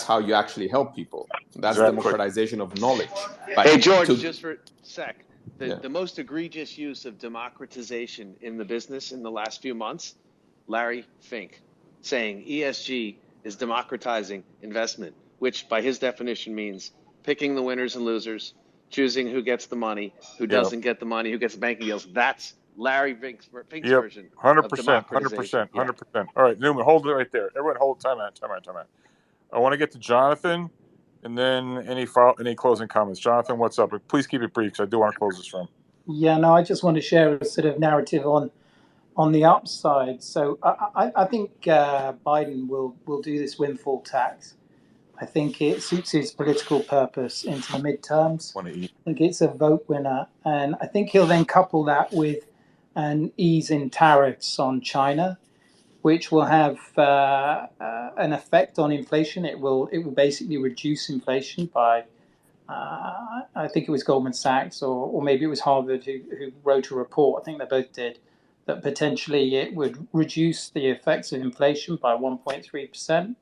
how you actually help people. That's Exactly. democratization of knowledge. But Hey, George, just for a sec. Yeah. The most egregious use of democratization in the business in the last few months, Larry Fink saying ESG is democratizing investment, which by his definition means picking the winners and losers, choosing who gets the money, who doesn't get the money, who gets the banking deals. That's Larry Fink's version of 100%, democratization. 100%. All right, Newman, hold it right there. Everyone, hold time out. I want to get to Jonathan, and then any closing comments. Jonathan, what's up? Please keep it brief because I do want to close this room. Yeah, no, I just want to share a sort of narrative on the upside. So I think Biden will do this windfall tax. I think it suits his political purpose into the midterms. I think it's a vote winner, and I think he'll then couple that with an ease in tariffs on China, which will have an effect on inflation. It will basically reduce inflation by I think it was Goldman Sachs or maybe it was Harvard who wrote a report. I think they both did that potentially it would reduce the effects of inflation by 1.3%.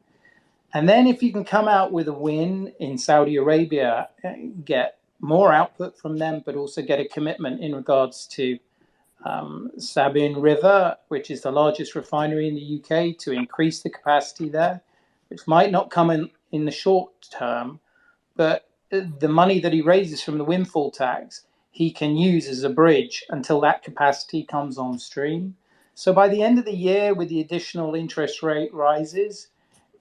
And then if you can come out with a win in Saudi Arabia, get more output from them, but also get a commitment in regards to Sabine River, which is the largest refinery in the UK, to increase the capacity there, which might not come in the short term, but the money that he raises from the windfall tax, he can use as a bridge until that capacity comes on stream. So by the end of the year, with the additional interest rate rises,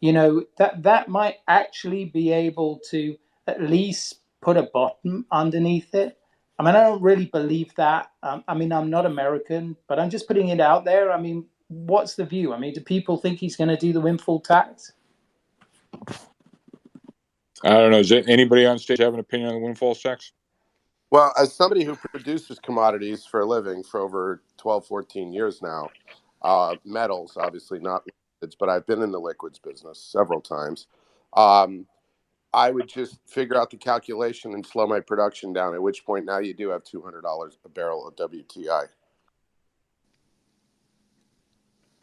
that might actually be able to at least put a bottom underneath it. I mean, I don't really believe that. I mean, I'm not American, but I'm just putting it out there. I mean, what's the view? I mean, do people think he's going to do the windfall tax? don't know. Does anybody on stage have an opinion on the windfall tax? Well, as somebody who produces commodities for a living for over 12, 14 years now, metals, obviously not liquids, but I've been in the liquids business several times. I would just figure out the calculation and slow my production down, at which point now you do have $200 a barrel of WTI.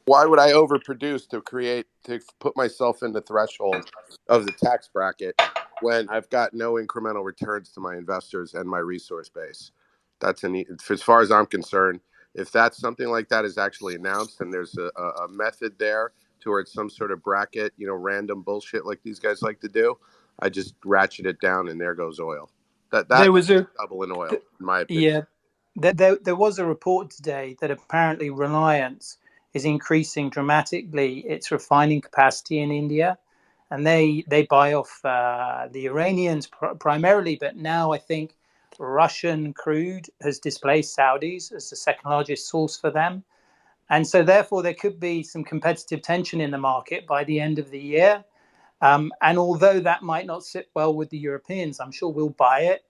Why would I overproduce to put myself in the threshold of the tax bracket when I've got no incremental returns to my investors and my resource base? As far as I'm concerned, if that's something like that is actually announced and there's a method there towards some sort of bracket, random bullshit like these guys like to do, I just ratchet it down and there goes oil. There was a double in oil, in my opinion. Yeah, there was a report today that apparently Reliance is increasing dramatically its refining capacity in India, and they buy off the Iranians primarily, but now I think Russian crude has displaced Saudis as the second largest source for them. And so therefore there could be some competitive tension in the market by the end of the year. And although that might not sit well with the Europeans, I'm sure we'll buy it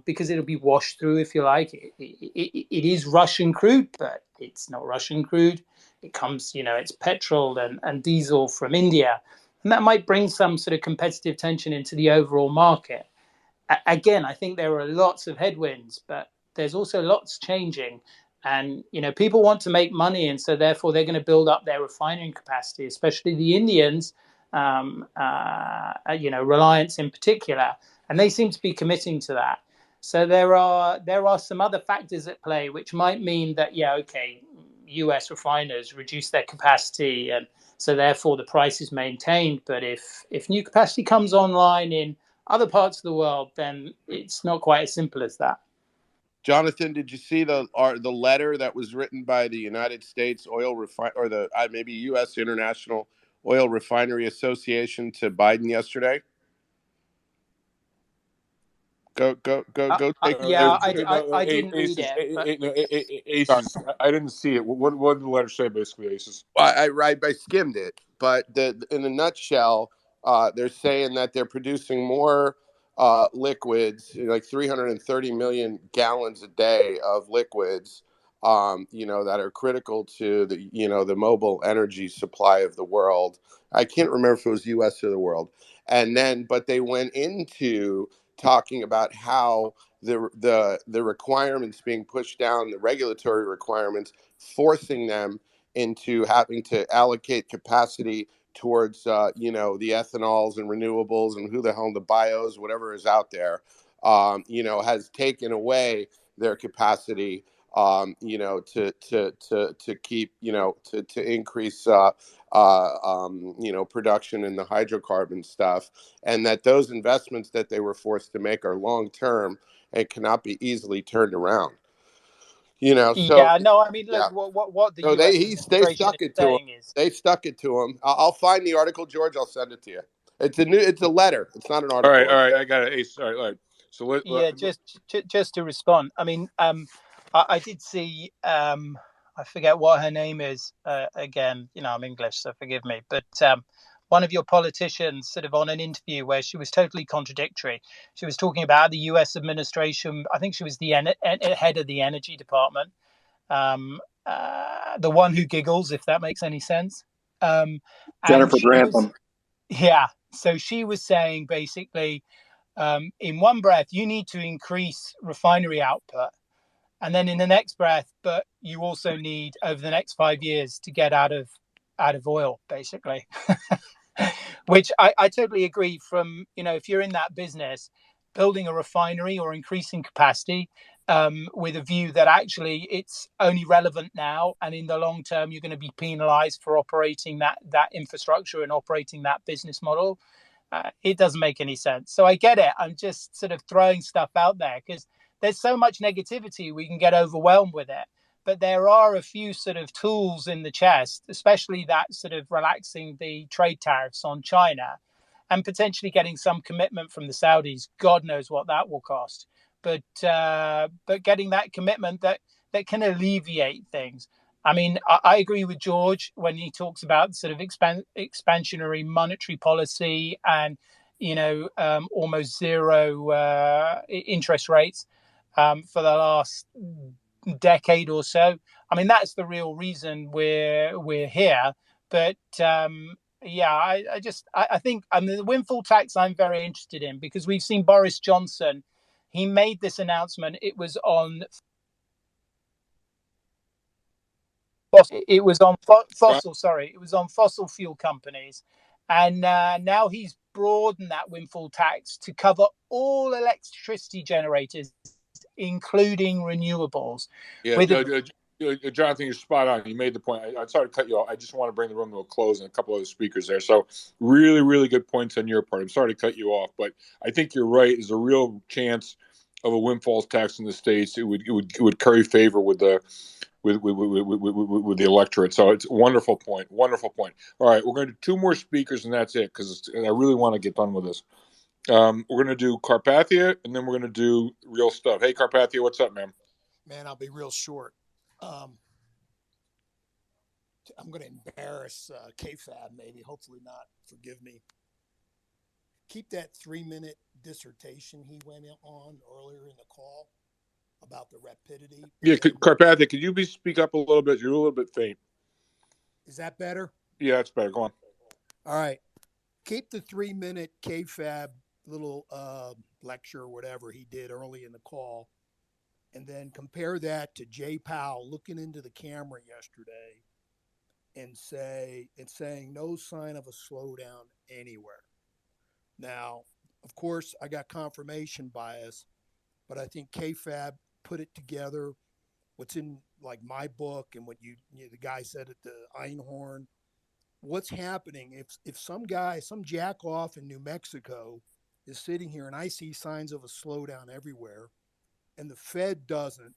because it'll be washed through, if you like. It is Russian crude, but it's not Russian crude. It comes, it's petrol and diesel from India. And that might bring some sort of competitive tension into the overall market. Again, I think there are lots of headwinds, but there's also lots changing. And, people want to make money. And so therefore they're going to build up their refining capacity, especially the Indians, Reliance in particular. And they seem to be committing to that. So there are some other factors at play, which might mean that, US refiners reduce their capacity, and so therefore the price is maintained. But if new capacity comes online in other parts of the world, then it's not quite as simple as that. Jonathan, did you see the letter that was written by the United States maybe U.S. International Oil Refinery Association to Biden yesterday? Go. Yeah, I didn't read it. But... Aces. I didn't see it. What did the letter say, basically, Aces? I skimmed it, but in a nutshell, they're saying that they're producing more liquids, like 330 million gallons a day of liquids, that are critical to the mobile energy supply of the world. I can't remember if it was U.S. or the world. But they went into talking about how the requirements being pushed down, the regulatory requirements, forcing them into having to allocate capacity towards the ethanols and renewables and who the hell the bios, whatever is out there, has taken away their capacity, to keep, to increase production in the hydrocarbon stuff, and that those investments that they were forced to make are long term and cannot be easily turned around. Yeah, no, I mean, Yeah. look, what the So U.S. they administration stuck is it to him. saying is, They stuck it to him. I'll find the article, George. I'll send it to you. It's a letter. It's not an All article. right. I got it, Ace. All right. So yeah, just to respond. I mean, I did see, I forget what her name is. Again, I'm English, so forgive me. But one of your politicians, sort of on an interview where she was totally contradictory. She was talking about the U.S. administration. I think she was the head of the energy department. The one who giggles, if that makes any sense. And Jennifer she was, Grantham. yeah. So she was saying basically, in one breath, you need to increase refinery output. And then in the next breath, but you also need over the next 5 years to get out of oil, basically. Which I totally agree from, if you're in that business, building a refinery or increasing capacity with a view that actually it's only relevant now, and in the long term, you're going to be penalized for operating that infrastructure and operating that business model. It doesn't make any sense. So I get it. I'm just sort of throwing stuff out there because there's so much negativity, we can get overwhelmed with it. But there are a few sort of tools in the chest, especially that sort of relaxing the trade tariffs on China and potentially getting some commitment from the Saudis. God knows what that will cost. But getting that commitment that can alleviate things. I mean, I agree with George when he talks about sort of expansionary monetary policy and, almost zero interest rates for the last decade or so. I mean, that's the real reason we're here. But yeah, I think, I mean, the windfall tax I'm very interested in because we've seen Boris Johnson. He made this announcement. It was on fossil. Sorry, it was on fossil fuel companies, and now he's broadened that windfall tax to cover all electricity generators, including renewables. Yeah, Jonathan, you're spot on. You made the point. I'm sorry to cut you off. I just want to bring the room to a close and a couple other speakers there. So really, really good points on your part. I'm sorry to cut you off, but I think you're right. There's a real chance of a windfall tax in the States. It would curry favor with the with the electorate. So it's a wonderful point. Wonderful point. All right, we're going to do two more speakers and that's it because I really want to get done with this. We're going to do Carpathia and then we're going to do real stuff. Hey, Carpathia, what's up, man? Man, I'll be real short. I'm going to embarrass KFAB, maybe. Hopefully not. Forgive me. Keep that 3-minute dissertation he went on earlier in the call about the rapidity. Yeah, Carpathia, could you speak up a little bit? You're a little bit faint. Is that better? Yeah, that's better. Go on. All right. Keep the 3-minute KFAB little lecture or whatever he did early in the call, and then compare that to Jay Powell looking into the camera yesterday and saying no sign of a slowdown anywhere. Now, of course, I got confirmation bias, but I think KFAB put it together. What's in like my book and what the guy said at the Einhorn. What's happening if some jack off in New Mexico is sitting here and I see signs of a slowdown everywhere, and the Fed doesn't.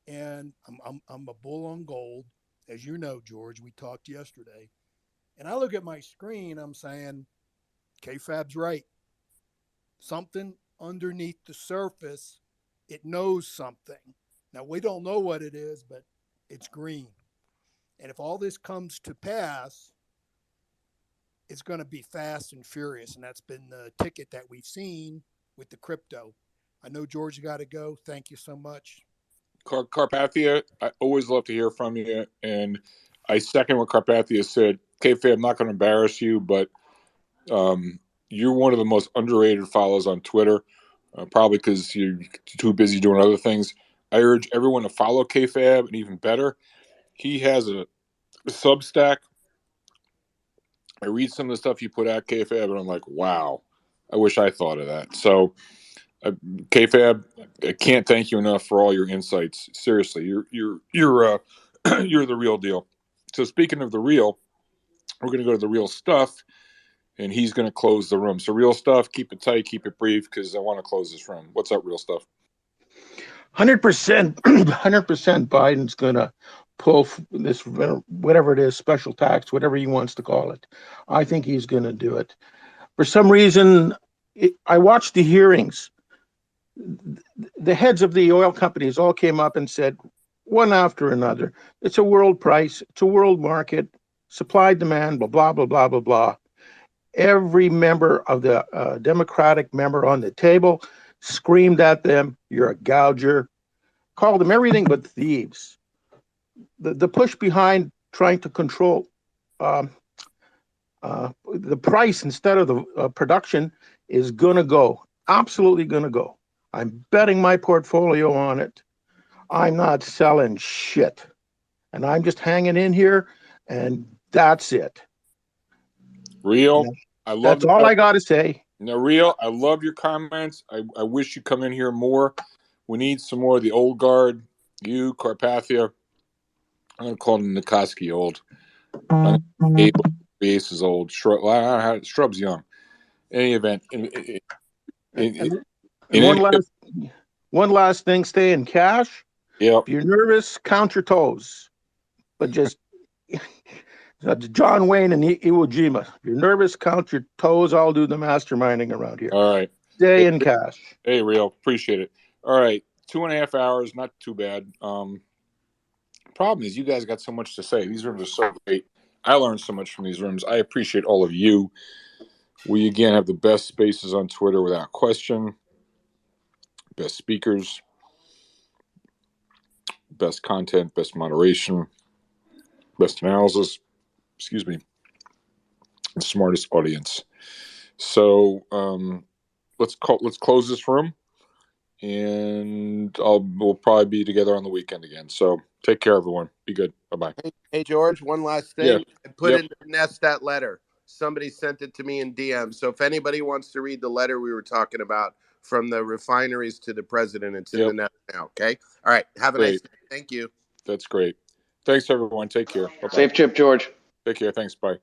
And I'm a bull on gold, as you know, George. We talked yesterday, and I look at my screen. I'm saying, KFAB's right. Something underneath the surface, it knows something. Now we don't know what it is, but it's green. And if all this comes to pass, it's going to be fast and furious. And that's been the ticket that we've seen with the crypto. I know George got to go. Thank you so much. Carpathia, I always love to hear from you. And I second what Carpathia said. KFA, I'm not going to embarrass you, but you're one of the most underrated follows on Twitter, probably because you're too busy doing other things. I urge everyone to follow KFAB, and even better, he has a Substack. I read some of the stuff you put out, KFAB, and I'm like, wow, I wish I thought of that. So, KFAB, I can't thank you enough for all your insights. Seriously, you're you're the real deal. So, speaking of the real, we're going to go to the real stuff, and he's going to close the room. So, real stuff, keep it tight, keep it brief, because I want to close this room. What's up, real stuff? 100%, 100% Biden's going to pull this, whatever it is, special tax, whatever he wants to call it. I think he's going to do it. For some reason, I watched the hearings. The heads of the oil companies all came up and said, one after another, it's a world price, it's a world market, supply, demand, blah, blah, blah, blah, blah, blah. Every member of the Democratic member on the table screamed at them, you're a gouger, called them everything but thieves. The push behind trying to control the price instead of the production is going to go, absolutely going to go. I'm betting my portfolio on it. I'm not selling shit. And I'm just hanging in here, and that's it. Real, I love that's all I got to say. No, Real, I love your comments. I wish you come in here more. We need some more of the old guard. You, Carpathia. I'm going to call him Nikoski old. Abel Base is old. Shrub's young. In any event, one last thing, stay in cash. Yep. If you're nervous, count your toes. But just John Wayne and Iwo Jima. If you're nervous, count your toes. I'll do the masterminding around here. All right. Stay in cash. Hey, Real. Appreciate it. All right. 2.5 hours. Not too bad. Problem is, you guys got so much to say. These rooms are so great. I learned so much from these rooms. I appreciate all of you. We, again, have the best spaces on Twitter without question. Best speakers. Best content. Best moderation. Best analysis. Excuse me. The smartest audience. So let's close this room. And we'll probably be together on the weekend again. So take care, everyone. Be good. Bye-bye. Hey, George, one last thing. Yeah. I put in the nest that letter. Somebody sent it to me in DM. So if anybody wants to read the letter we were talking about from the refineries to the president, it's in the nest now. Okay. All right. Have a nice day. Thank you. That's great. Thanks, everyone. Take care. Bye-bye. Safe trip, George. Take care. Thanks. Bye.